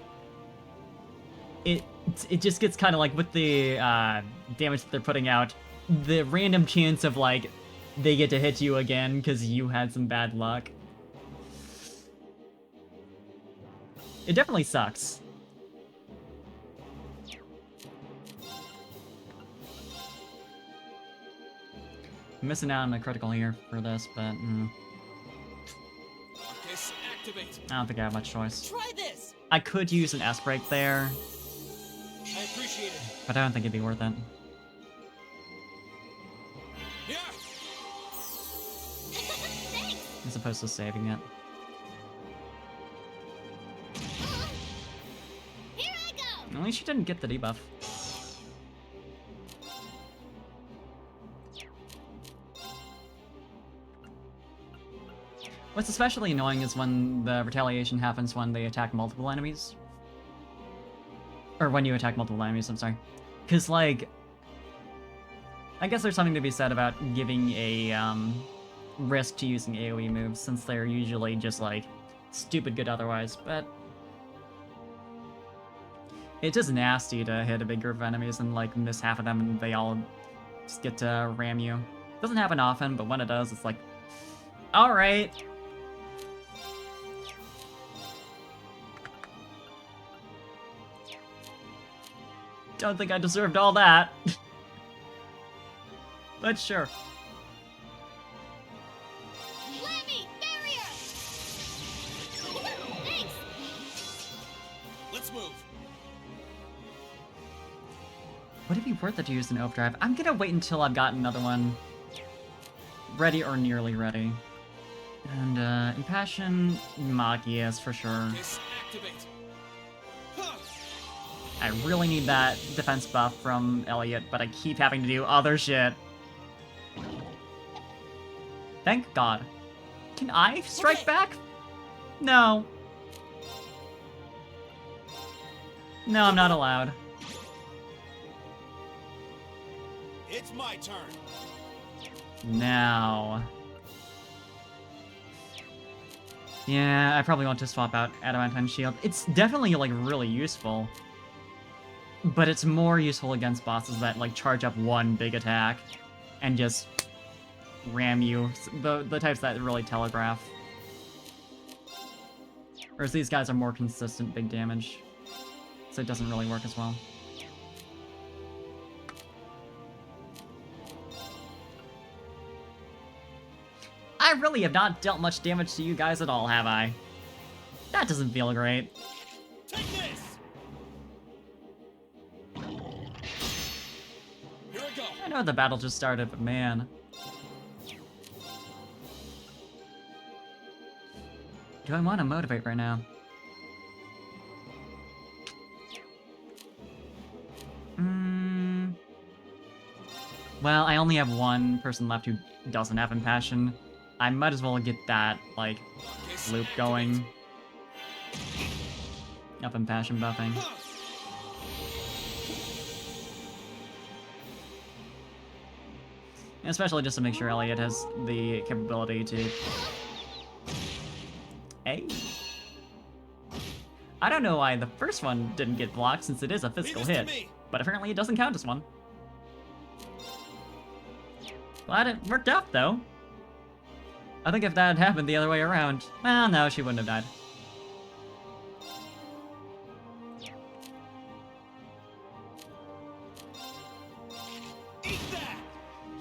It just gets kind of like, with the damage that they're putting out, the random chance of, like, they get to hit you again because you had some bad luck. It definitely sucks. I'm missing out on a critical here for this, but Marcus, activate. I don't think I have much choice. Try this. I could use an S-break there, I appreciate it. but I don't think it'd be worth it. Yeah. As opposed to saving it. Here I go! At least you didn't get the debuff. What's especially annoying is when the retaliation happens when they attack multiple enemies. Or when you attack multiple enemies, I'm sorry. Because, like... I guess there's something to be said about giving a, risk to using AoE moves, since they're usually just, like, stupid good otherwise, but... It's just nasty to hit a big group of enemies and, like, miss half of them and they all just get to ram you. Doesn't happen often, but when it does, it's like... Alright! Don't think I deserved all that. But sure. Let's move. Would it be worth it to use an overdrive? I'm gonna wait until I've got another one ready or nearly ready. And, Impassion, Magius for sure. Activate. I really need that defense buff from Elliot, but I keep having to do other shit. Thank God. Can I strike back? No. No, I'm not allowed. It's my turn. Now. Yeah, I probably want to swap out Adamantine Shield. It's definitely, like, really useful. But it's more useful against bosses that, like, charge up one big attack and just ram you. The types that really telegraph. Whereas these guys are more consistent big damage. So it doesn't really work as well. I really have not dealt much damage to you guys at all, have I? That doesn't feel great. Take this. Here I go. I know the battle just started, but man. Do I want to motivate right now? Well, I only have one person left who doesn't have Impassion. I might as well get that, like, loop going. Up Impassion buffing. Especially just to make sure Elliot has the capability to... Hey. I don't know why the first one didn't get blocked since it is a physical hit, but apparently it doesn't count as one. Glad it worked out, though. I think if that had happened the other way around, well, no, she wouldn't have died.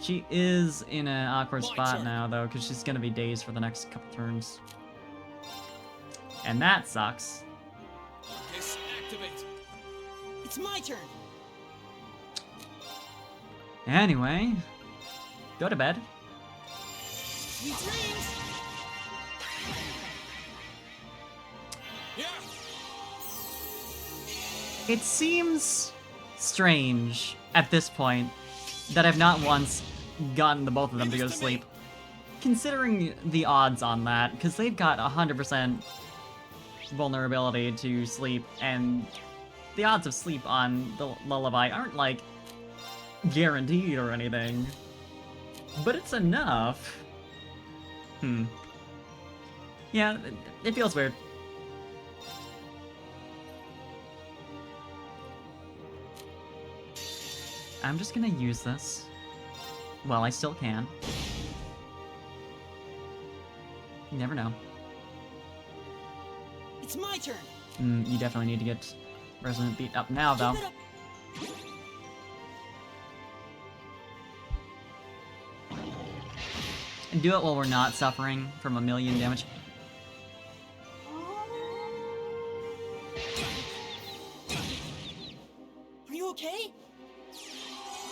She is in an awkward spot now, though, because she's going to be dazed for the next couple turns. And that sucks. Activate. It's my turn. Anyway, go to bed. Sweet dreams. Yeah. It seems strange at this point that I've not once gotten the both of them to go to sleep. Considering the odds on that, because they've got 100% vulnerability to sleep, and the odds of sleep on the Lullaby aren't, like, guaranteed or anything. But it's enough. Yeah, it feels weird. I'm just gonna use this. Well, I still can. You never know. It's my turn. You definitely need to get Resonant beat up now, though. And do it while we're not suffering from 1,000,000 damage. Are you okay?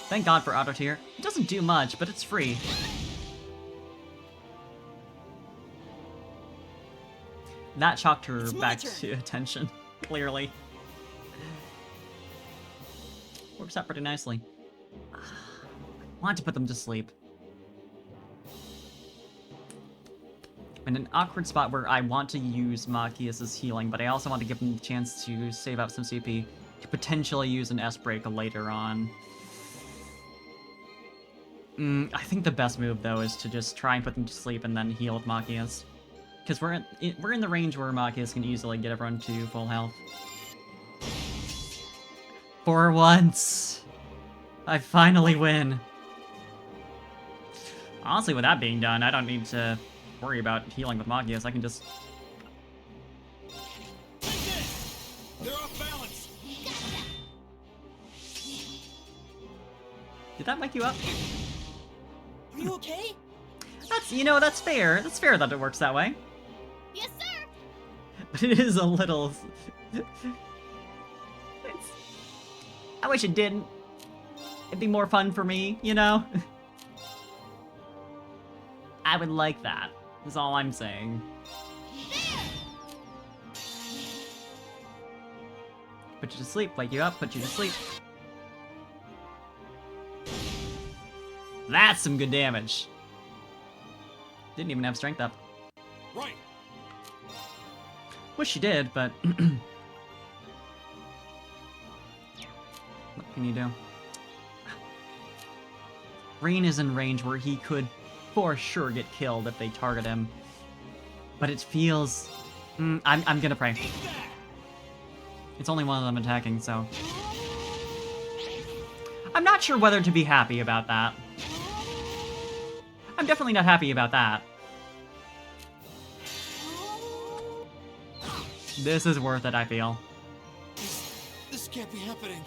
Thank God for auto tier. It doesn't do much, but it's free. That shocked her back to attention, clearly. Works out pretty nicely. I want to put them to sleep. In an awkward spot where I want to use Machias' healing, but I also want to give him the chance to save up some CP to potentially use an S-Break later on. I think the best move, though, is to just try and put them to sleep and then heal with Machias. Because we're in the range where Machias can easily get everyone to full health. For once! I finally win! Honestly, with that being done, I don't need to worry about healing with Machias. I can just... They're off balance. Did that make you up? Are you okay? That's, you know, that's fair. That's fair that it works that way. Yes, sir. But it is a little... I wish it didn't. It'd be more fun for me, you know? I would like that, is all I'm saying. Put you to sleep, wake you up, put you to sleep. That's some good damage. Didn't even have strength up. Right. Wish she did, but... what can you do? Rain is in range where he could for sure get killed if they target him. But it feels... I'm gonna pray. It's only one of them attacking, so... I'm not sure whether to be happy about that. I'm definitely not happy about that. This is worth it, I feel. This can't be happening.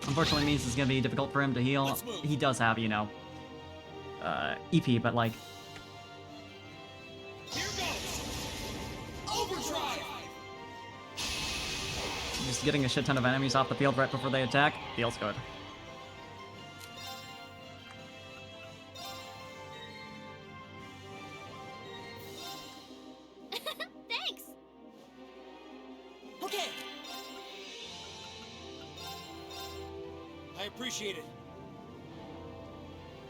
Unfortunately means it's gonna be difficult for him to heal. He does have, you know, EP, but like... Here goes! Overdrive! just getting a shit ton of enemies off the field right before they attack feels good. Thanks! Okay. I appreciate it.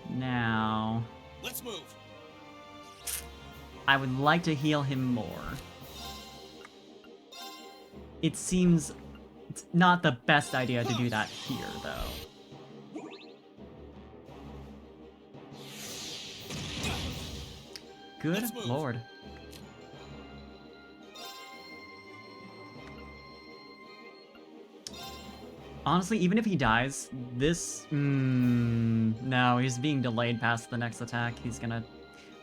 Now... Let's move. I would like to heal him more. It seems it's not the best idea to do that here, though. Good lord. Honestly, even if he dies, this... no, he's being delayed past the next attack. He's gonna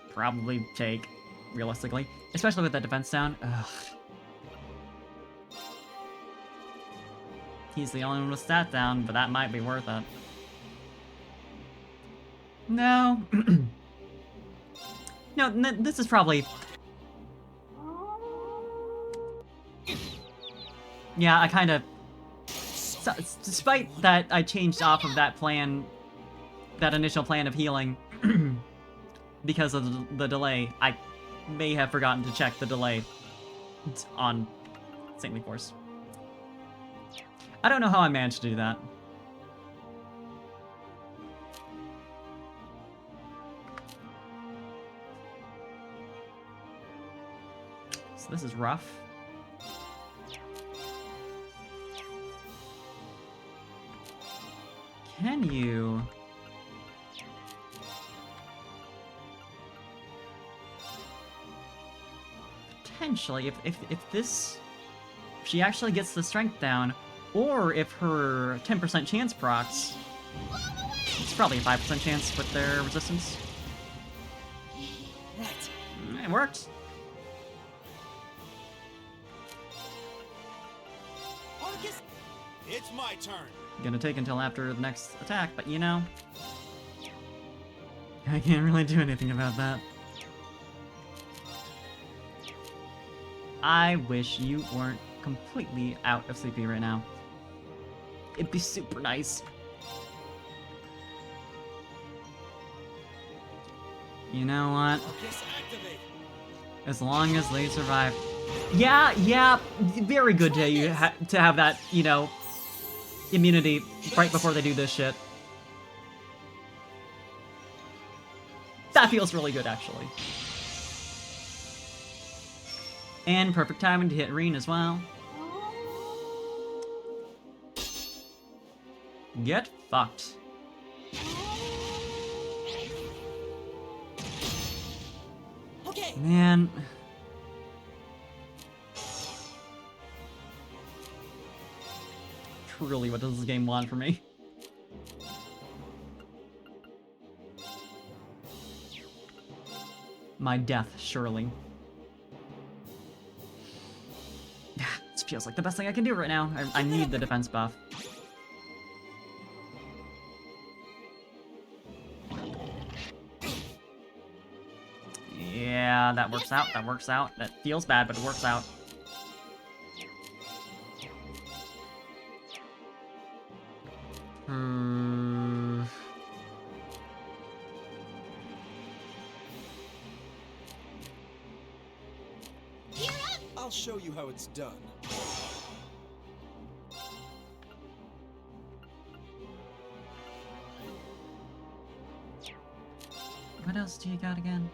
probably take, realistically. Especially with that defense down. Ugh. He's the only one with stat down, but that might be worth it. No. No, this is probably... Yeah, I kind of... So, despite that I changed off of that plan, that initial plan of healing, because of the delay, I may have forgotten to check the delay on Saintly Force. I don't know how I managed to do that. So this is rough. Can you... Potentially, if this... If she actually gets the strength down, or if her 10% chance procs, it's probably a 5% chance with their resistance. Right. It worked. Arcus, it's my turn. Gonna take until after the next attack, but you know, I can't really do anything about that. I wish you weren't completely out of CP right now. It'd be super nice. You know what? As long as they survive. Yeah, very good to have that, you know, immunity right before they do this shit. That feels really good, actually. And perfect timing to hit Reen as well. Get fucked. Okay. Man. Truly, what does this game want from me? My death, surely. This feels like the best thing I can do right now. I need the defense buff. that works out, that works out. That feels bad, but it works out. I'll show you how it's done. What else do you got again?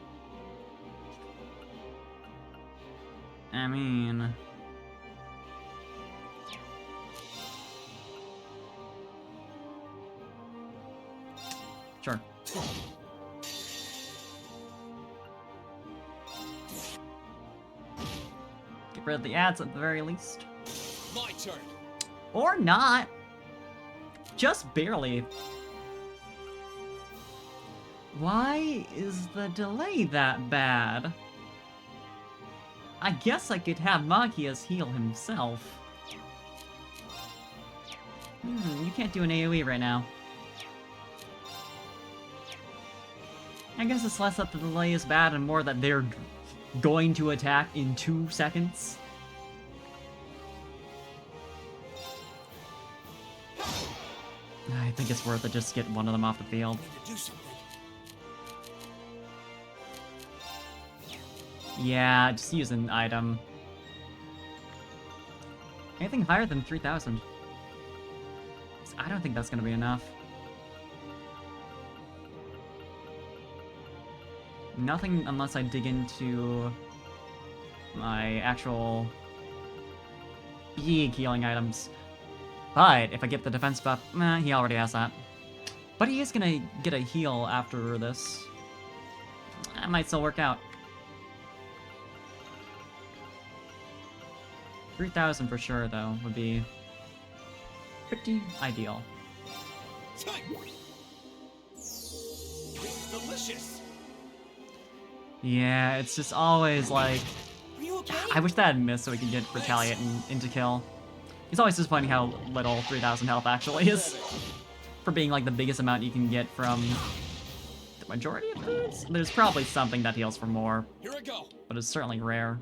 I mean... Sure. Get rid of the ads at the very least. My turn. Or not. Just barely. Why is the delay that bad? I guess I could have Magias heal himself. You can't do an AoE right now. I guess it's less that the delay is bad and more that they're going to attack in 2 seconds. I think it's worth it just to get one of them off the field. Yeah, just use an item. Anything higher than 3,000. I don't think that's gonna be enough. Nothing unless I dig into my actual big healing items. But if I get the defense buff, he already has that. But he is gonna get a heal after this. That might still work out. 3,000 for sure, though, would be pretty ideal. It's delicious. Yeah, it's just always like... Are you okay? I wish that had missed so we could get Retaliate and into kill. It's always disappointing how little 3,000 health actually is. For being like the biggest amount you can get from the majority of foods. There's probably something that heals for more. Here I go. But it's certainly rare.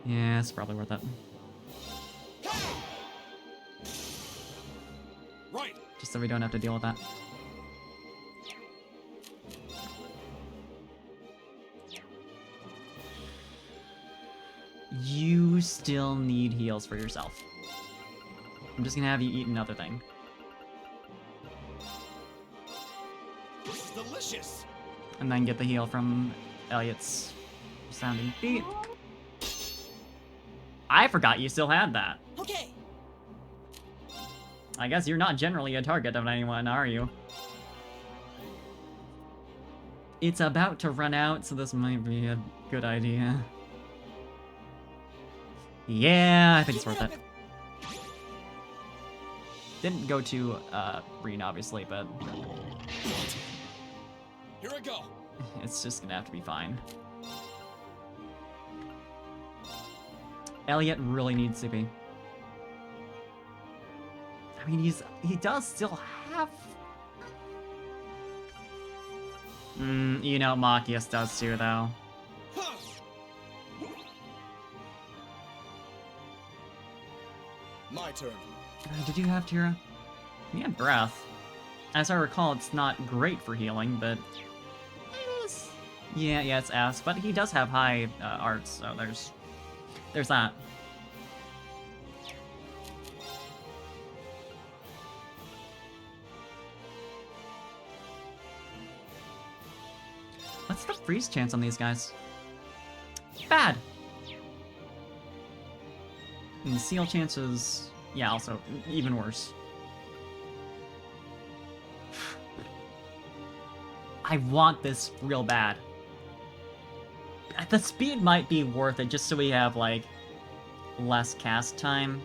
Yeah, it's probably worth it. Right. Just so we don't have to deal with that. You still need heals for yourself. I'm just gonna have you eat another thing. This is delicious. And then get the heal from Elliot's sounding beat. I forgot you still had that. Okay. I guess you're not generally a target of anyone, are you? It's about to run out, so this might be a good idea. Yeah, I think it's worth it. Didn't go to Breen, obviously, but Here I go. it's just gonna have to be fine. Elliot really needs CP. I mean, he does still have... you know, Machias does too, though. My turn. Did you have Tira? You had Breath. As I recall, it's not great for healing, but... it is. Yeah, it's S, but he does have high arts, so there's that. What's the freeze chance on these guys? Bad! And the seal chances, yeah, also even worse. I want this real bad. The speed might be worth it just so we have, like, less cast time.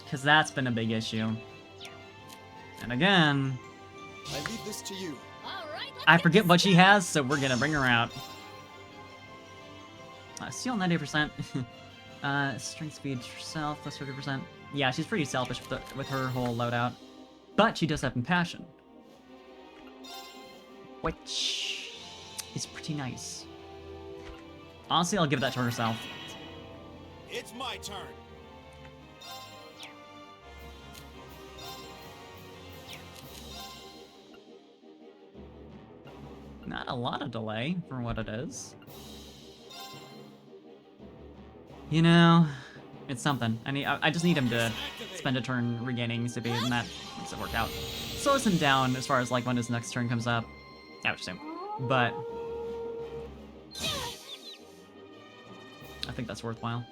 Because that's been a big issue. And again... I leave this to you. I forget what she has, so we're gonna bring her out. Seal 90%. Strength speed herself, plus 30%. Yeah, she's pretty selfish with her whole loadout. But she does have Impassion, which is pretty nice. Honestly, I'll give that to herself. It's my turn. Not a lot of delay for what it is. You know, it's something. I just need him to spend a turn regaining Zippy, and that makes it work out. Slows him down as far as like when his next turn comes up. I would assume. But I think that's worthwhile.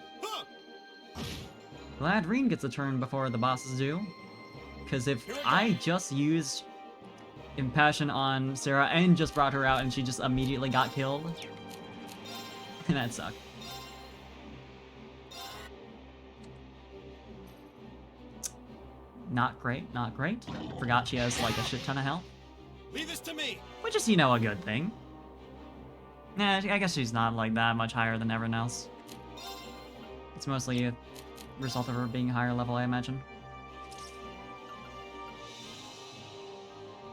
Glad Rean gets a turn before the bosses do. Because if I just used Impassion on Sarah and just brought her out and she just immediately got killed, that'd suck. Not great, not great. Forgot she has like a shit ton of health. Leave this to me. Which is, you know, a good thing. Nah, I guess she's not like that much higher than everyone else. It's mostly a result of her being higher level, I imagine.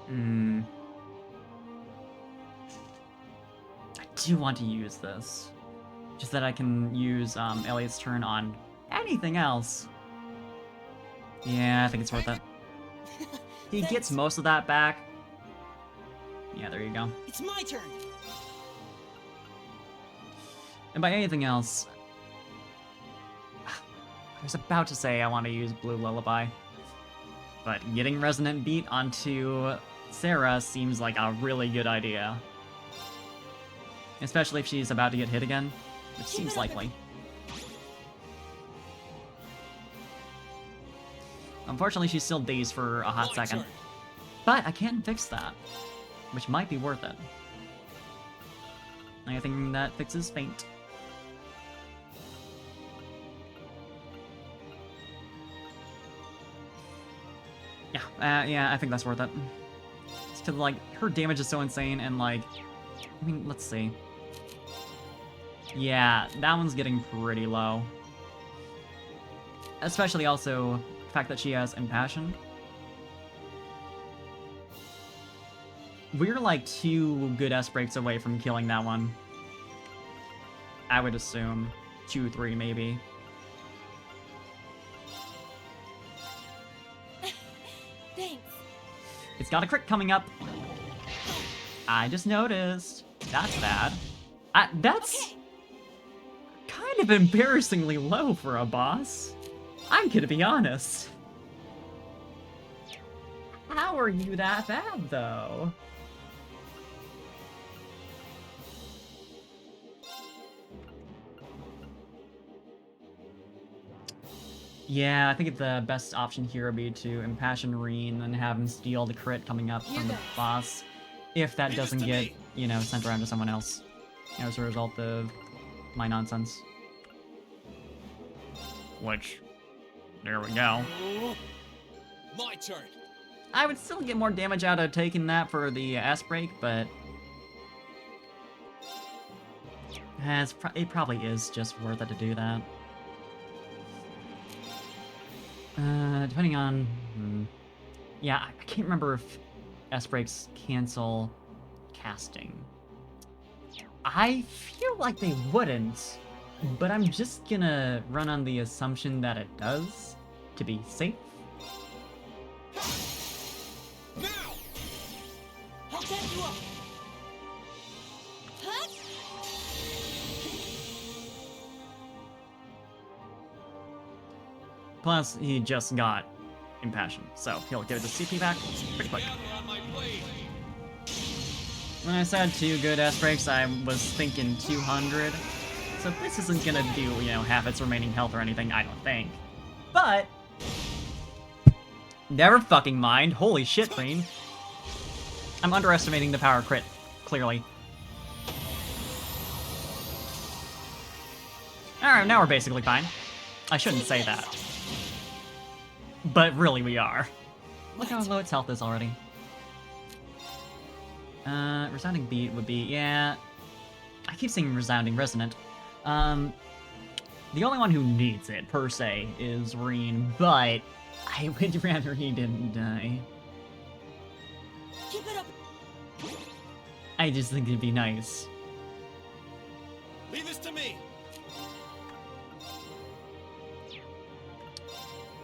I do want to use this. Just that I can use Elliot's turn on anything else. Yeah, I think it's worth it. He gets most of that back. Yeah, there you go. It's my turn. And by anything else, I was about to say I want to use Blue Lullaby, but getting Resonant Beat onto Sarah seems like a really good idea. Especially if she's about to get hit again, which seems likely. Unfortunately, she's still dazed for a hot second. But I can fix that, which might be worth it. Anything that fixes faint. Yeah, I think that's worth it. It's 'cause, like, her damage is so insane, and, like, I mean, let's see. Yeah, that one's getting pretty low. Especially also the fact that she has Impassion. We're like 2 good S-breaks away from killing that one. I would assume. 2, 3 maybe. Thanks. It's got a crit coming up. I just noticed. That's bad. That's kind of embarrassingly low for a boss. I'm gonna be honest. How are you that bad, though? Yeah, I think the best option here would be to Impassion Rean and have him steal the crit coming up from the boss. If that doesn't get, you know, sent around to someone else, you know, as a result of my nonsense. Which, there we go. My turn. I would still get more damage out of taking that for the S-break, but it probably is just worth it to do that. Depending on... yeah, I can't remember if S-breaks cancel casting. I feel like they wouldn't, but I'm just gonna run on the assumption that it does, to be safe. Now! I'll get you up! Huh? Plus, he just got Impassion, so he'll get the CP back pretty quick. When I said 2 good S-breaks, I was thinking 200. So this isn't gonna do, you know, half its remaining health or anything, I don't think. But never fucking mind. Holy shit, Rean. I'm underestimating the power crit, clearly. Alright, now we're basically fine. I shouldn't say that. But really we are. Look how low its health is already. Resounding Beat would be, yeah... I keep saying Resounding Resonant. The only one who needs it, per se, is Rean, but I would rather he didn't die. I just think it'd be nice. Leave this to me.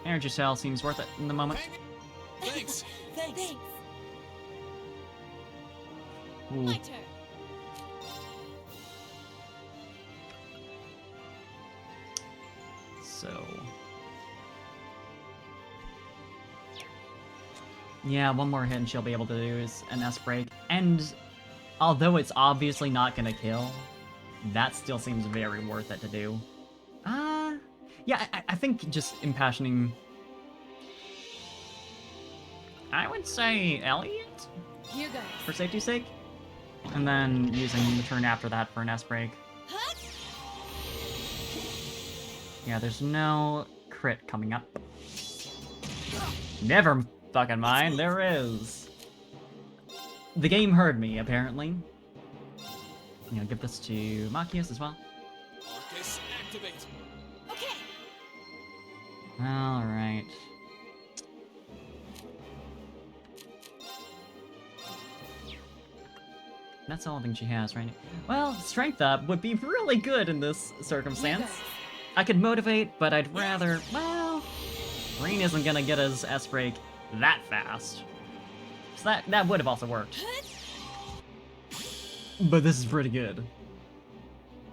Energy cell seems worth it in the moment. Thanks. Thanks. Ooh. My turn. So... yeah, one more hit and she'll be able to do is an S-break. And although it's obviously not gonna kill, that still seems very worth it to do. Yeah, I think just impassioning... I would say Elliot? Here goes. For safety's sake. And then using the turn after that for an S-break. Yeah, there's no crit coming up. Never fucking mind, there is. The game heard me, apparently. You know, give this to Machias as well. Marcus, activate. Okay. Alright. That's all I think she has right now. Well, strength up would be really good in this circumstance. I could motivate, but I'd rather, well, Green isn't gonna get his S-break that fast. So that would have also worked. But this is pretty good.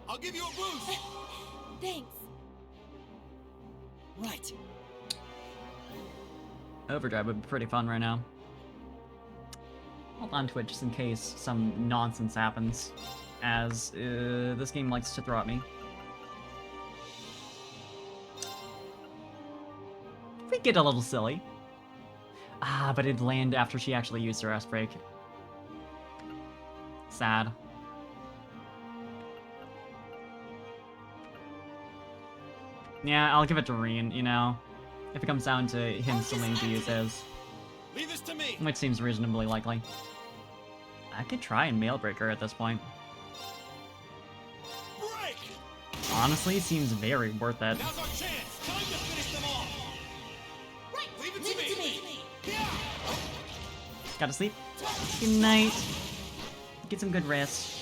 I'll give you a boost. Thanks. Right. Overdrive would be pretty fun right now. Hold on to it just in case some nonsense happens, as this game likes to throw at me. We get a little silly. Ah, but it'd land after she actually used her S-break. Sad. Yeah, I'll give it to Reen, you know. If it comes down to him still needing to use his. Leave this to me. Which seems reasonably likely. I could try and Mailbreaker at this point. Break. Honestly, seems very worth it. Now's our chance. Time to finish them off. Right. Leave it Leave it to to me. me. Yeah. Gotta sleep. Good night. Get some good rest.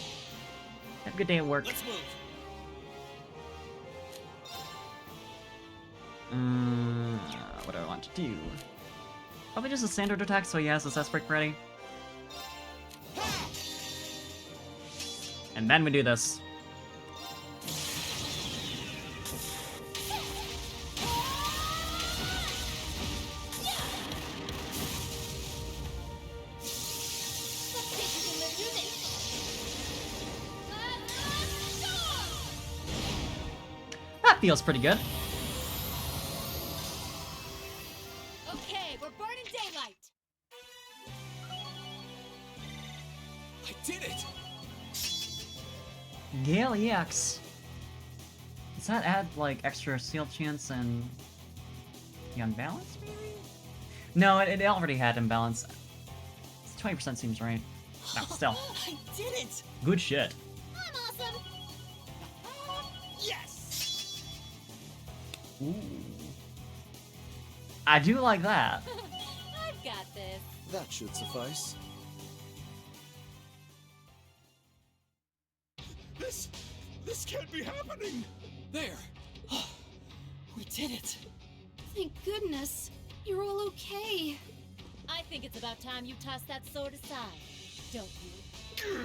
Have a good day at work. Let's move. What do I want to do? Probably just a standard attack so he has his S-break ready. And then we do this. That feels pretty good. Okay, we're burning daylight. I did it! Gale EX. Does that add, like, extra seal chance and the unbalance, maybe? No, it already had imbalance. 20% seems right. No, still. I did it. Good shit. I'm awesome! Yes. Ooh. I do like that. I've got this. That should suffice. This can't be happening. There! We did it. Thank goodness. You're all okay. I think it's about time you toss that sword aside, don't you?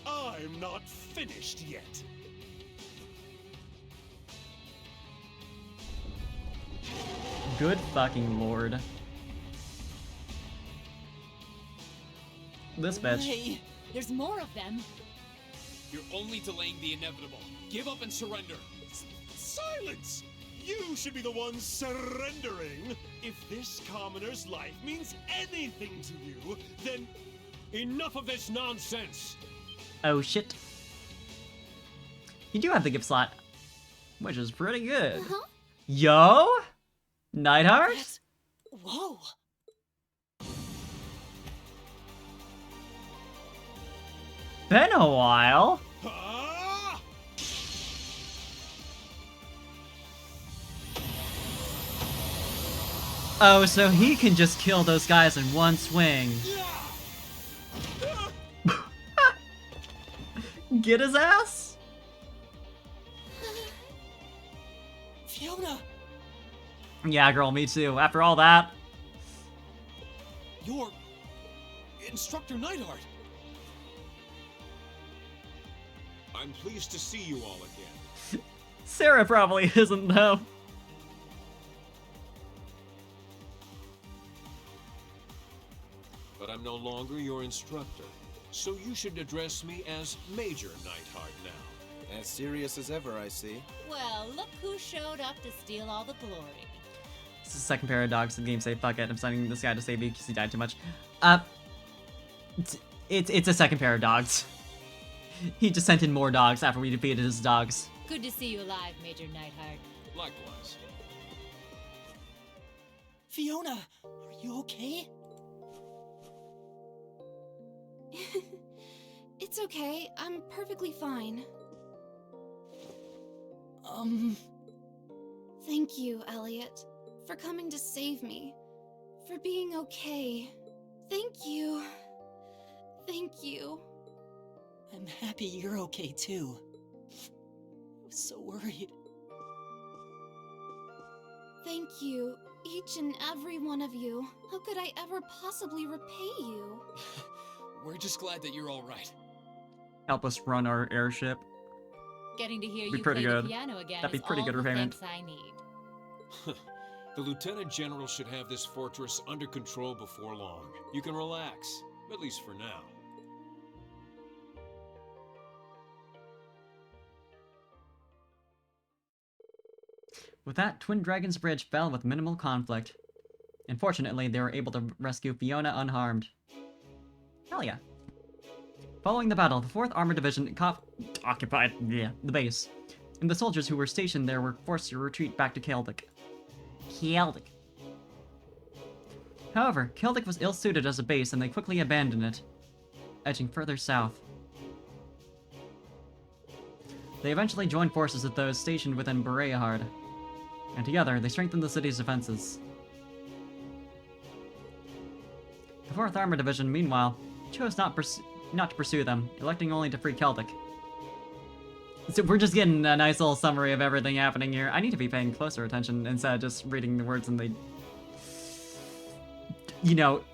I'm not finished yet. Good fucking lord. This bitch. Hey, there's more of them. You're only delaying the inevitable. Give up and surrender. Silence! You should be the one surrendering. If this commoner's life means anything to you, then enough of this nonsense. Oh shit. You do have the gift slot, which is pretty good. Uh-huh. Yo? Nightheart? Whoa. Been a while. Ah! Oh, so he can just kill those guys in one swing. Get his ass? Fiona! Yeah, girl, me too. After all that. You're Instructor Neidhart. I'm pleased to see you all again. Sarah probably isn't, though. But I'm no longer your instructor, so you should address me as Major Neidhart now. As serious as ever, I see. Well, look who showed up to steal all the glory. It's the second pair of dogs in the game say, fuck it, I'm sending this guy to save me because he died too much. It's a second pair of dogs. He just sent in more dogs after we defeated his dogs. Good to see you alive, Major Neidhart. Likewise. Fiona, are you okay? It's okay. I'm perfectly fine. Thank you, Elliot, for coming to save me. For being okay. Thank you. Thank you. I'm happy you're okay too. I was so worried. Thank you, each and every one of you. How could I ever possibly repay you? We're just glad that you're all right. Help us run our airship. Getting to hear Be you pretty play good. the piano again That'd be is pretty all good the repayment. thanks I need. The Lieutenant General should have this fortress under control before long. You can relax, at least for now. With that, Twin Dragon's Bridge fell with minimal conflict. Unfortunately, they were able to rescue Fiona unharmed. Hell yeah. Following the battle, the 4th Armored Division occupied the base, and the soldiers who were stationed there were forced to retreat back to Keldic. However, Keldic was ill-suited as a base and they quickly abandoned it, edging further south. They eventually joined forces with those stationed within Bereahard, and together they strengthened the city's defenses. The 4th Armored Division, meanwhile, chose not to pursue them, electing only to free Keldic. So we're just getting a nice little summary of everything happening here. I need to be paying closer attention instead of just reading the words and they... You know,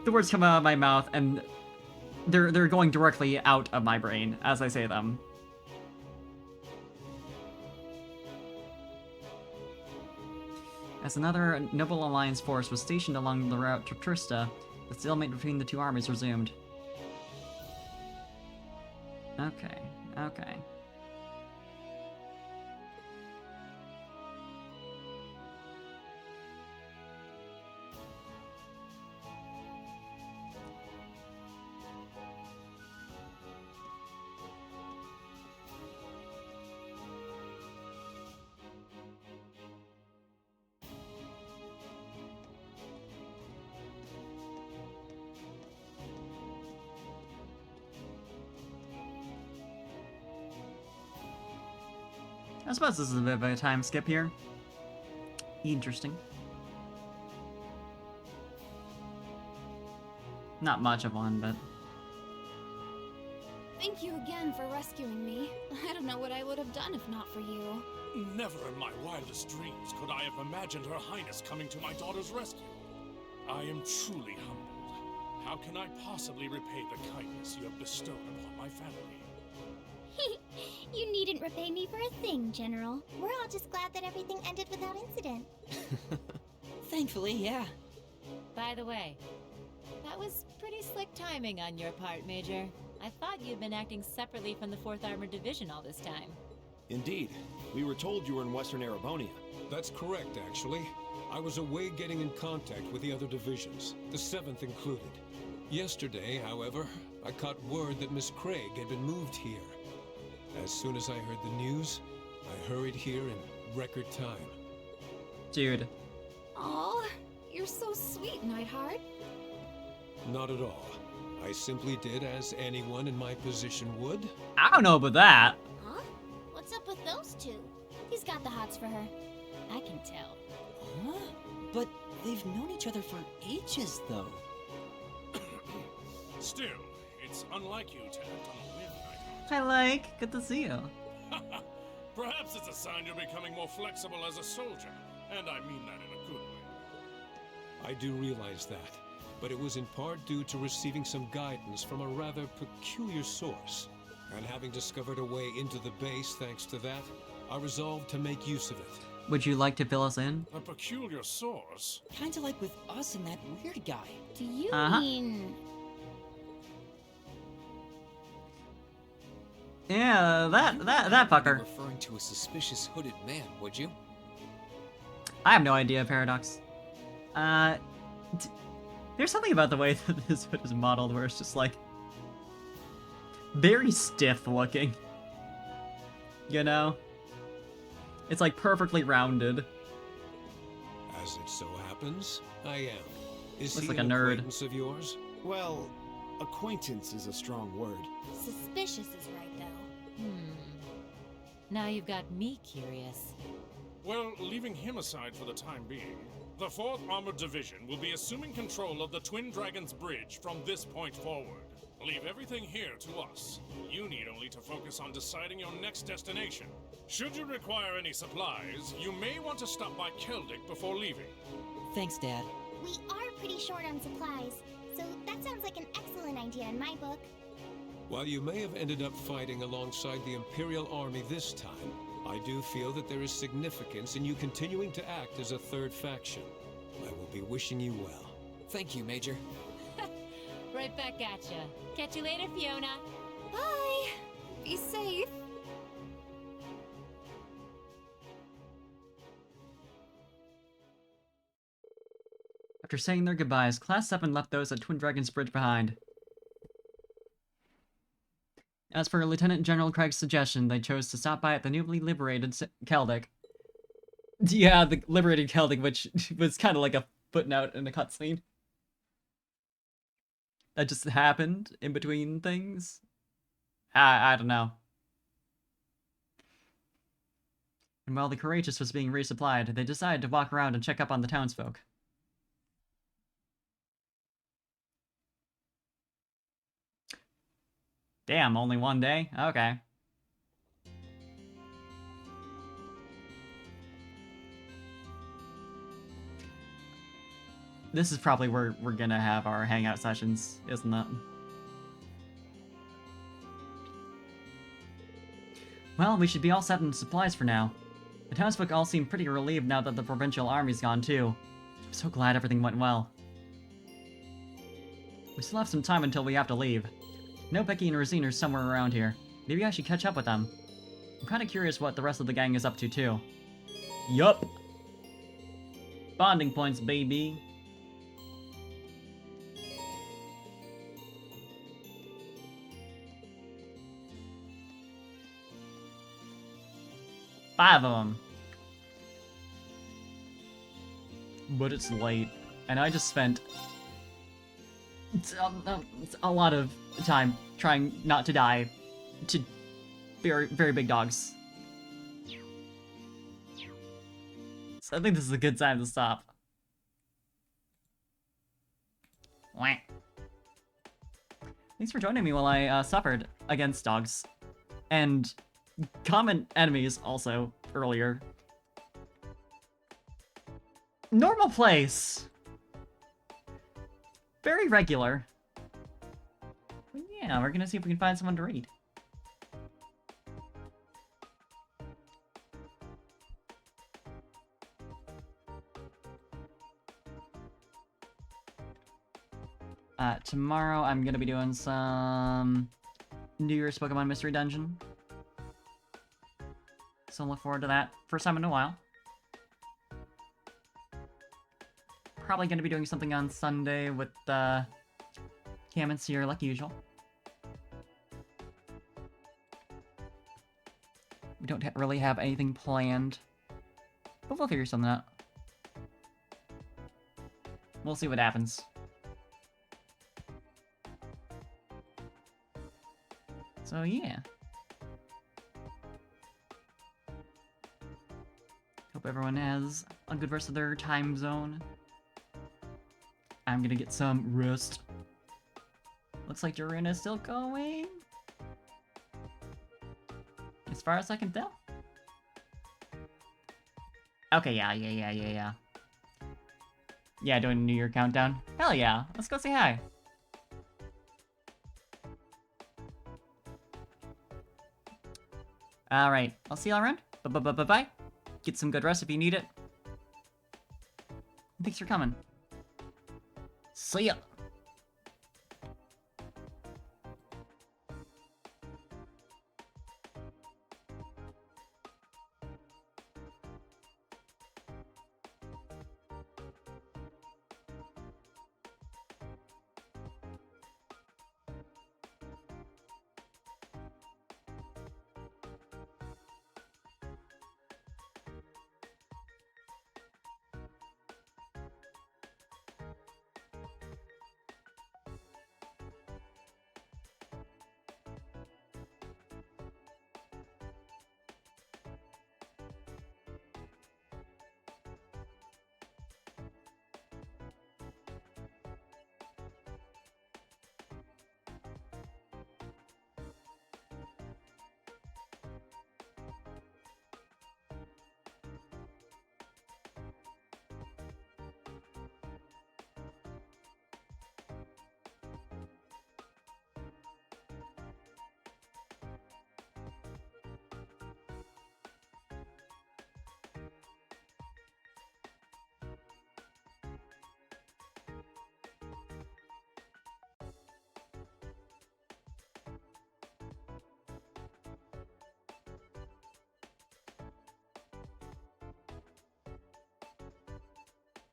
the words come out of my mouth and they're going directly out of my brain as I say them. As another Noble Alliance force was stationed along the route to Trista, the stalemate between the two armies resumed. Okay, okay. I suppose this is a bit of a time skip here. Interesting. Not much of one, but... Thank you again for rescuing me. I don't know what I would have done if not for you. Never in my wildest dreams could I have imagined Her Highness coming to my daughter's rescue. I am truly humbled. How can I possibly repay the kindness you have bestowed upon my family? You needn't repay me for a thing, General. We're all just glad that everything ended without incident. Thankfully, yeah. By the way, that was pretty slick timing on your part, Major. I thought you'd been acting separately from the 4th Armored Division all this time. Indeed. We were told you were in Western Erebonia. That's correct, actually. I was away getting in contact with the other divisions, the 7th included. Yesterday, however, I caught word that Miss Craig had been moved here. As soon as I heard the news, I hurried here in record time. Dude. Aw, you're so sweet, Neidhart. Not at all. I simply did as anyone in my position would. I don't know about that. Huh? What's up with those two? He's got the hots for her. I can tell. Huh? But they've known each other for ages, though. Still, it's unlike you to act on a whim, Neidhart. Hi, Lake. Good to see you. Perhaps it's a sign you're becoming more flexible as a soldier, and I mean that in a good way. I do realize that, but it was in part due to receiving some guidance from a rather peculiar source. And having discovered a way into the base thanks to that, I resolved to make use of it. Would you like to fill us in? A peculiar source? Kinda like with us and that weird guy. Do you Uh-huh. mean... Yeah, that fucker. Referring to a suspicious hooded man, would you? I have no idea, Paradox. There's something about the way that this hood is modeled where it's just like very stiff looking. You know? It's like perfectly rounded. As it so happens, I am. Is Looks he like a an nerd. acquaintance of yours? Well, acquaintance is a strong word. Suspicious is right, though. Now you've got me curious. Well, leaving him aside for the time being, the 4th Armored Division will be assuming control of the Twin Dragons Bridge from this point forward. Leave everything here to us. You need only to focus on deciding your next destination. Should you require any supplies, you may want to stop by Keldic before leaving. Thanks, Dad. We are pretty short on supplies, so that sounds like an excellent idea in my book. While you may have ended up fighting alongside the Imperial Army this time, I do feel that there is significance in you continuing to act as a third faction. I will be wishing you well. Thank you, Major. Right back at ya. Catch you later, Fiona. Bye! Be safe. After saying their goodbyes, Class 7 left those at Twin Dragons Bridge behind. As for Lieutenant General Craig's suggestion, they chose to stop by at the newly liberated Keldic. Yeah, the liberated Keldic, which was kind of like a footnote in the cutscene. That just happened in between things. I don't know. And while the Courageous was being resupplied, they decided to walk around and check up on the townsfolk. Damn, only one day? Okay. This is probably where we're gonna have our hangout sessions, isn't it? Well, we should be all set in supplies for now. The townsfolk all seem pretty relieved now that the provincial army's gone too. I'm so glad everything went well. We still have some time until we have to leave. I know Becky and Rosine are somewhere around here. Maybe I should catch up with them. I'm kinda curious what the rest of the gang is up to too. Yup! Bonding points, baby! Five of them. But it's late, and I just spent a lot of time trying not to die to very, very big dogs. So I think this is a good time to stop. Wah. Thanks for joining me while I suffered against dogs. And common enemies also earlier. Normal place. Very regular. But yeah, we're gonna see if we can find someone to read. Tomorrow I'm gonna be doing some New Year's Pokemon Mystery Dungeon. So look forward to that. First time in a while. Probably gonna be doing something on Sunday with Cam and Sierra like usual. We don't really have anything planned, but we'll figure something out. We'll see what happens. So yeah. Hope everyone has a good rest of their time zone. I'm gonna get some rest. Looks like Doreen is still going. far as I can tell. Okay, yeah. Yeah, doing a New Year countdown. Hell yeah, let's go say hi. Alright, I'll see y'all around. Bye-bye. Get some good rest if you need it. Thanks for coming. See ya.